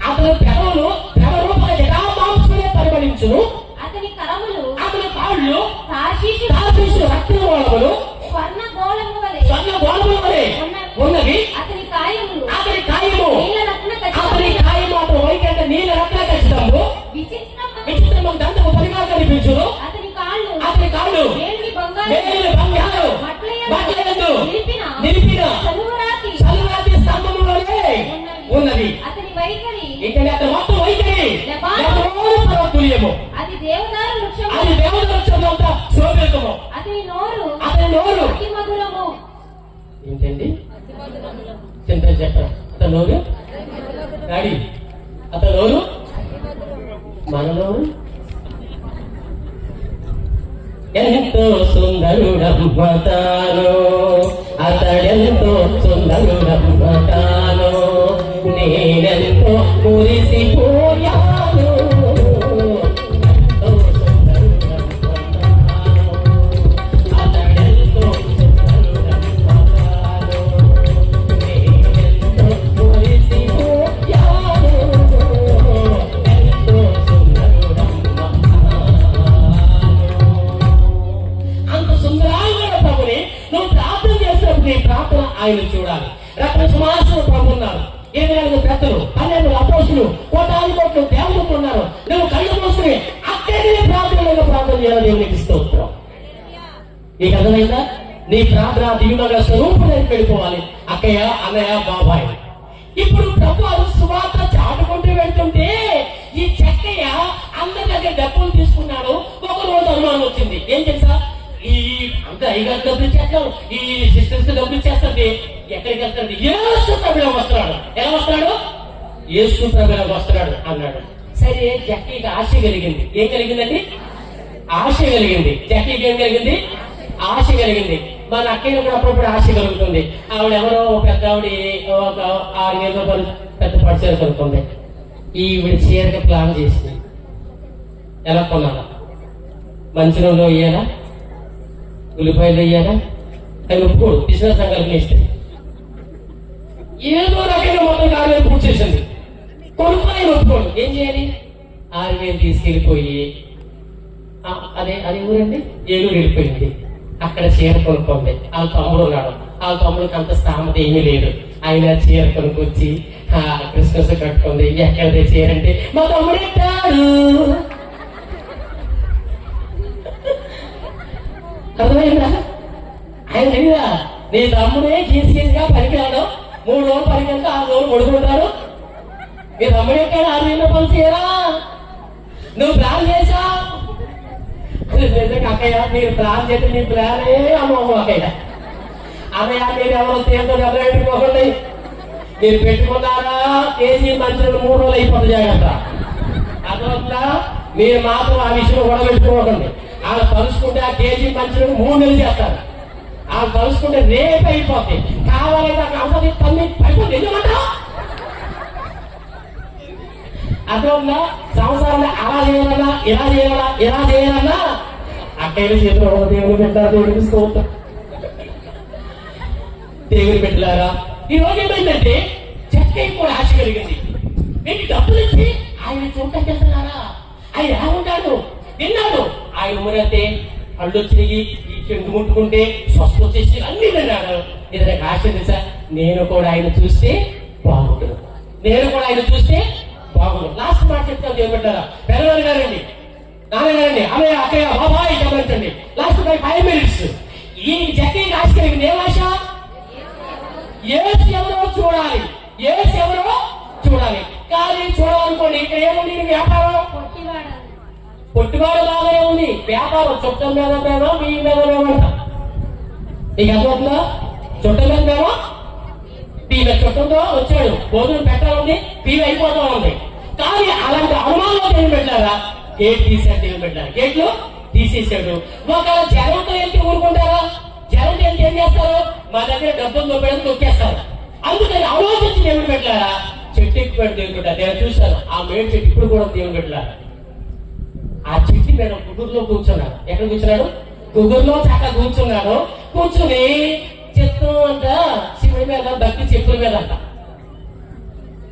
S1: అతని పెదవులు ద్రవరూపక జటా మాంసమే పరిగణించును.
S2: అతని కరములు
S1: అతని కాళ్ళు
S2: తార్షీషు
S1: రత్నగోళములు
S2: స్వర్ణ గోళము వలె
S1: ఉన్నవి.
S2: అతని కాయము
S1: అతని వైకంఠ నీల రత్న ఖచ్చితము విచిత్రము దంతము పరిమాణం కనిపించును. అతని కాళ్ళు మేలు బంగారు మట్లయందు నిలిపిన చలువరాతి స్తంభములోనే ఉన్నది. ఇక్కడ అతని మొత్తం వైఖరి పర్వతుల్యము.
S2: అది దేవదారు
S1: వృక్షము అంతా శోభితము.
S2: అతని నోరు అతి మధురము.
S1: ఏంటండి? చింత చెప్పండి. అతని నోరు డాడీ, అతని నోరు మన నోరు ఎంతో సుందరుడమ్మతాను, అతడెంతో సుందరుడమ్మతాను, నేనెంతో మురిసిపోయాను. ఆయన చూడాలి. రత్న సింహాసనం ప్రభు ఉన్నారు. 24 పెద్దలు, 12 అపోస్తులు, కోటాను కోట్లు దేవుడు ఉన్నారు. నువ్వు కళ్ళు మూసుకుని అక్కడే ప్రార్థన చేయాలి. దేవునికి స్తోత్రం. నీకు అర్థమైందా? నీ ప్రార్థన దివ్యమంగళ స్వరూపులకు వెళ్ళిపోవాలి. అక్కయ్య, అన్నయ్య, బాబాయ్. ఇప్పుడు ప్రభు సువార్త చాటుకుంటూ వెళ్తుంటే ఈ చెక్కయ్య అందరి దగ్గర డబ్బులు తీసుకున్నాడు. ఒక రోజు అనుమానం వచ్చింది. ఏం తెలుసా? ఈ అంత అయ్యగారు డబ్బులు ఇచ్చేస్తాడు, ఈ సిస్టర్స్ డబ్బులు ఇచ్చేస్తుంది. ఎక్కడికి వెళ్తాడు? యేసు ప్రభువులో వస్తున్నాడు. ఎలా వస్తున్నాడు? యేసు ప్రభువులో వస్తున్నాడు అన్నాడు. సరే, జక్కీకి ఆశ కలిగింది. ఏం కలిగిందండి? ఆశ కలిగింది. జక్కీకి ఏం కలిగింది? ఆశ కలిగింది. మన అక్కయ్య కూడా అప్పుడప్పుడు ఆశ కలుగుతుంది. ఆవిడ ఎవరో పెద్ద ఆవిడ ఒక 6,000 రూపాయలు పెద్ద పడిచేర కలుగుతుంది. ఈవిడ చీరగా ప్లాన్ చేసింది. ఎలా కొనాలా? మంచి రోజులు వేయాలా? ఉల్లిపాయలు వేయాలా? అది ఒప్పుకోడు. బిజినెస్ సంఘాలకు ఇస్తే ఏదో రకంగా మొత్తం 6,000 పూర్తి చేసింది. కొనుక్కొని ఒప్పుకోడు. ఏం చేయాలి? 6,000 తీసుకెళ్ళిపోయి అదే ఊరండి, ఏలూరు వెళ్ళిపోయింది. అక్కడ చీర కొనుక్కోండి. వాళ్ళ తమ్ముడు ఉన్నాడు. వాళ్ళ తమ్ముడికి అంత స్థామత ఏమీ లేదు. ఆయన చీర కొనుక్కొచ్చి క్రిస్మస్ కట్టుకుంది. ఎక్కడదే చీర అంటే మా తమ్ముడు ఎట్టాడు. అర్థమైందా? ఆయన తెలియదా? నీ తమ్ముడే జీసీగా పనికిరాడు. 3 రోజులు పనికెళ్తే 6 రోజులు పడుకుంటారు. నీ తమ్ముడు ఎక్కాడు 6,000 రూపాయలు చీరా. నువ్వు ప్లాన్ చేసా? అక్కయ్య, మీరు ప్లాన్ చేస్తే నీ ప్లానే అమ్మమ్మ. అక్కయ్య, అన్నయ్య, మీరు ఎవరో చేతితో డబ్బులు పెట్టుకోకండి. మీరు పెట్టుకున్నారా కేజీ మంచులు 3 రోజులు అయిపోతుంది. జాగ్రత్త. అర్థమవుతుందా? మీరు మాత్రం ఆ విషయంలో గొడవ పెట్టుకోకండి. వాళ్ళు తలుసుకుంటే ఆ కేజీ మంచిని 3 నెలలు చేస్తారు. వాళ్ళు తలుసుకుంటే రేపు అయిపోతాయి. కావాలంటే అక్కడ అవసరం తల్లి పడిపోతుంది. ఎందుకంటే అర్థంగా సంవత్సరాలు అలా చేయాలన్నా ఇలా చేయాలన్నా అక్కడే చేతిలో దేవుని పెట్టారు. దేవుడికి స్తోత్రం. దేవుని పెట్టారా? ఈ రోజు ఏమైందంటే చెక్కకి కూడా ఆశ కలిగింది. మీకు డబ్బులు ఇచ్చి ఆయన చూడటానికి వెళ్తున్నారా? ఆయన ఎలా ఉంటాడు విన్నాడు. ఆయన ఊరైతే కళ్ళు వచ్చినాయి, ఈ చెంగు ముట్టుకుంటే స్వస్థ వచ్చేసి అన్ని విన్నాడు. ఇది నాకు ఆశ తెలుసా, నేను కూడా ఆయన చూస్తే బాగుంటుంది. లాస్ట్ మాట చెప్తాను. దేవుని పెట్టారా? పెద్దవారు గారండి, నాన్నగారండి, అమ్మయ్య అక్కయ్య బాబాయ్ గమనించండి. లాస్ట్ 5 minutes ఈ చెక్కకి ఆశ కలిగింది. ఏం ఆశ? ఏసు ఎవరో చూడాలి. కానీ చూడాలనుకోండి, ఇక్కడ ఏముంది? వ్యాపారం పొట్టివాడు లాగానే ఉంది. వ్యాపారం చుట్టం మీద మేమో మీ మీద మేమంట. నీకు అర్థమవుతుందా? చుట్టం మీద మేమో పీల చుట్టంతో వచ్చాడు, భోజనం పెట్టాలండి, పీలు అయిపోతా ఉంది. కానీ అలాంటి అనుమానంలో దేవుని పెట్టారా? గేట్ తీసాడు. దేవుని పెట్టారు, గేట్లు తీసేసాడు. ఒకవేళ జనంతో వెళ్తే ఊరుకుంటారా? జనంతో వెళ్తే ఏం చేస్తారు? మా దగ్గర డబ్బులు దొబ్బేయడం తొక్కేస్తారు. అందుకని ఆలోచించి దేవుని పెట్టారా? చెట్టు ఎక్కువ దేవుని పెట్టారు. నేను చూశాను ఆ మేడు చెట్టు ఇప్పుడు కూడా దేవుని పెట్టారు. ఆ చెట్టు మీద గుగురులో కూర్చున్నాడు. ఎక్కడ కూర్చున్నాడు? గుగురులో చక్కగా కూర్చుని చెట్టు అంట శివుడి మీద భక్తి చెప్పుల మీద అంట.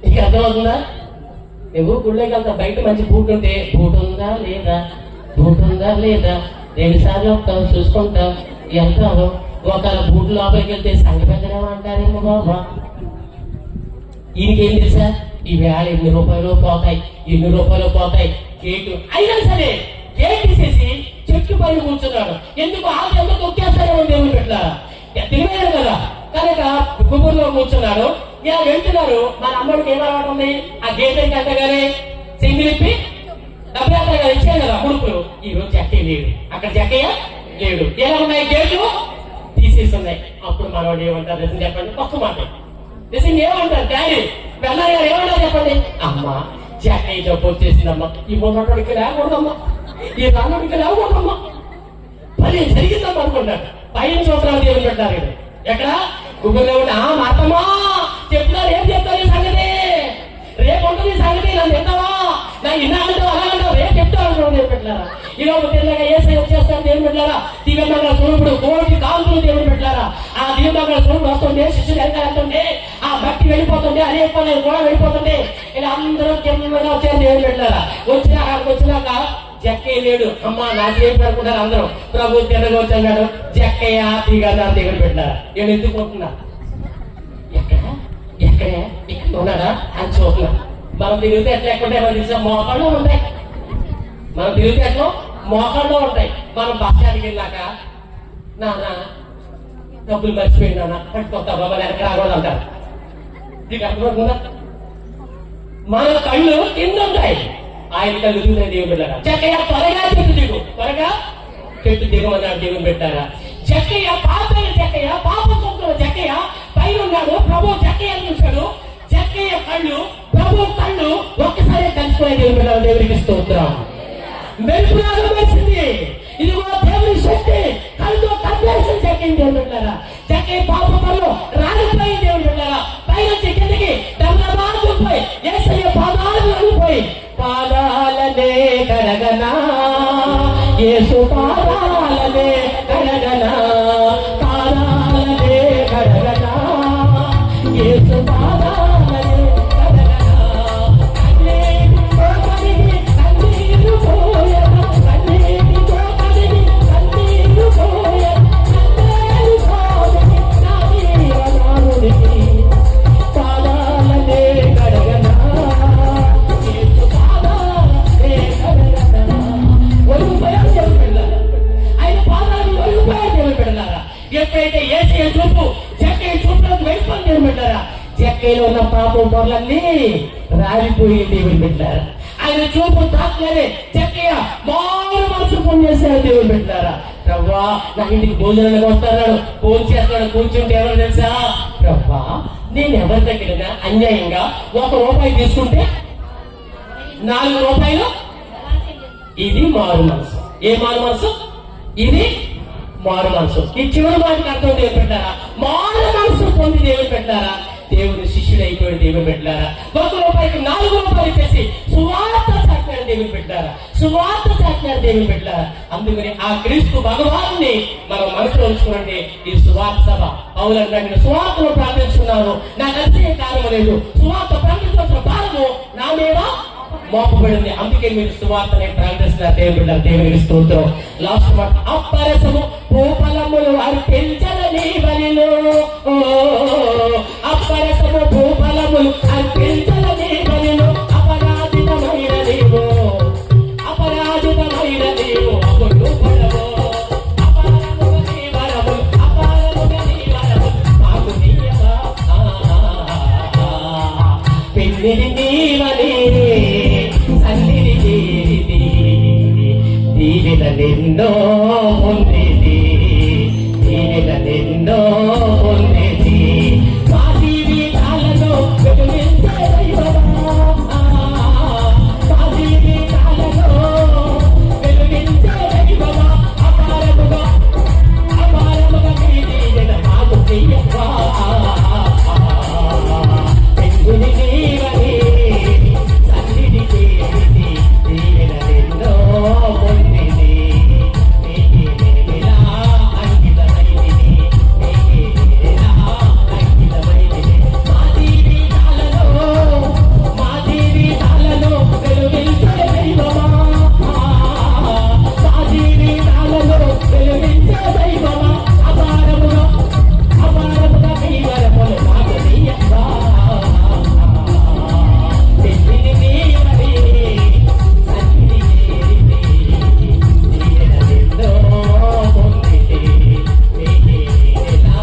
S1: నీకు అర్థమవుతుందా? నువ్వు గుళ్ళోకి వెళ్తా, బయట మంచి బూట్ ఉంటే బూట్ ఉందా లేదా 2 సార్లు వస్తావు, చూసుకుంటావు, వెళ్తావు. ఒకవేళ బూట్ లోపలికి వెళ్తే సంగ పెద్దరేమో అంటారేమో బాబా. ఈయనకేం తెలుసా? ఈ వేళ ఎన్ని రూపాయలు పోతాయి. గేటు అయినా సరే గేట్ తీసేసి చెట్టు పైన కూర్చున్నాడు. ఎందుకు? ఆమె ఎంత తొక్కేస్తారేమో దేవుని పెట్టా తెలియదు కదా. కనుక గుబుర్లో కూర్చున్నాడు. ఇలా వెళ్తున్నారు. మన అమ్మడికి ఏం అలవాటు ఉంది? ఆ గేట్ అయితే అంటగానే సింగిలిప్పి డబ్బులు అంతగా ఇచ్చాను కదా ముడుపులు. ఈ రోజు జక్కయ్య లేడు, అక్కడ జక్కయ్య లేడు. ఎలా ఉన్నాయి? గేట్లు తీసేసి ఉన్నాయి. అప్పుడు మనవాడు ఏమంటారు నిజం చెప్పండి? ఒక్క మాట నిజం ఏమంటారు? డాడీ వెళ్ళాలి గారు ఏమంటారు చెప్పండి? అమ్మా జక్కయ్య జబ్బు వచ్చేసిందమ్మా, ఈ మొన్నోడికి లేకూడదమ్మా, ఈ రానుడికి లేకూడదమ్మా, పని జరిగిందమ్మా అనుకుంటాడు. 5 సంవత్సరాలు దేవుని పెట్టారు. ఎక్కడ? గుగ్గురులో ఉంటే మాతమ్మా చెప్తున్నారు. ఏం చెప్తారు ఈ సంగతి? రేపు ఉంటుంది ఈ సంగతి. నన్ను చెప్తావా? నాకు ఇన్నాళ్ళంటావు అలాగంటావు, రేపు చెప్తావు అనుకోండి దేవుని పెట్టారా? ఈరోజు తెల్లగా ఏసై వచ్చేస్తాను దేవుని పెట్టారా? దివ్యమంగళ స్వరూపుడు కోటి కాంతులు దేవుని పెట్టారా? ఆ దివ్యమంగళ స్వరూపుడు వస్తుంటే, శిష్యులు వెళ్తుంటే, ఆ భక్తి వెళ్ళిపోతుంటే, అనే పనులు కూడా వెళ్ళిపోతుంటే, ఇలా అందరూ కిందగా వచ్చారు దేవుని పెట్టారా? వచ్చినాక జక్కయ్య లేడు. అమ్మా నా చేతి అనుకుంటారు అందరూ. ప్రభు తిన్నగా వచ్చాడు. జక్కయ్య తీగన్నారు దేవుని పెట్టారా? నేను ఎందుకుంటున్నా? ఎక్కడే ఇక్కడ ఉన్నాడా అని చూస్తున్నా. మనం తిరిగితే ఎట్లా ఎక్కడే తెలుసా? మోకాళ్ళు ఉంటాయి. మనం తిరిగితే ఎట్లా మోకాళ్ళు ఉంటాయి. మనం బస్ స్టాండ్కి వెళ్ళాక నాన్న డబ్బులు మర్చిపోయినా పట్టుకొస్తా బాబా వెనక రాకూడదు అంటారు. నీకు అర్థమవుతుందా? మన కళ్ళు కింద ఉంటాయి, ఆయన కళ్ళు దిగుతాయి దేవుని పెట్టారా? జక్కయ్య త్వరగా చెట్టు దిగమన్నాడు దేవుని పెట్టారా? జక్కయ్య పాపం చూస్తున్న జక్కయ్య పైన ఉన్నాడు. ప్రభు జక్కయ్య చూశాడు. జక్కయ్య కళ్ళు ప్రభు కళ్ళు ఒక్కసారి కలుసుకునే దేవుని పెట్టారు. దేవునికి స్తోత్రం. మెరుపులాగా వచ్చింది. ఇదిగో దేవుని శక్తి కళ్ళతో కప్పేసిన జక్కయ్య దేవుని పెట్టారా? జక్కయ్య పాపంలో రాలిపోయి దేవుని పెట్టారా? పైన కిందకి డబ్బులమారిపోయి యేసయ్య పాదాలు రాలిపోయి పాదాలనే కడగనా, యేసు పాదాలనే కడగనా, పాదాలనే కడగనా, యేసు పాదాలనే కడగనా. కన్నీటితో కడిగి కన్నీరు పోయెను, కన్నీటితో కడిగి కన్నీరు పోయెను, కన్నీరు సాగని నా జీవనానుడికి పాదాలనే కడగనా, యేసు పాదాలనే కడగనా. ఒడిపోయారు దేవుని బిడ్డలారా, ఆయన పాదాలు ఒడిపోయారు దేవుని బిడ్డలారా. ఎప్పుడైతే యేసయ్య చూపు జక్కయ్య చూపులకు వెళ్ళిపోయి దేవుని బిడ్డలారా, జక్కయ్యలో ఉన్న పాపం పొరలన్నీ రాలిపోయి దేవుని బిడ్డలారా. ఆయన చూపు తాకలేదే జక్కయ్య మారు మనసు ఫోన్ చేశాడు దేవుని బిడ్డలారా. ప్రవ్వా నా ఇంటికి భోజనానికి వస్తున్నాడు, ఫోన్ చేస్తున్నాడు. కూర్చుంటే ఎవరు తెలుసా? ప్రవ్వా నేను ఎవరి దగ్గర అన్యాయంగా 1 రూపాయి తీసుకుంటే 4 రూపాయలు. ఇది మారు మనసు. ఏ మారు మనసు? ఇది మారు మనసు. ఈ చివరి మాటకి అర్థం దేవుడు పెట్టారా? మారు మనసు పొంది దేవుడు పెట్టారా? దేవుడు శిష్యుడు అయిపోయి దేవుడు పెట్టారా? 1 రూపాయికి 4 రూపాయలు చేసి సువార్త చాటాడు దేవుడు పెట్టారా? సువార్త చాటాడు దేవుడు పెట్టారా? అందుకని ఆ క్రీస్తు భగవాన్ని మనం మనసులో ఉంచుకోండి. ఈ సువార్త సభ అవునంటే నేను సువార్తను ప్రార్థించుకున్నాను, నాకు అంతే కారణం లేదు, సువార్త ప్రార్థించాల్సిన భారము నా మీద మోపబడింది. అందుకే మీరు సువార్తని ప్రార్థిస్తున్నారు దేవుడు. దేవునికి స్తోత్రం. లాస్ట్ మాట, అప్పరసము భూఫలములు అర్పించని బలిలో, అప్పరసము భూఫలములు అర్పించని బలిలో అపరాజితమైన నీవు, అపరాజితమైన నీవు అప్పుడు పడవు, అపారముగా నీ వరము, అపారముగా నీ వరము మాకు నీయవా, పెన్నిది నీవని సన్నిధి చేరిది, దీవెనలెన్నో పొందేది, దీవెనలెన్నో పొందేది, మా జీవితాలను వెలుగించే దైవమా, మా జీవితాలను వెలుగించే దైవమా, అపారముగా మీ దీవెన మాకు తీయవా, పెన్నిది నీవని సన్నిధి చేరిది, దీవెనలెన్నో పొందేది, నీకే వేలా అంకితమైనది, నీకే వేలా అంకితమైనది, మా జీవితాలలో వెలుగించే దైవమా, మా జీవితాలలో వెలుగించే దైవమా, అపారముగా మీ వరములు మాకు నీయవా, పెన్నిది నీవని సన్నిధి చేరిది, దీవెనలెన్నో పొందితి, నీకే వేలా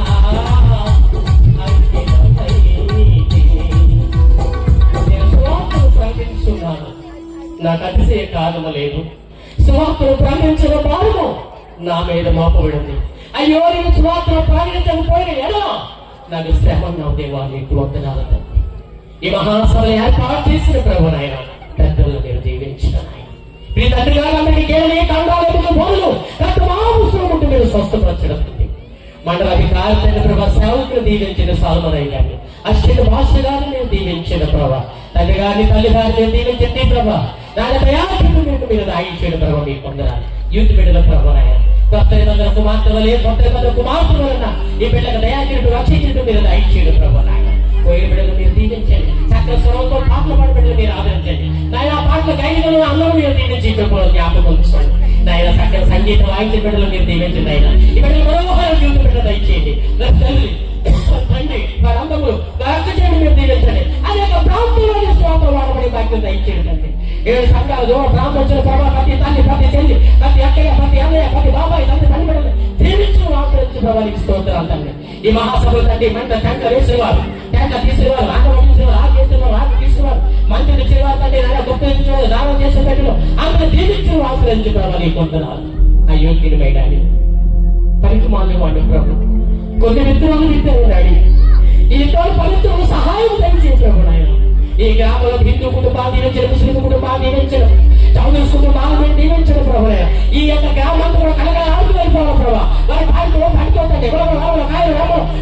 S1: అంకితమైనది. నేను సువార్తను ప్రకటిస్తున్నాను, నాకు అతిశయ కారణము లేదు. సువార్తను ప్రకటించిన భారము నా మీద మోపబడింది. అయ్యో నేను సువార్తను ప్రకటించకపోయిన ఎడో నాకు శ్రమ నా దేవా, నీకు వందనాలు తండ్రి. ఈ మహాసభలు ఏర్పాటు చేసిన ప్రభు నాయన, పెద్దలను మీరు దీవించిన నాయన. మీ తండ్రి గారు అందరికీ కేవలం కండాలకు బోధలు రక్తమాంసం ఉంటే మీరు స్వస్థపరచడం. మండలాధికారి తండ్రి ప్రభా సేవకులు దీవించిన సాల్మనయ్య గారిని, అశ్విని భాష గారిని మీరు దీవించిన ప్రభా, తండ్రి గారిని తల్లి గారిని దీవించండి ప్రభా. దాని దయాకిని మీరు దాయించిన ప్రభావ మీకు పొందరాలి. యూత్ బిడ్డల ప్రభు నాయన, 900 కుమార్తెలు 900 కుమార్తెల వలన ఈ బిడ్డకు దయాకిని రక్షించడం మీరు దాయించిన ప్రభు నాయన. పోయే బిడ్డలు మీరు దీవించండి, చక్కల స్వరంతో పాటలు పాడే బిడ్డలు మీరు ఆదరించండి నాయన. ఆ పాటలు గైనికలు అందరూ మీరు దీవించి జ్ఞాపకం ఉంచుకోండి నాయన. చక్కల సంగీతం వాయించే బిడ్డలు మీరు దీవించండి ఆయన. ఈ బిడ్డలు మనోహర జీవిత బిడ్డ దయచేయండి తల్లి తండ్రి వారందరూ రక్త చేయడం మీరు దీవించండి. అనేక ప్రాంతాల్లో స్వాత వాడబడి బాధ్యత దయచేయండి. 7 సంఘాలు ప్రాంతం వచ్చిన ప్రభావ ప్రతి తల్లి, ప్రతి చెల్లి, ప్రతి అక్కయ్య, ప్రతి అన్నయ్య, ప్రతి బాబాయ్ తండ్రి పని బిడ్డలు దీవించు ఆకరించి ప్రభావికి స్తోత్రాలు తండ్రి. ఈ మహాసభలు తండ్రి మంట టెంక వేసేవారు, టెంక తీసేవారు, ఆటలు తీసేవారు, ఆకు చేసేవారు, ఆకు తీసేవారు, మంచి తెచ్చేవారు తండ్రి నాయన, గొప్ప తెచ్చేవారు, దానం చేసే పెట్టిన అందరూ దీవించు ఆకరించి ప్రభావికి పొందనాలు. అయోగ్యుడమైనాడు పనికి మాలి వాడు ప్రభు, కొన్ని విత్తనాలు విత్తనాడు, ఈ విత్తనాలు ఫలితం సహాయం దయచే ప్రభు నాయన. ఈ గ్రామంలో హిందూ కుటుంబాన్ని దీవించడం, ముస్లిం కుటుంబాన్ని దీవించడం, చౌదరి కుటుంబాలను దీవించడం ప్రభు. ఈ యొక్క గ్రామంతో కూడా కలగా ఆడుకోవాలి ప్రభావ. వారి పాటతో పడుకోతండి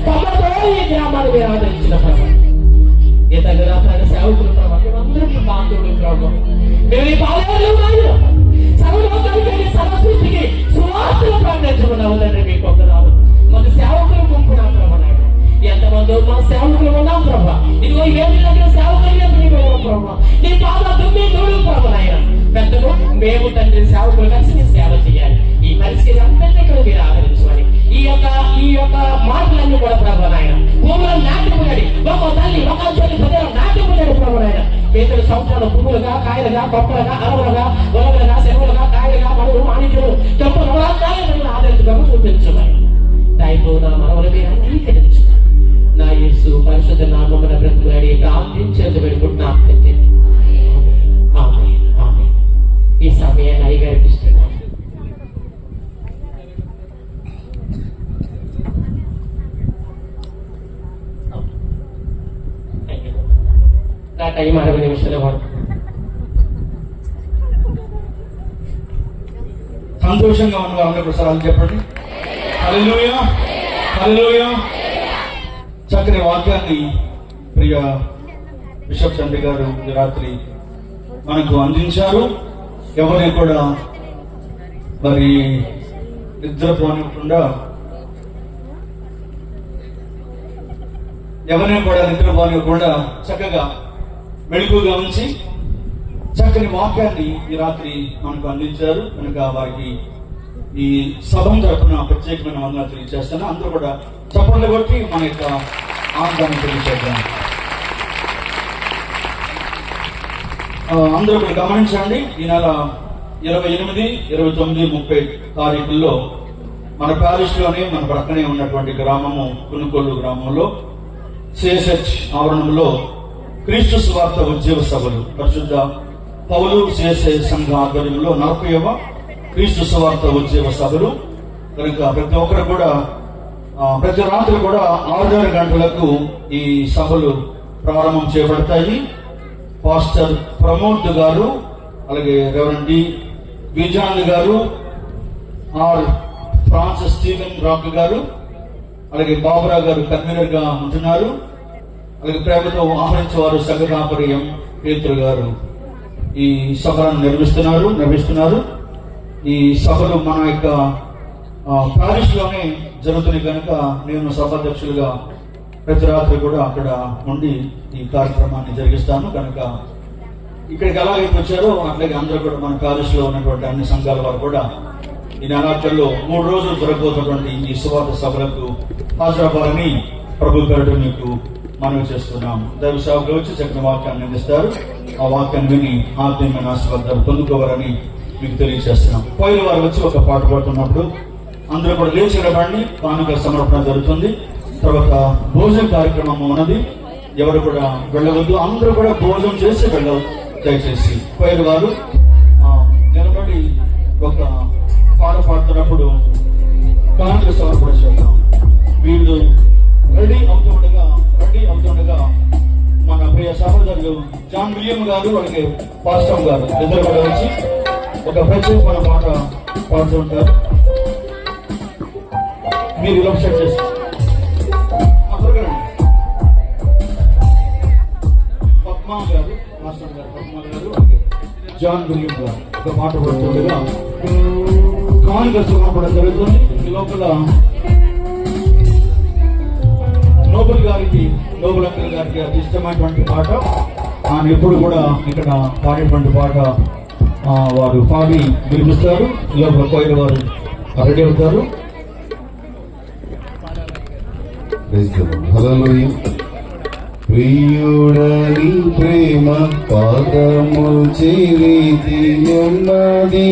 S1: కొమ్మతో ఈ గ్రామాన్ని మీరు ఆదరించిన ప్రభు. ఇతను రాత్రి సేవకులు ప్రభావ, మేమందరూ బాంధవులు ప్రభు. మేము ఈ పాలనలో ఉన్నాము, సర్వలోకానికి సర్వసృష్టికి సువార్తను ప్రకటించమన్నాము తండ్రి. మీకు వందనాలు. మాకు సేవకులు గుంపునా ప్రభు నాయన, ఎంతమంది మా సేవకులు ఉన్నాం ప్రభా. ఇదిగో ఈ వేదిక దగ్గర సేవకులు ప్రభా, నీ పాదాలు మీ తోడు ప్రభు నాయన. పెద్దలు మేము తండ్రి సేవకులు కలిసి మీరు సేవ చేయాలి. ఈ పరిస్థితి అంతటి కూడా మీరు ఆదరించాలి. ఈ యొక్క మాటలన్నీ కూడా ప్రభు నాయన భూములను నాటుకున్నాడు. ఒక తల్లి ఒక చెల్లి నాటుకున్నాడు ప్రభు నాయన. పేదలు సంవత్సరాలు పువ్వులుగా, కాయలుగా, కొప్పలుగా, అరవులుగా, ఉలగలుగా, సెలవులుగా, కాయలుగా, మనులు, మాణిక్యులు, చెప్పులు ఆదరించడం చూపించున్నాయి. దయతో నా మనవలు మీరు అంగీకరించు. నా యేసు పరిశుద్ధ నామమున బ్రతుకులాడి ప్రార్థించేది పెట్టుకుంటున్నా. ఈ సమయాన్ని అయ్యగారికి ఇస్తున్నాను. నా టైం 60 నిమిషాలు వాడు.
S3: సంతోషంగా ఉన్న వాళ్ళని ఒకసారి చెప్పండి. హల్లెలూయా, హల్లెలూయా. చక్కని వాక్యాన్ని ప్రియ బిషప్ తండ్రి గారు ఈ రాత్రి మనకు అందించారు. ఎవరిని కూడా మరి నిద్రపోనివ్వకుండా చక్కగా మెళుకుగా ఉంచి చక్కని వాక్యాన్ని ఈ రాత్రి మనకు అందించారు కనుక వారికి ఈ సభం తరపున ప్రత్యేకమైన వందనాలు తెలియజేస్తాను. అందరూ కూడా చప్పట్లు కొట్టి మన యొక్క ఆనందాన్ని తెలియజేద్దాం. అందరూ కూడా గమనించండి, ఈ నెల 28, 29, 30 తారీఖుల్లో మన ప్యారిస్ లోనే మన ప్రక్కనే ఉన్నటువంటి గ్రామము కునుకొల్లు గ్రామంలో సిఎస్హెచ్ ఆవరణంలో క్రీస్తు సువార్త ఉద్యోగ సభలు పరిశుద్ధ పౌలు సిఎస్హెచ్ సంఘ ఆధ్వర్యంలో 40వ క్రీస్తు సువార్త ఉద్యోగ సభలు కనుక ప్రతి ఒక్కరు కూడా ప్రతి రాత్రి కూడా 6 గంటలకు ఈ సభలు ప్రారంభం చేయబడతాయి. పాస్టర్ ప్రమోద్ గారు, అలాగే రెవరెండ్ డి విజాన్ గారు, ఆర్ ఫ్రాన్సిస్ స్టీవెన్ రాక్ గారు, అలాగే బాబురా గారు కన్వీనర్ గా ఉంటున్నారు. అలాగే ప్రేమతో ఆహరించేవారు సగరాపర్యం పేతురు గారు ఈ సభలను నిర్వహిస్తున్నారు. ఈ సభలు మన యొక్క ప్యారిస్ లోనే జరుగుతున్నాయి కనుక నేను సభాధ్యక్షులుగా ప్రతి రాత్రి కూడా అక్కడ ఉండి ఈ కార్యక్రమాన్ని జరిగిస్తాను. కనుక ఇక్కడికి ఎలాగైతే వచ్చారో అట్లాగే అందరూ కూడా మన ప్యారిస్ లో ఉన్నటువంటి అన్ని సంఘాల వారు కూడా ఈ నెలాఖరులో 3 రోజులు జరగబోతున్నటువంటి ఈ సువార్త సభలకు హాజరవ్వాలని ప్రభు పేరిట మీకు మనవి చేస్తున్నాం. దైవ సేవకులు వచ్చి చక్కని వాక్యాన్ని అందిస్తారు. ఆ వాక్యాన్ని విని ఆత్మీయమైన ఆశీర్వాదాలు పొందుకోవాలని మీకు తెలియజేస్తున్నాం. పైన వారు వచ్చి ఒక పాట పాడుతున్నప్పుడు అందరూ కూడా లేచి నిలబడి కానుక సమర్పణ జరుగుతుంది. తర్వాత భోజన కార్యక్రమం ఉన్నది. ఎవరు కూడా వెళ్ళవద్దు, అందరూ కూడా భోజనం చేసి వెళ్ళవు. దయచేసి పైన వారు నిలబడి ఒక పాట పాడుతున్నప్పుడు కానుక సమర్పణ చేద్దాం. వీళ్ళు రెడీ అవుతుండగా మన ప్రియ సహోదరులు జాన్ విలియం గారు, అలాగే పాస్టర్ గారు ఇద్దరు కూడా వచ్చి ఒక ప్రత్యేకమైన పాట పాడుతూ ఉంటారు. మీరు ఇలా సెట్ చేసి పద్మా గారు, మాస్టర్ గారు పద్మా గారు, జాన్ విలియం గారు ఒక పాట పాడుతుండగా కానుక సమర్పణ జరుగుతుంది. ఈ లోపల నోబుల్ అంకుల్ గారికి అది ఇష్టమైనటువంటి పాట, ఆయన ఎప్పుడు కూడా ఇక్కడ పాడేటువంటి పాట వారు పాడి వినిపిస్తారు. ఈ లోపల కోయిల వారు రెడీ అవుతారు.
S4: ప్రియుడని ప్రేమ పాదము చేరితి నెమ్మది